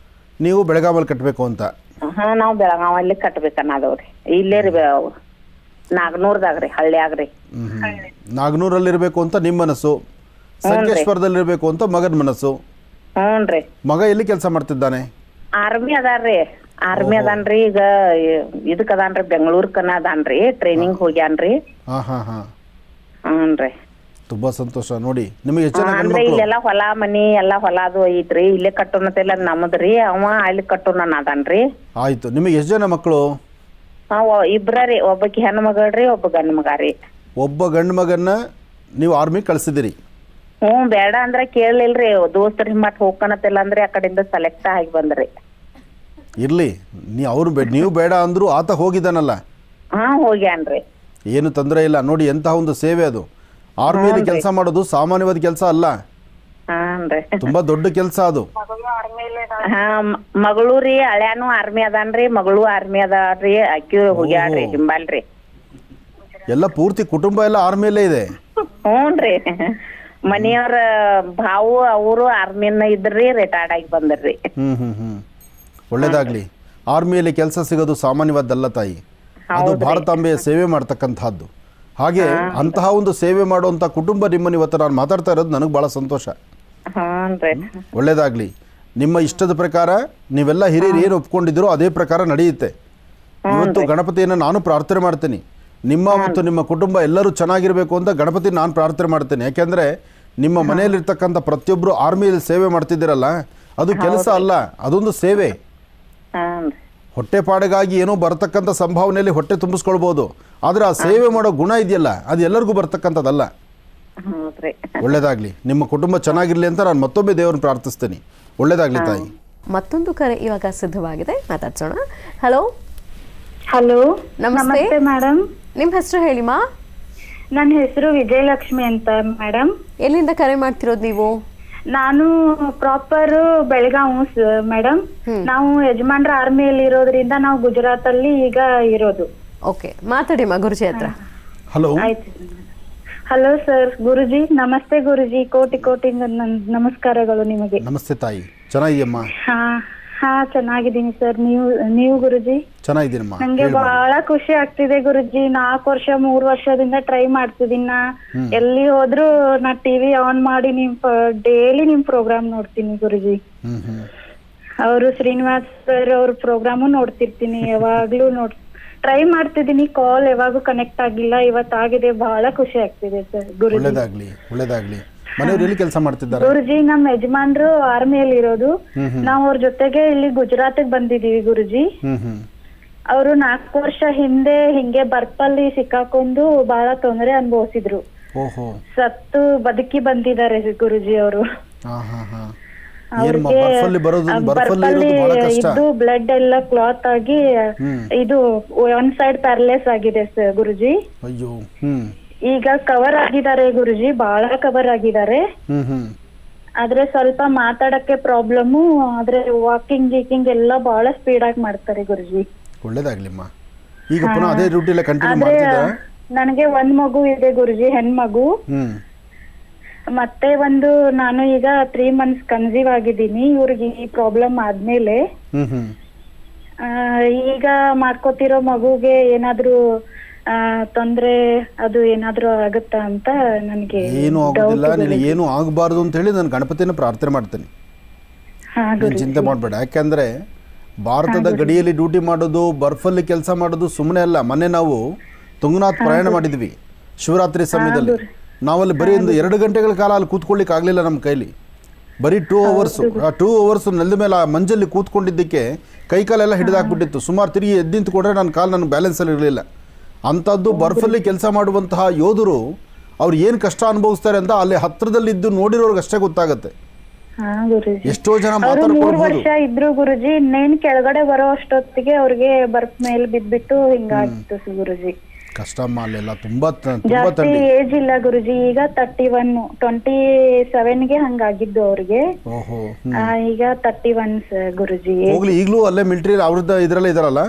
ನೀವು ಬೆಳಗಾವಲ್ಲಿ ಕಟ್ಟಬೇಕು ಅಂತ? ನಾವ್ ಬೆಳಗಾವಲ್ಲಿ ಕಟ್ಬೇಕನ್ನದವ್ರಿ. ಇಲ್ಲೇ ರೀ ನಾಗನೂರ್ದಾಗ್ರಿ, ಹಳ್ಳಿಯಾಗ್ರಿ. ನಾಗನೂರಲ್ಲಿ ಇರ್ಬೇಕು ಅಂತ ನಿಮ್ ಮನಸ್ಸು, ಸಂಕೇಶ್ವರದಲ್ಲಿ ಇರ್ಬೇಕು ಅಂತ ಮಗನ ಮನಸ್ಸು. ಹ್ಞೂನ್ರಿ. ಮಗ ಎಲ್ಲಿ ಕೆಲಸ ಮಾಡ್ತಿದ್ದಾನೆ? ಆರ್ಮಿ ಅದಾರ್ರಿ. ಆರ್ಮಿ ಅದಾನ್ರಿ. ಈಗ ಇದಕ್ ಅದಾನ್ರಿ, ಬೆಂಗಳೂರ್ಕನ ಅದಾನ್ರಿ, ಟ್ರೈನಿಂಗ್ ಹೋಗ್ಯಾನ್ರಿ. ಹ್ಞೂನ್ರಿ. ತುಂಬಾ ಸಂತೋಷ. ನೋಡಿ, ನಿಮಗೆ ಅಂದ್ರೆ ಇಲ್ಲೆಲ್ಲಾ ಹೊಲ ಮನಿ ಎಲ್ಲಾ ಹೊಲಾದು ಐತ್ರಿ. ಇಲ್ಲೇ ಕಟ್ಟೋನತೆಲ್ಲ ನಮ್ದ್ರಿ. ಅವ ಅಲ್ಲಿ ಕಟ್ಟೋನ ಅದಾನ್ರಿ. ಆಯ್ತು. ನಿಮಗೆ ಎಷ್ಟು ಜನ ಮಕ್ಕಳು? ಇಬ್ರಿ. ಒಬ್ಬಕಿ ಹೆಣ್ಣು ಮಗಳ್ರಿ, ಒಬ್ಬ ಗಂಡ ಮಗ ರೀ. ಒಬ್ಬ ಗಂಡ ಮಗನ್ನ ನೀವು ಆರ್ಮಿ ಕಳ್ಸಿದಿರಿ? ಬೇಡ ಅಂದ್ರ ಕೇಳಲಿಲ್ರಿ. ದೋಸ್ತರ್ ಮಟ್ ಹೋಗ್ಕನತಿಲ್ಲ ಅಂದ್ರೆ ಆ ಕಡೆಯಿಂದ ಸೆಲೆಕ್ಟ್ ಆಗಿ ಬಂದ್ರಿ. ಇರ್ಲಿ, ನೀವು ಬೇಡ ಅಂದ್ರು ಆತ ಹೋಗಿದ್ದಾನಲ್ಲ. ಹಾ ಹೋಗ್ಯಾನ್ರಿ. ಏನು ತೊಂದರೆ ಇಲ್ಲ ನೋಡಿ, ಎಂತಹ ಒಂದು ಸೇವೆ ಅದು. ಆರ್ಮಿಯಲ್ಲಿ ಕೆಲಸ ಮಾಡೋದು ಸಾಮಾನ್ಯವಾದ ಕೆಲಸ ಅಲ್ಲ, ಹಾನ್ರಿ. ತುಂಬಾ ದೊಡ್ಡ ಕೆಲಸ ಅದು. ಹಾ ಮಗಳು ರೀ ಹಳ್ಯಾನು ಆರ್ಮಿ ಅದಾನ್ರಿ, ಮಗಳು ಆರ್ಮಿ ಅದಾಳ್ರಿ, ಅಕ್ಕಿ ಹೋಗ್ಯಾಳ್ರಿ ಹಿಂಬಾಲ್ರಿ. ಎಲ್ಲ ಪೂರ್ತಿ ಕುಟುಂಬ ಎಲ್ಲ ಆರ್ಮಿಯಲ್ಲೇ ಇದೆ. ಹ್ಞೂನ್ರಿ, ಮನೆಯವ್ರ ಭಾವು ಅವರು ಆರ್ಮಿನ ಇದ್ರಿ, ರಿಟೈರ್ಡ್ ಆಗಿ ಬಂದ್ರಿ. ಒಳ್ಳೇದಾಗ್ಲಿ. ಆರ್ಮಿಯಲ್ಲಿ ಕೆಲಸ ಸಿಗೋದು ಸಾಮಾನ್ಯವಾದ್ದಲ್ಲ ತಾಯಿ, ಅದು ಭಾರತಾಂಬೆಯ ಸೇವೆ ಮಾಡ್ತಕ್ಕಂಥದ್ದು. ಹಾಗೆ ಅಂತಹ ಒಂದು ಸೇವೆ ಮಾಡುವಂಥ ಕುಟುಂಬ ನಿಮ್ಮನ್ನು ಇವತ್ತು ನಾನು ಮಾತಾಡ್ತಾ ಇರೋದು ನನಗೆ ಭಾಳ ಸಂತೋಷ. ಒಳ್ಳೇದಾಗ್ಲಿ. ನಿಮ್ಮ ಇಷ್ಟದ ಪ್ರಕಾರ ನೀವೆಲ್ಲ ಹಿರಿಯರು ಏನು ಒಪ್ಕೊಂಡಿದ್ದೀರೋ ಅದೇ ಪ್ರಕಾರ ನಡೆಯುತ್ತೆ. ಇವತ್ತು ಗಣಪತಿಯನ್ನು ನಾನು ಪ್ರಾರ್ಥನೆ ಮಾಡ್ತೀನಿ, ನಿಮ್ಮ ಮತ್ತು ನಿಮ್ಮ ಕುಟುಂಬ ಎಲ್ಲರೂ ಚೆನ್ನಾಗಿರಬೇಕು ಅಂತ ಗಣಪತಿ ನಾನು ಪ್ರಾರ್ಥನೆ ಮಾಡ್ತೇನೆ. ಯಾಕೆಂದರೆ ನಿಮ್ಮ ಮನೆಯಲ್ಲಿರ್ತಕ್ಕಂಥ ಪ್ರತಿಯೊಬ್ಬರು ಆರ್ಮಿಯಲ್ಲಿ ಸೇವೆ ಮಾಡ್ತಿದ್ದೀರಲ್ಲ, ಅದು ಕೆಲಸ ಅಲ್ಲ, ಅದೊಂದು ಸೇವೆ. ಹೊಟ್ಟೆಪಾಡಿಗಾಗಿ ಏನೋ ಬರ್ತಕ್ಕಂಥ ಸಂಭಾವನೆಯಲ್ಲಿ ಹೊಟ್ಟೆ ತುಂಬಿಸ್ಕೊಳ್ಬೋದು, ಆದರೆ ಆ ಸೇವೆ ಮಾಡೋ ಗುಣ ಇದೆಯಲ್ಲ ಅದು ಎಲ್ಲರಿಗೂ ಬರ್ತಕ್ಕಂಥದ್ದಲ್ಲ. ಒಳ್ಳೇದಾಗ್ಲಿ, ನಿಮ್ಮ ಕುಟುಂಬ ಚೆನ್ನಾಗಿರ್ಲಿ ಅಂತ ನಾನು ಮತ್ತೊಮ್ಮೆ ದೇವರನ್ನು ಪ್ರಾರ್ಥಿಸ್ತೇನೆ. ಒಳ್ಳೇದಾಗ್ಲಿ ತಾಯಿ. ಮತ್ತೊಂದು ಕರೆ ಇವಾಗ ಸಿದ್ಧವಾಗಿದೆ, ಮಾತಾಡ್ಸೋಣ. ಹಲೋ. ಹಲೋ, ನಮಸ್ತೆ ಮೇಡಮ್. ನಿಮ್ಮ ಹೆಸರು ಹೇಳಿಮಾ? ನನ್ನ ಹೆಸರು ವಿಜಯಲಕ್ಷ್ಮಿ ಅಂತ ಮೇಡಮ್. ಎಲ್ಲಿಂದ ಕರೆ ಮಾಡ್ತಿರೋದು ನೀವು? ನಾನು ಪ್ರಾಪರ್ ಬೆಳಗಾವಿ ಮೇಡಮ್. ನಾವು ಯಜಮಾನ್ರ ಆರ್ಮಿಯಲ್ಲಿ ಇರೋದ್ರಿಂದ ನಾವು ಗುಜರಾತ್ ಅಲ್ಲಿ ಈಗ ಇರೋದು. ಓಕೆ, ಮಾತಾಡಿ ಮಾ ಗುರುಜಿ ಹತ್ರ. ಹಲೋ. ಆಯ್ತು. Hello sir. ಗುರುಜಿ ನಮಸ್ತೆ. ಗುರುಜಿ ಕೋಟಿ ಕೋಟಿ ನಮಸ್ಕಾರಗಳು ನಿಮಗೆ. ನಮಸ್ತೆ ತಾಯಿ, ಚೆನ್ನಾಗಿದೆಯಮ್ಮ? ಹಾ ಚೆನ್ನಾಗಿದ್ದೀನಿ ಸರ್. ನೀವು ಗುರುಜಿ? ಚೆನ್ನಾಗಿದ್ದೀನಮ್ಮ. ನಂಗೆ ಬಹಳ ಖುಷಿ ಆಗ್ತಿದೆ ಗುರುಜಿ. 4 ವರ್ಷ 3 ವರ್ಷದಿಂದ ಟ್ರೈ ಮಾಡ್ತಿದ್ದೀನಿ. ಎಲ್ಲಿ ಹೋದ್ರು ನಾ ಟಿವಿ ಆನ್ ಮಾಡಿ ಡೈಲಿ ನಿಮ್ ಪ್ರೋಗ್ರಾಮ್ ನೋಡ್ತೀನಿ ಗುರುಜಿ. ಅವರು ಶ್ರೀನಿವಾಸ್ ಸರ್ ಅವ್ರ ಪ್ರೋಗ್ರಾಮು ನೋಡ್ತಿರ್ತೀನಿ, ಯಾವಾಗ್ಲೂ ಟ್ರೈ ಮಾಡ್ತಿದ್ದೀನಿ. ಕಾಲ್ ಯಾವಾಗೂ ಕನೆಕ್ಟ್ ಆಗಿಲ್ಲ, ಇವತ್ತಾಗಿದೆ. ಬಹಳ ಖುಷಿ ಆಗ್ತಿದೆ ಸರ್ ಗುರುಜಿ. ಒಳ್ಳೇದಾಗ್ಲಿ, ಒಳ್ಳೇದಾಗ್ಲಿ. ಮನೆಯವರು ಕೆಲಸ ಮಾಡ್ತಿದ್ದಾರೆ ಗುರುಜಿ? ನಮ್ಮ ಯಜಮಾನ್ರು ಆರ್ಮಿಯಲ್ಲಿ ಇರೋದು, ನಾವು ಅವ್ರ ಜೊತೆಗೆ ಇಲ್ಲಿ ಗುಜರಾತ್ ಬಂದಿದೀವಿ ಗುರುಜಿ. ಅವರು 4 ವರ್ಷ ಹಿಂದೆ ಹಿಂಗೆ ಬರ್ಪಲ್ಲಿ ಸಿಕ್ಕಾಕೊಂಡು ಬಹಳ ತೊಂದರೆ ಅನುಭವಿಸಿದ್ರು. ಸತ್ತು ಬದುಕಿ ಬಂದಿದ್ದಾರೆ ಗುರುಜಿ ಅವರು. ಬರ್ಪಲ್ಲಿ ಇದ್ದು ಬ್ಲಡ್ ಎಲ್ಲ ಕ್ಲಾತ್ ಆಗಿ ಇದು 1 ಸೈಡ್ ಪ್ಯಾರಲೈಸ್ ಆಗಿದೆ ಸರ್ ಗುರುಜಿ. ಈಗ ಕವರ್ ಆಗಿದ್ದಾರೆ ಗುರುಜಿ, ಬಹಳ ಕವರ್ ಆಗಿದ್ದಾರೆ. ಆದ್ರೆ ಸ್ವಲ್ಪ ಮಾತಾಡಕ್ಕೆ ಪ್ರಾಬ್ಲಮ್, ಆದ್ರೆ ವಾಕಿಂಗ್ ಗೀಕಿಂಗ್ ಎಲ್ಲ ಬಹಳ ಸ್ಪೀಡ್ ಆಗಿ ಮಾಡ್ತಾರೆ ಗುರುಜಿ. ಒಳ್ಳೇದಾಗ್ಲಿಮ್ಮ. ಈಗ ಪುನಃ ಅದೇ ರೂಟ್ ಕಂಟಿನ್ಯೂ ಮಾಡ್ತಿದ್ದೀರಾ? ನನಗೆ 1 ಮಗು ಇದೆ ಗುರುಜಿ, ಹೆಣ್ಮಗು. ಮತ್ತೆ ನಾನು ಈಗ 3 months ಕನ್ಸೀವ್ ಆಗಿದ್ದೀನಿ. ಇವ್ರಿಗೆ ಈ ಪ್ರಾಬ್ಲಮ್ ಆದ್ಮೇಲೆ ಈಗ ಮಾಡ್ಕೋತಿರೋ ಮಗುಗೆ ಏನಾದ್ರೂ ತೊಂದ್ರೆ ಅದು ಏನಾದ್ರೂ ಆಗುತ್ತಾ ಅಂತ ನನಗೆ. ಏನು ಆಗೋದಿಲ್ಲ, ನಿನಗೆ ಏನು ಆಗಬಾರ್ದು ಅಂತ ಹೇಳಿ ನಾನು ಗಣಪತಿನ ಪ್ರಾರ್ಥನೆ ಮಾಡ್ತೇನೆ. ಚಿಂತೆ ಮಾಡಬೇಡ. ಯಾಕೆಂದ್ರೆ ಭಾರತದ ಗಡಿಯಲ್ಲಿ ಡ್ಯೂಟಿ ಮಾಡೋದು, ಬರ್ಫಲ್ಲಿ ಕೆಲಸ ಮಾಡೋದು ಸುಮ್ಮನೆ ಅಲ್ಲ. ಮೊನ್ನೆ ನಾವು ತುಂಗನಾಥ್ ಪ್ರಯಾಣ ಮಾಡಿದ್ವಿ ಶಿವರಾತ್ರಿ ಸಮಯದಲ್ಲಿ. ನಾವಲ್ಲಿ ಬರೀ 2 ಗಂಟೆಗಳ ಕಾಲ ಅಲ್ಲಿ ಕೂತ್ಕೊಳ್ಳಿಕ್ಕೆ ಆಗಲಿಲ್ಲ ನಮ್ಮ ಕೈಲಿ. ಬರೀ 2 hours. ಆ 2 hours ನೆಲದ ಮೇಲೆ ಆ ಮಂಜಲ್ಲಿ ಕೂತ್ಕೊಂಡಿದ್ದಕ್ಕೆ ಕೈಕಾಲೆಲ್ಲ ಹಿಡಿದಾಕ್ಬಿಟ್ಟಿತ್ತು. ಸುಮಾರು ತಿರುಗಿ ಎದ್ದು ನಿಂತ್ಕೊಂಡ್ರೆ ನನ್ನ ಕಾಲು ನನ್ನ ಬ್ಯಾಲೆನ್ಸಲ್ಲಿ ಇರಲಿಲ್ಲ. ಅಂಥದ್ದು ಬರ್ಫಲ್ಲಿ ಕೆಲಸ ಮಾಡುವಂತಹ ಯೋಧರು ಅವ್ರು ಏನು ಕಷ್ಟ ಅನುಭವಿಸ್ತಾರೆ ಅಂತ ಅಲ್ಲಿ ಹತ್ರದಲ್ಲಿದ್ದು ನೋಡಿರೋರ್ಗೆ ಅಷ್ಟೇ ಗೊತ್ತಾಗುತ್ತೆ. ಎಷ್ಟೋ ಜನ ಮಾತಾಡ್ಕೊಳ್ಬಹುದು. 3 ವರ್ಷ ಇದ್ರು ಗುರುಜಿ, ಇನ್ನೇನು ಕೆಳಗಡೆ ಬರೋ ಅಷ್ಟೊತ್ತಿಗೆ ಅವ್ರಿಗೆ ಬರ್ಫ್ ಮೇಲೆ ಬಿದ್ಬಿಟ್ಟು ಹಿಂಗಾಗಿತ್ತು ಗುರುಜಿ. ಕಷ್ಟ ಅಲ್ಲೆಲ್ಲ ತುಂಬಾ ಜಾಸ್ತಿ ಏಜ್ ಇಲ್ಲ ಗುರುಜಿ, ಈಗ 31, 27ಗೆ ಹಂಗಾಗಿದ್ದು ಅವ್ರಿಗೆ. ಈಗ 31 ಗುರುಜಿ. ಹೋಗ್ಲಿ, ಈಗಲೂ ಅಲ್ಲೇ ಮಿಲಿಟರಿ ಅವ್ರದ್ದು ಇದ್ರಲ್ಲೇ ಇದಾರಲ್ಲ?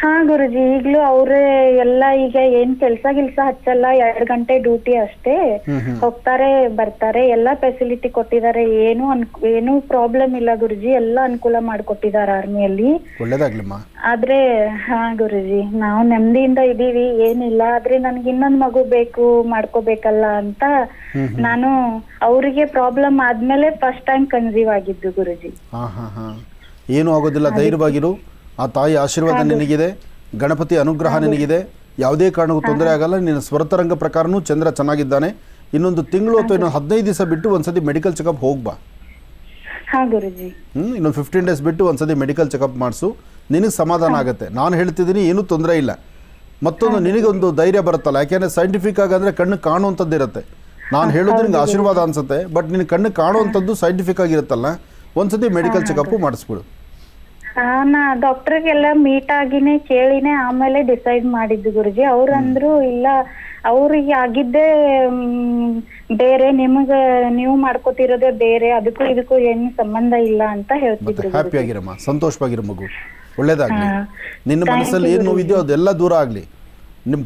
ಹಾ ಗುರುಜಿ, ಈಗ್ಲೂ ಅವ್ರೇ ಎಲ್ಲ. ಈಗ ಏನ್ ಕೆಲ್ಸ ಹಚ್ಚಲ್ಲ, 2 ಗಂಟೆ ಡ್ಯೂಟಿ ಅಷ್ಟೇ. ಹೋಗ್ತಾರೆ ಬರ್ತಾರೆ, ಎಲ್ಲಾ ಫೆಸಿಲಿಟಿ ಕೊಟ್ಟಿದ್ದಾರೆ. ಏನು ಪ್ರಾಬ್ಲಮ್ ಇಲ್ಲ ಗುರುಜಿ, ಎಲ್ಲಾ ಅನುಕೂಲ ಮಾಡ್ಕೊಟ್ಟಿದ್ದಾರೆ ಆರ್ಮಿಯಲ್ಲಿ. ಒಳ್ಳೇದಾಗ್ಲಿಮ್ಮ. ಆದ್ರೆ ಹಾ ಗುರುಜಿ, ನಾವು ನೆಮ್ಮದಿಯಿಂದ ಇದೀವಿ, ಏನಿಲ್ಲ. ಆದ್ರೆ ನನ್ಗೆ ಇನ್ನೊಂದ್ ಮಗು ಬೇಕು, ಮಾಡ್ಕೋಬೇಕಲ್ಲ ಅಂತ ನಾನು ಅವ್ರಿಗೆ ಪ್ರಾಬ್ಲಮ್ ಆದ್ಮೇಲೆ ಫಸ್ಟ್ ಟೈಮ್ ಕನ್ಸೀವ್ ಆಗಿದ್ದು ಗುರುಜಿ. ಏನು ಆಗೋದಿಲ್ಲ, ಧೈರ್ಯವಾಗಿರು. ಆ ತಾಯಿ ಆಶೀರ್ವಾದ ನಿನಗಿದೆ, ಗಣಪತಿ ಅನುಗ್ರಹ ನಿನಗಿದೆ. ಯಾವುದೇ ಕಾರಣಕ್ಕೂ ತೊಂದರೆ ಆಗಲ್ಲ. ನಿನ್ನ ಸ್ವರತರಂಗ ಪ್ರಕಾರನೂ ಚಂದ್ರ ಚೆನ್ನಾಗಿದ್ದಾನೆ. ಇನ್ನೊಂದು ತಿಂಗಳು ಅಥವಾ ಇನ್ನೊಂದು 15 ದಿವಸ ಬಿಟ್ಟು ಒಂದ್ಸತಿ ಮೆಡಿಕಲ್ ಚೆಕಪ್ ಹೋಗ್ಬಾ. ಇನ್ನೊಂದು 15 days ಬಿಟ್ಟು ಒಂದ್ಸತಿ ಮೆಡಿಕಲ್ ಚೆಕಪ್ ಮಾಡಿಸು, ನಿನಗೆ ಸಮಾಧಾನ ಆಗುತ್ತೆ. ನಾನು ಹೇಳ್ತಿದ್ದೀನಿ, ಏನೂ ತೊಂದರೆ ಇಲ್ಲ. ಮತ್ತೊಂದು ನಿನಗೊಂದು ಧೈರ್ಯ ಬರುತ್ತಲ್ಲ, ಯಾಕೆಂದರೆ ಸೈಂಟಿಫಿಕ್ ಆಗಿ ಅಂದರೆ ಕಣ್ಣು ಕಾಣುವಂಥದ್ದು ಇರುತ್ತೆ. ನಾನು ಹೇಳೋದು ನಿನಗೆ ಆಶೀರ್ವಾದ ಅನ್ಸುತ್ತೆ, ಬಟ್ ನಿನ್ನ ಕಣ್ಣು ಕಾಣುವಂಥದ್ದು ಸೈಂಟಿಫಿಕ್ ಆಗಿರುತ್ತಲ್ಲ. ಒಂದ್ಸತಿ ಮೆಡಿಕಲ್ ಚೆಕಪ್ಪು ಮಾಡಿಸ್ಬಿಡು. ನಾ ಡಾಕ್ಟರ್ಗೆಲ್ಲ ಮೀಟ್ ಆಗಿನೇ ಕೇಳಿನೇ ಆಮೇಲೆ ಡಿಸೈಡ್ ಮಾಡಿದ್ದು ಗುರುಜಿ. ಅವ್ರಂದ್ರು ಇಲ್ಲ ಅವ್ರಿಗೆ ಆಗಿದ್ದೇ ಬೇರೆ, ನೀವು ಮಾಡ್ಕೋತಿರೋದೇ ಬೇರೆ, ಅದಕ್ಕೂ ಇದಕ್ಕೂ ಏನು ಸಂಬಂಧ ಇಲ್ಲ ಅಂತ ಹೇಳ್ತಿದ್ರು. ಹ್ಯಾಪಿ ಆಗಿರಮ್ಮ, ಸಂತೋಷವಾಗಿರೋ ಮಗು, ಒಳ್ಳೇದಾಗ್ಲಿ. ನಿನ್ನ ಮನಸ್ಸಲ್ಲಿ ಏನು ನೋವಿದೆಯೋ ಅದೆಲ್ಲ ದೂರ ಆಗಲಿ.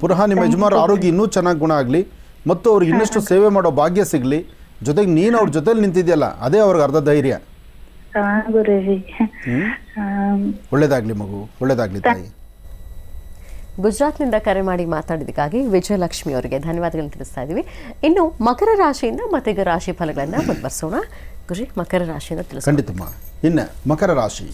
ಪುನಃ ನಿಮ್ಮ ಯಜಮಾನ ಆರೋಗ್ಯ ಇನ್ನೂ ಚೆನ್ನಾಗಿ ಗುಣ ಆಗಲಿ ಮತ್ತು ಅವ್ರಿಗೆ ಇನ್ನಷ್ಟು ಸೇವೆ ಮಾಡೋ ಭಾಗ್ಯ ಸಿಗಲಿ. ಜೊತೆಗೆ ನೀನು ಅವ್ರ ಜೊತೆಲಿ ನಿಂತಿದ್ಯಲ್ಲ ಅದೇ ಅವ್ರಿಗೆ ಅರ್ಧ ಧೈರ್ಯ. ಗುರುಜಿ ಒಳ್ಳೇದಾಗ್ಲಿ ಮಗು, ಒಳ್ಳೇದಾಗ್ಲಿ ತಾಯಿ. ಗುಜರಾತ್ನಿಂದ ಕರೆ ಮಾಡಿ ಮಾತಾಡಿದಕ್ಕಾಗಿ ವಿಜಯಲಕ್ಷ್ಮಿ ಅವರಿಗೆ ಧನ್ಯವಾದಗಳನ್ನು ತಿಳಿಸ್ತಾ ಇದ್ದೀವಿ. ಇನ್ನು ಮಕರ ರಾಶಿಯಿಂದ ಮತ್ತೆ ರಾಶಿ ಫಲಗಳನ್ನು ಮುಂದುವರಿಸೋಣ. ಗುರುಜಿ, ಮಕರ ರಾಶಿಯಿಂದ ತಿಳಿಸಿ. ಖಂಡಿತಮ್ಮ. ಇನ್ನು ಮಕರ ರಾಶಿ,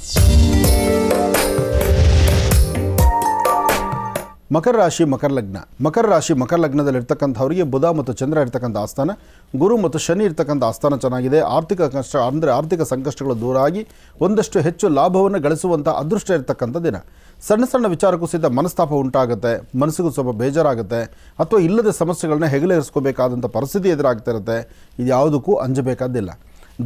ಮಕರ ರಾಶಿ ಮಕರ ಲಗ್ನ. ಮಕರ ರಾಶಿ ಮಕರ ಲಗ್ನದಲ್ಲಿರ್ತಕ್ಕಂಥವ್ರಿಗೆ ಬುಧ ಮತ್ತು ಚಂದ್ರ ಇರ್ತಕ್ಕಂಥ ಆಸ್ಥಾನ, ಗುರು ಮತ್ತು ಶನಿ ಇರ್ತಕ್ಕಂಥ ಆಸ್ಥಾನ ಚೆನ್ನಾಗಿದೆ. ಆರ್ಥಿಕ ಕಷ್ಟ ಅಂದರೆ ಆರ್ಥಿಕ ಸಂಕಷ್ಟಗಳು ದೂರ ಆಗಿ ಒಂದಷ್ಟು ಹೆಚ್ಚು ಲಾಭವನ್ನು ಗಳಿಸುವಂಥ ಅದೃಷ್ಟ ಇರ್ತಕ್ಕಂಥ ದಿನ. ಸಣ್ಣ ಸಣ್ಣ ವಿಚಾರಕ್ಕೂ ಸಹಿತ ಮನಸ್ತಾಪ ಉಂಟಾಗುತ್ತೆ, ಮನಸ್ಸಿಗೂ ಸ್ವಲ್ಪ ಬೇಜಾರಾಗುತ್ತೆ, ಅಥವಾ ಇಲ್ಲದ ಸಮಸ್ಯೆಗಳನ್ನ ಹೆಗಲೇರಿಸ್ಕೋಬೇಕಾದಂಥ ಪರಿಸ್ಥಿತಿ ಎದುರಾಗ್ತಾ ಇರುತ್ತೆ. ಇದು ಯಾವುದಕ್ಕೂ ಅಂಜಬೇಕಾದಿಲ್ಲ.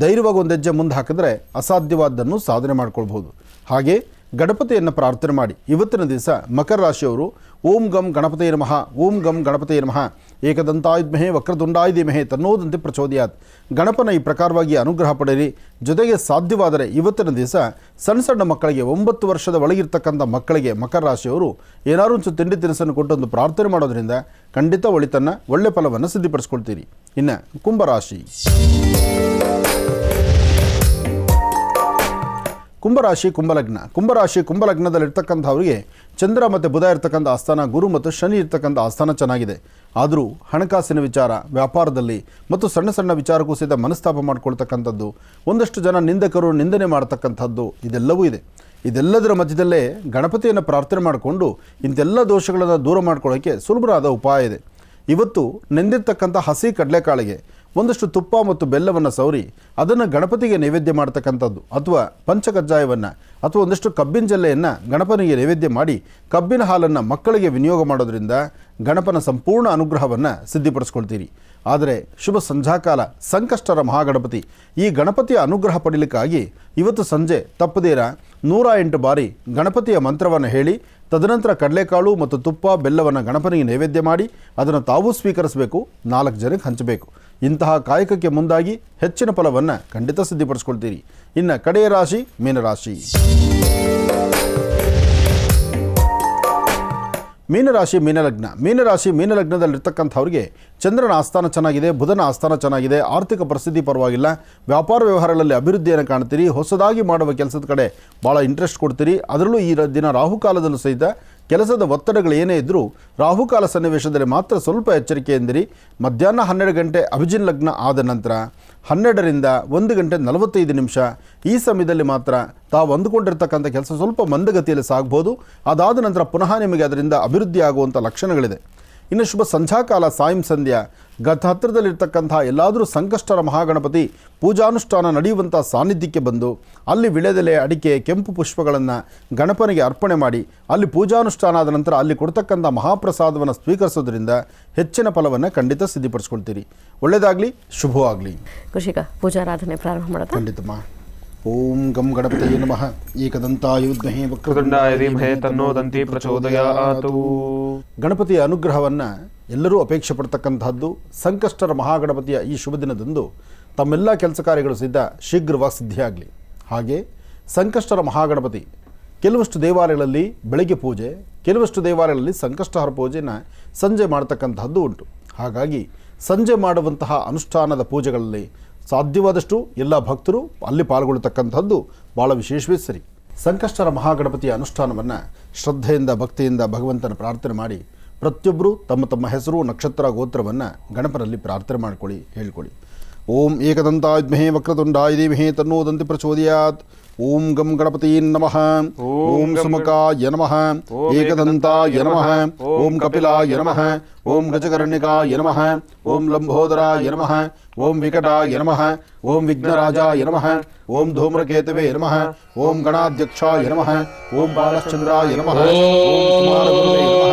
ಧೈರ್ಯವಾಗಿ ಒಂದು ಹೆಜ್ಜೆ ಮುಂದೆ ಹಾಕಿದ್ರೆ ಅಸಾಧ್ಯವಾದ್ದನ್ನು ಸಾಧನೆ ಮಾಡ್ಕೊಳ್ಬೋದು. ಹಾಗೆ ಗಣಪತಿಯನ್ನು ಪ್ರಾರ್ಥನೆ ಮಾಡಿ. ಇವತ್ತಿನ ದಿವಸ ಮಕರ ರಾಶಿಯವರು ಓಂ ಗಂ ಗಣಪತೇ ನಮಃ, ಓಂ ಗಂ ಗಣಪತೇ ನಮಃ, ಏಕದಂತಾಯುಧ್ಮಹೇ ವಕ್ರತುಂಡಾಯ ಧೀಮಹಿ ತನ್ನೋದಂತೆ ಪ್ರಚೋದಯಾತ್. ಗಣಪನ ಈ ಪ್ರಕಾರವಾಗಿ ಅನುಗ್ರಹ ಪಡೆಯಿರಿ. ಜೊತೆಗೆ ಸಾಧ್ಯವಾದರೆ ಇವತ್ತಿನ ದಿವಸ ಸಣ್ಣ ಸಣ್ಣ ಮಕ್ಕಳಿಗೆ 9 ವರ್ಷದ ಒಳಗಿರ್ತಕ್ಕಂಥ ಮಕ್ಕಳಿಗೆ ಮಕರ ರಾಶಿಯವರು ಏನಾದ್ರು ಒಂದು ತಿಂಡಿ ತಿನಿಸನ್ನು ಕೊಟ್ಟು ಒಂದು ಪ್ರಾರ್ಥನೆ ಮಾಡೋದ್ರಿಂದ ಖಂಡಿತ ಒಳ್ಳೆ ಫಲವನ್ನು ಸಿದ್ಧಿಪಡಿಸ್ಕೊಳ್ತೀರಿ. ಇನ್ನು ಕುಂಭರಾಶಿ, ಕುಂಭರಾಶಿ ಕುಂಭಲಗ್ನ. ಕುಂಭರಾಶಿ ಕುಂಭಲಗ್ನದಲ್ಲಿರ್ತಕ್ಕಂಥವ್ರಿಗೆ ಚಂದ್ರ ಮತ್ತು ಬುಧ ಇರ್ತಕ್ಕಂಥ ಆಸ್ಥಾನ, ಗುರು ಮತ್ತು ಶನಿ ಇರ್ತಕ್ಕಂಥ ಆಸ್ಥಾನ ಚೆನ್ನಾಗಿದೆ. ಆದರೂ ಹಣಕಾಸಿನ ವಿಚಾರ, ವ್ಯಾಪಾರದಲ್ಲಿ ಮತ್ತು ಸಣ್ಣ ಸಣ್ಣ ವಿಚಾರಕ್ಕೂ ಸಹಿತ ಮನಸ್ತಾಪ ಮಾಡ್ಕೊಳ್ತಕ್ಕಂಥದ್ದು, ಒಂದಷ್ಟು ಜನ ನಿಂದಕರು ನಿಂದನೆ ಮಾಡ್ತಕ್ಕಂಥದ್ದು ಇದೆಲ್ಲವೂ ಇದೆ. ಇದೆಲ್ಲದರ ಮಧ್ಯದಲ್ಲೇ ಗಣಪತಿಯನ್ನು ಪ್ರಾರ್ಥನೆ ಮಾಡಿಕೊಂಡು ಇಂಥೆಲ್ಲ ದೋಷಗಳನ್ನು ದೂರ ಮಾಡ್ಕೊಳ್ಳೋಕ್ಕೆ ಸುಲಭವಾದ ಉಪಾಯ ಇದೆ. ಇವತ್ತು ನೆಂದಿರ್ತಕ್ಕಂಥ ಹಸಿ ಕಡಲೆಕಾಳಿಗೆ ಒಂದಷ್ಟು ತುಪ್ಪ ಮತ್ತು ಬೆಲ್ಲವನ್ನು ಸವರಿ ಅದನ್ನು ಗಣಪತಿಗೆ ನೈವೇದ್ಯ ಮಾಡ್ತಕ್ಕಂಥದ್ದು, ಅಥವಾ ಪಂಚಕಜ್ಜಾಯವನ್ನು ಅಥವಾ ಒಂದಷ್ಟು ಕಬ್ಬಿನ ಜಲ್ಲೆಯನ್ನು ಗಣಪನಿಗೆ ನೈವೇದ್ಯ ಮಾಡಿ ಕಬ್ಬಿನ ಹಾಲನ್ನು ಮಕ್ಕಳಿಗೆ ವಿನಿಯೋಗ ಮಾಡೋದ್ರಿಂದ ಗಣಪನ ಸಂಪೂರ್ಣ ಅನುಗ್ರಹವನ್ನು ಸಿದ್ಧಿಪಡಿಸ್ಕೊಳ್ತೀರಿ. ಆದರೆ ಶುಭ ಸಂಧ್ಯಾಕಾಲ ಸಂಕಷ್ಟರ ಮಹಾಗಣಪತಿ ಈ ಗಣಪತಿಯ ಅನುಗ್ರಹ ಪಡೀಲಿಕ್ಕಾಗಿ ಇವತ್ತು ಸಂಜೆ ತಪ್ಪದೇರ 108 ಬಾರಿ ಗಣಪತಿಯ ಮಂತ್ರವನ್ನು ಹೇಳಿ ತದನಂತರ ಕಡಲೆಕಾಳು ಮತ್ತು ತುಪ್ಪ ಬೆಲ್ಲವನ್ನು ಗಣಪನಿಗೆ ನೈವೇದ್ಯ ಮಾಡಿ ಅದನ್ನು ತಾವು ಸ್ವೀಕರಿಸಬೇಕು, 4 ಜನಕ್ಕೆ ಹಂಚಬೇಕು. ಇಂತಹ ಕಾಯಕಕ್ಕೆ ಮುಂದಾಗಿ ಹೆಚ್ಚಿನ ಫಲವನ್ನು ಖಂಡಿತ ಸಿದ್ಧಿಪಡಿಸ್ಕೊಳ್ತೀರಿ. ಇನ್ನು ಕಡೆಯ ರಾಶಿ ಮೀನರಾಶಿ. ಮೀನರಾಶಿ ಮೀನಲಗ್ನ. ಮೀನಲಗ್ನದಲ್ಲಿರ್ತಕ್ಕಂಥವ್ರಿಗೆ ಚಂದ್ರನ ಆಸ್ಥಾನ ಚೆನ್ನಾಗಿದೆ, ಬುಧನ ಆಸ್ಥಾನ ಚೆನ್ನಾಗಿದೆ, ಆರ್ಥಿಕ ಪರಿಸ್ಥಿತಿ ಪರವಾಗಿಲ್ಲ, ವ್ಯಾಪಾರ ವ್ಯವಹಾರಗಳಲ್ಲಿ ಅಭಿವೃದ್ಧಿಯನ್ನು ಕಾಣ್ತೀರಿ, ಹೊಸದಾಗಿ ಮಾಡುವ ಕೆಲಸದ ಕಡೆ ಭಾಳ ಇಂಟ್ರೆಸ್ಟ್ ಕೊಡ್ತೀರಿ. ಅದರಲ್ಲೂ ಈ ದಿನ ರಾಹುಕಾಲದಲ್ಲೂ ಸಹಿತ ಕೆಲಸದ ಒತ್ತಡಗಳು ಏನೇ ಇದ್ದರೂ ರಾಹುಕಾಲ ಸನ್ನಿವೇಶದಲ್ಲಿ ಮಾತ್ರ ಸ್ವಲ್ಪ ಎಚ್ಚರಿಕೆಯಿಂದಿರಿ. ಮಧ್ಯಾಹ್ನ 12 ಗಂಟೆ ಅಭಿಜಿನ್ ಲಗ್ನ ಆದ ನಂತರ 12ರಿಂದ 1 ಗಂಟೆ 45 ನಿಮಿಷ ಈ ಸಮಯದಲ್ಲಿ ಮಾತ್ರ ತಾವು ಅಂದುಕೊಂಡಿರ್ತಕ್ಕಂಥ ಕೆಲಸ ಸ್ವಲ್ಪ ಮಂದಗತಿಯಲ್ಲಿ ಸಾಗ್ಬೋದು. ಅದಾದ ನಂತರ ಪುನಃ ನಿಮಗೆ ಅದರಿಂದ ಅಭಿವೃದ್ಧಿ ಆಗುವಂಥ ಲಕ್ಷಣಗಳಿದೆ. ಇನ್ನು ಶುಭ ಸಂಧ್ಯಾಕಾಲ ಸಾಯಂ ಸಂಧ್ಯಾ ಹತ್ತಿರದಲ್ಲಿರ್ತಕ್ಕಂಥ ಎಲ್ಲಾದರೂ ಸಂಕಷ್ಟರ ಮಹಾಗಣಪತಿ ಪೂಜಾನುಷ್ಠಾನ ನಡೆಯುವಂಥ ಸಾನ್ನಿಧ್ಯಕ್ಕೆ ಬಂದು ಅಲ್ಲಿ ವಿಳೆದೆಲೆ, ಅಡಿಕೆ, ಕೆಂಪು ಪುಷ್ಪಗಳನ್ನು ಗಣಪನಿಗೆ ಅರ್ಪಣೆ ಮಾಡಿ ಅಲ್ಲಿ ಪೂಜಾನುಷ್ಠಾನ ಆದ ನಂತರ ಅಲ್ಲಿ ಕೊಡ್ತಕ್ಕಂಥ ಮಹಾಪ್ರಸಾದವನ್ನು ಸ್ವೀಕರಿಸೋದ್ರಿಂದ ಹೆಚ್ಚಿನ ಫಲವನ್ನು ಖಂಡಿತ ಸಿದ್ಧಿಪಡಿಸ್ಕೊಳ್ತೀರಿ. ಒಳ್ಳೆಯದಾಗಲಿ, ಶುಭವಾಗಲಿ. ಕೃಷಿಕ ಪೂಜಾರಾಧನೆ ಪ್ರಾರಂಭ ಮಾಡೋದು ಖಂಡಿತಮ್ಮ. ಓಂ ಗಂ ಗಣಪತಯೇ ನಮಃ, ಏಕದಂತಾಯುಧ್ಮಹೇ ವಕ್ರತುಂಡಾಯ ಧೀಮಹಿ ತನ್ನೋ ದಂತಿ ಪ್ರಚೋದಯಾತ್. ಗಣಪತಿಯ ಅನುಗ್ರಹವನ್ನು ಎಲ್ಲರೂ ಅಪೇಕ್ಷೆ ಪಡ್ತಕ್ಕಂಥದ್ದು. ಸಂಕಷ್ಟರ ಮಹಾಗಣಪತಿಯ ಈ ಶುಭ ದಿನದಂದು ತಮ್ಮೆಲ್ಲ ಕೆಲಸ ಕಾರ್ಯಗಳು ಶೀಘ್ರವಾಗಿ ಸಿದ್ಧಿಯಾಗಲಿ. ಹಾಗೆ ಸಂಕಷ್ಟರ ಮಹಾಗಣಪತಿ ಕೆಲವಷ್ಟು ದೇವಾಲಯಗಳಲ್ಲಿ ಬೆಳಗ್ಗೆ ಪೂಜೆ, ಕೆಲವಷ್ಟು ದೇವಾಲಯಗಳಲ್ಲಿ ಸಂಕಷ್ಟಹರ ಪೂಜೆಯನ್ನು ಸಂಜೆ ಮಾಡ್ತಕ್ಕಂಥದ್ದು ಉಂಟು. ಹಾಗಾಗಿ ಸಂಜೆ ಮಾಡುವಂತಹ ಅನುಷ್ಠಾನದ ಪೂಜೆಗಳಲ್ಲಿ ಸಾಧ್ಯವಾದಷ್ಟು ಎಲ್ಲ ಭಕ್ತರು ಅಲ್ಲಿ ಪಾಲ್ಗೊಳ್ಳತಕ್ಕಂಥದ್ದು ಭಾಳ ವಿಶೇಷವೇ ಸರಿ. ಸಂಕಷ್ಟರ ಮಹಾಗಣಪತಿಯ ಅನುಷ್ಠಾನವನ್ನು ಶ್ರದ್ಧೆಯಿಂದ ಭಕ್ತಿಯಿಂದ ಭಗವಂತನ ಪ್ರಾರ್ಥನೆ ಮಾಡಿ ಪ್ರತಿಯೊಬ್ಬರು ತಮ್ಮ ತಮ್ಮ ಹೆಸರು ನಕ್ಷತ್ರ ಗೋತ್ರವನ್ನು ಗಣಪನಲ್ಲಿ ಪ್ರಾರ್ಥನೆ ಮಾಡ್ಕೊಳ್ಳಿ, ಹೇಳ್ಕೊಳ್ಳಿ. ಓಂ ಏಕದಂತಾಯುಧ್ಮಹೇ ವಕ್ರತುಂಡಾಯ ಧೀಮಹಿ ತನ್ನೋ ದಂತಿ ಪ್ರಚೋದಯಾತ್. ಓಂ ಗಂ ಗಣಪತಿ ನಮಃ. ಓಂ ಸುಮುಖಾಯ ನಮಃ. ಏಕದಂತಾಯ ನಮಃ. ಓಂ ಕಪಿಲಾಯ ನಮಃ. ಓಂ ಗಜಕರ್ಣಿಕಾಯ ನಮಃ. ಓಂ ಲಂಬೋದರಾಯ ನಮಃ. ಓಂ ವಿಕಟಾಯ ನಮಃ. ಓಂ ವಿಘ್ನರಾಜಾಯ ನಮಃ. ಓಂ ಧೂಮ್ರಕೇತವೇ ನಮಃ. ಓಂ ಗಣಾಧ್ಯಕ್ಷಾಯ ನಮಃ. ಓಂ ಬಾಲಶ್ಚಂದ್ರಾಯ ನಮಃ. ಓಂ ಕುಮಾರಗುರುವೇ ನಮಃ.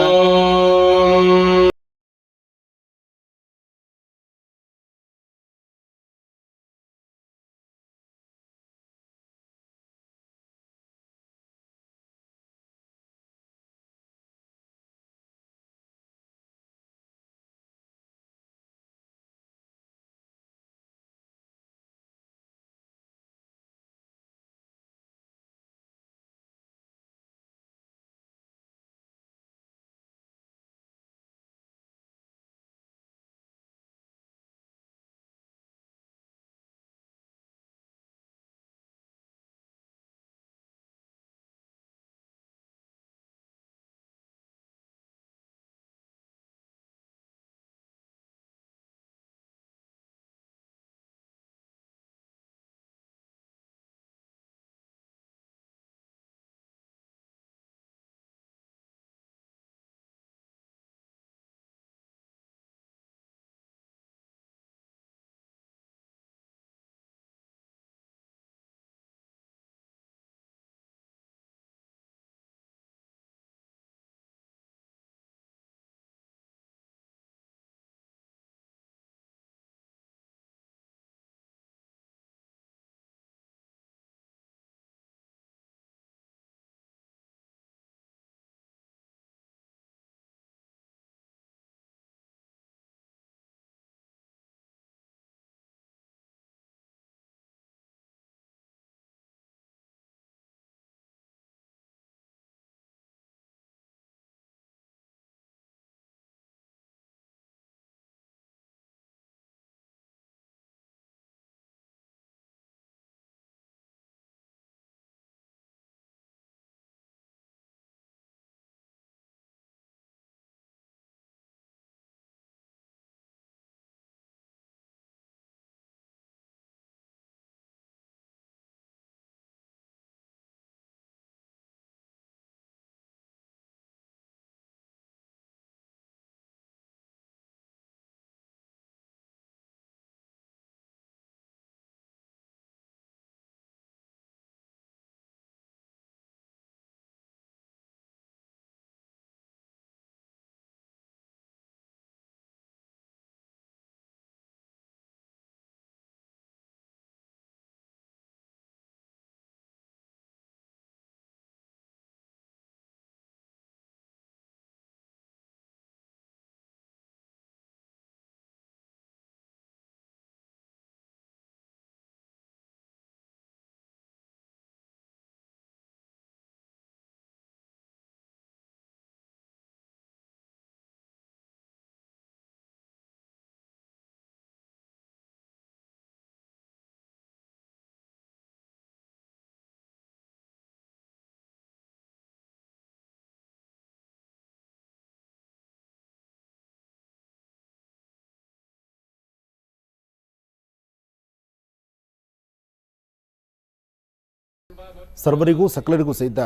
ಸರ್ವರಿಗೂ ಸಕಲರಿಗೂ ಸಹಿತ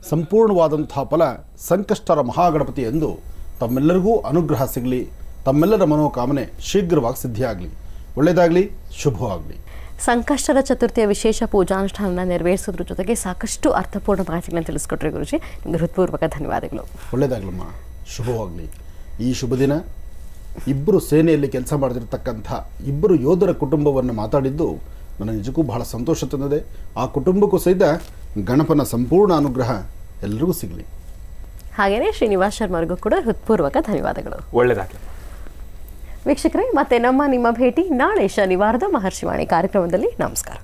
ಸಂಪೂರ್ಣವಾದಂತಹ ಫಲ ಸಂಕಷ್ಟರ ಮಹಾಗಣಪತಿ ಎಂದು ತಮ್ಮೆಲ್ಲರಿಗೂ ಅನುಗ್ರಹ ಸಿಗಲಿ, ತಮ್ಮೆಲ್ಲರ ಮನೋಕಾಮನೆ ಶೀಘ್ರವಾಗಿ ಸಿದ್ಧಿಯಾಗಲಿ, ಒಳ್ಳೆಯದಾಗಲಿ, ಶುಭವಾಗಲಿ. ಸಂಕಷ್ಟರ ಚತುರ್ಥಿಯ ವಿಶೇಷ ಪೂಜಾನುಷ್ಠಾನ ನೆರವೇರಿಸೋದ್ರ ಜೊತೆಗೆ ಸಾಕಷ್ಟು ಅರ್ಥಪೂರ್ಣ ಮಾಹಿತಿಗಳನ್ನು ತಿಳಿಸ್ಕೊಟ್ರಿ ಗುರುಜಿ. ನಿಮಗೆ ಹೃತ್ಪೂರ್ವಕ ಧನ್ಯವಾದಗಳು. ಒಳ್ಳೆಯದಾಗಲಮ್ಮ, ಶುಭವಾಗಲಿ. ಈ ಶುಭ ದಿನ ಇಬ್ಬರು ಸೇನೆಯಲ್ಲಿ ಕೆಲಸ ಮಾಡ್ತಿರ್ತಕ್ಕಂಥ ಇಬ್ಬರು ಯೋಧರ ಕುಟುಂಬವನ್ನು ಮಾತಾಡಿದ್ದು ನನಗೆ ನಿಜಕ್ಕೂ ಬಹಳ ಸಂತೋಷ ತಂದಿದೆ. ಆ ಕುಟುಂಬಕ್ಕೂ ಸಹಿತ ಗಣಪನ ಸಂಪೂರ್ಣ ಅನುಗ್ರಹ ಎಲ್ಲರಿಗೂ ಸಿಗಲಿ. ಹಾಗೆಯೇ ಶ್ರೀನಿವಾಸ್ ಶರ್ಮರಿಗೂ ಕೂಡ ಹೃತ್ಪೂರ್ವಕ ಧನ್ಯವಾದಗಳು. ಒಳ್ಳೆಯದಾಗಲಿ. ವೀಕ್ಷಕರೇ, ಮತ್ತೆ ನಿಮ್ಮ ಭೇಟಿ ನಾಳೆ ಶನಿವಾರದ ಮಹರ್ಷಿವಾಣಿ ಕಾರ್ಯಕ್ರಮದಲ್ಲಿ. ನಮಸ್ಕಾರ.